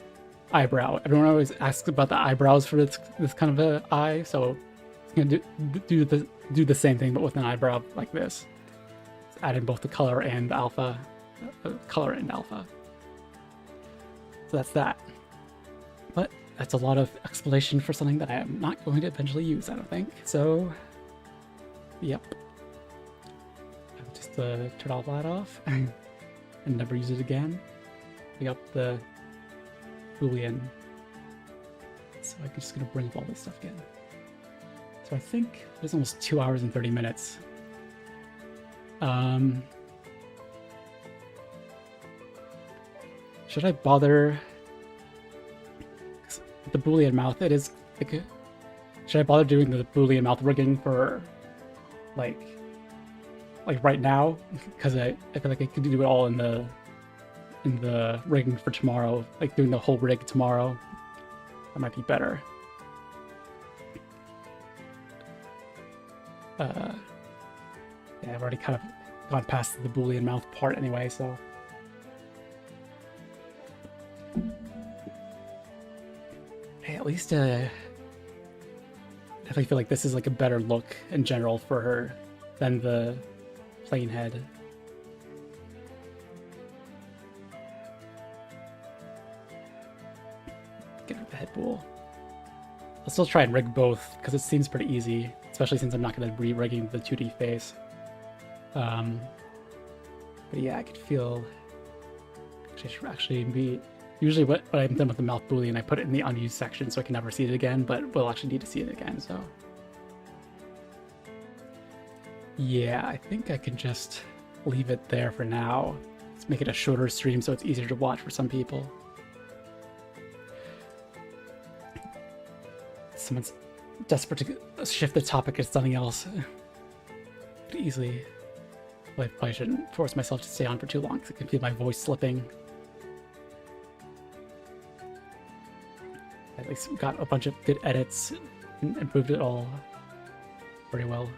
eyebrow. Everyone always asks about the eyebrows for this kind of a eye, so it's gonna do the same thing, but with an eyebrow like this. Just add in both the color and the alpha, So that's that. But that's a lot of explanation for something that I am not going to eventually use, I don't think. So, yep. I'll just turn all that off and never use it again. We got the Boolean. So I'm just going to bring up all this stuff again. So I think it's almost 2 hours and 30 minutes. Should I bother with the Boolean mouth? It is like, should I bother doing the Boolean mouth rigging for like right now? Because I feel like I could do it all in the rigging for tomorrow, like doing the whole rig tomorrow. That might be better. Yeah, I've already kind of gone past the Boolean mouth part anyway, so. Hey, at least I definitely feel like this is like a better look in general for her than the plain head. Get rid of the head bool. I'll still try and rig both because it seems pretty easy, especially since I'm not going to be re-rigging the 2D face. But yeah, I could feel I should actually be. Usually what I've done with the mouth Boolean, I put it in the unused section so I can never see it again, but we'll actually need to see it again, so. Yeah, I think I can just leave it there for now. Let's make it a shorter stream so it's easier to watch for some people. Someone's desperate to shift the topic to something else. Pretty easily. Well, I probably shouldn't force myself to stay on for too long because I can feel my voice slipping. I at least got a bunch of good edits and improved it all pretty well.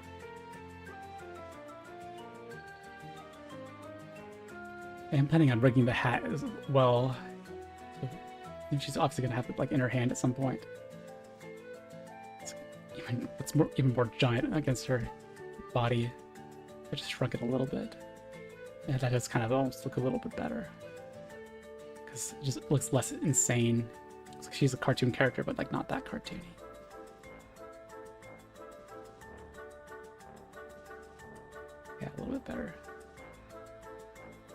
I'm planning on rigging the hat as well. So I think she's obviously gonna have it like in her hand at some point. It's even more giant against her body. I just shrunk it a little bit. And that does kind of almost look a little bit better. Because it just looks less insane. Looks like she's a cartoon character, but like not that cartoony. Yeah, a little bit better.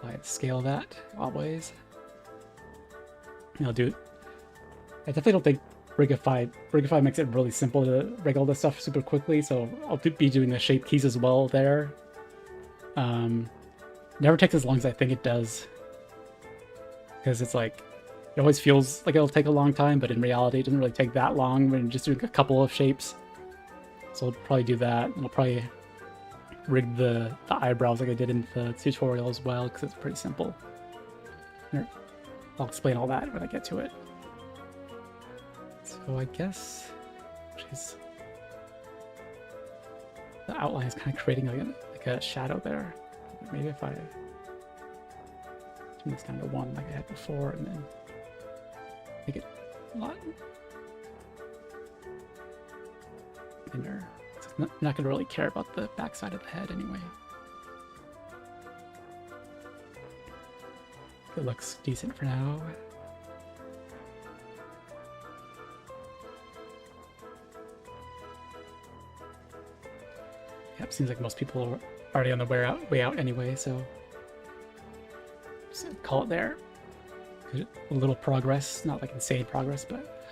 I'd scale that always. I'll do it. I definitely don't think Rigify makes it really simple to rig all this stuff super quickly, so I'll be doing the shape keys as well there. Never takes as long as I think it does, because it's like it always feels like it'll take a long time, but in reality it doesn't really take that long when you're just doing a couple of shapes. So I'll probably do that, and I'll probably rig the eyebrows like I did in the tutorial as well, because it's pretty simple. Here, I'll explain all that when I get to it. So I guess she's the outline is kind of creating like a shadow there. Maybe if I turn this down to 1 like I had before, and then make it a lot thinner. I'm not going to really care about the backside of the head anyway. It looks decent for now. Yep, seems like most people are already on the way out anyway, so just call it there. A little progress, not like insane progress, but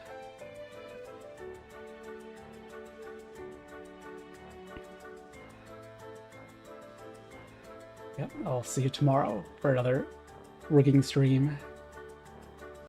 yep, I'll see you tomorrow for another rigging stream.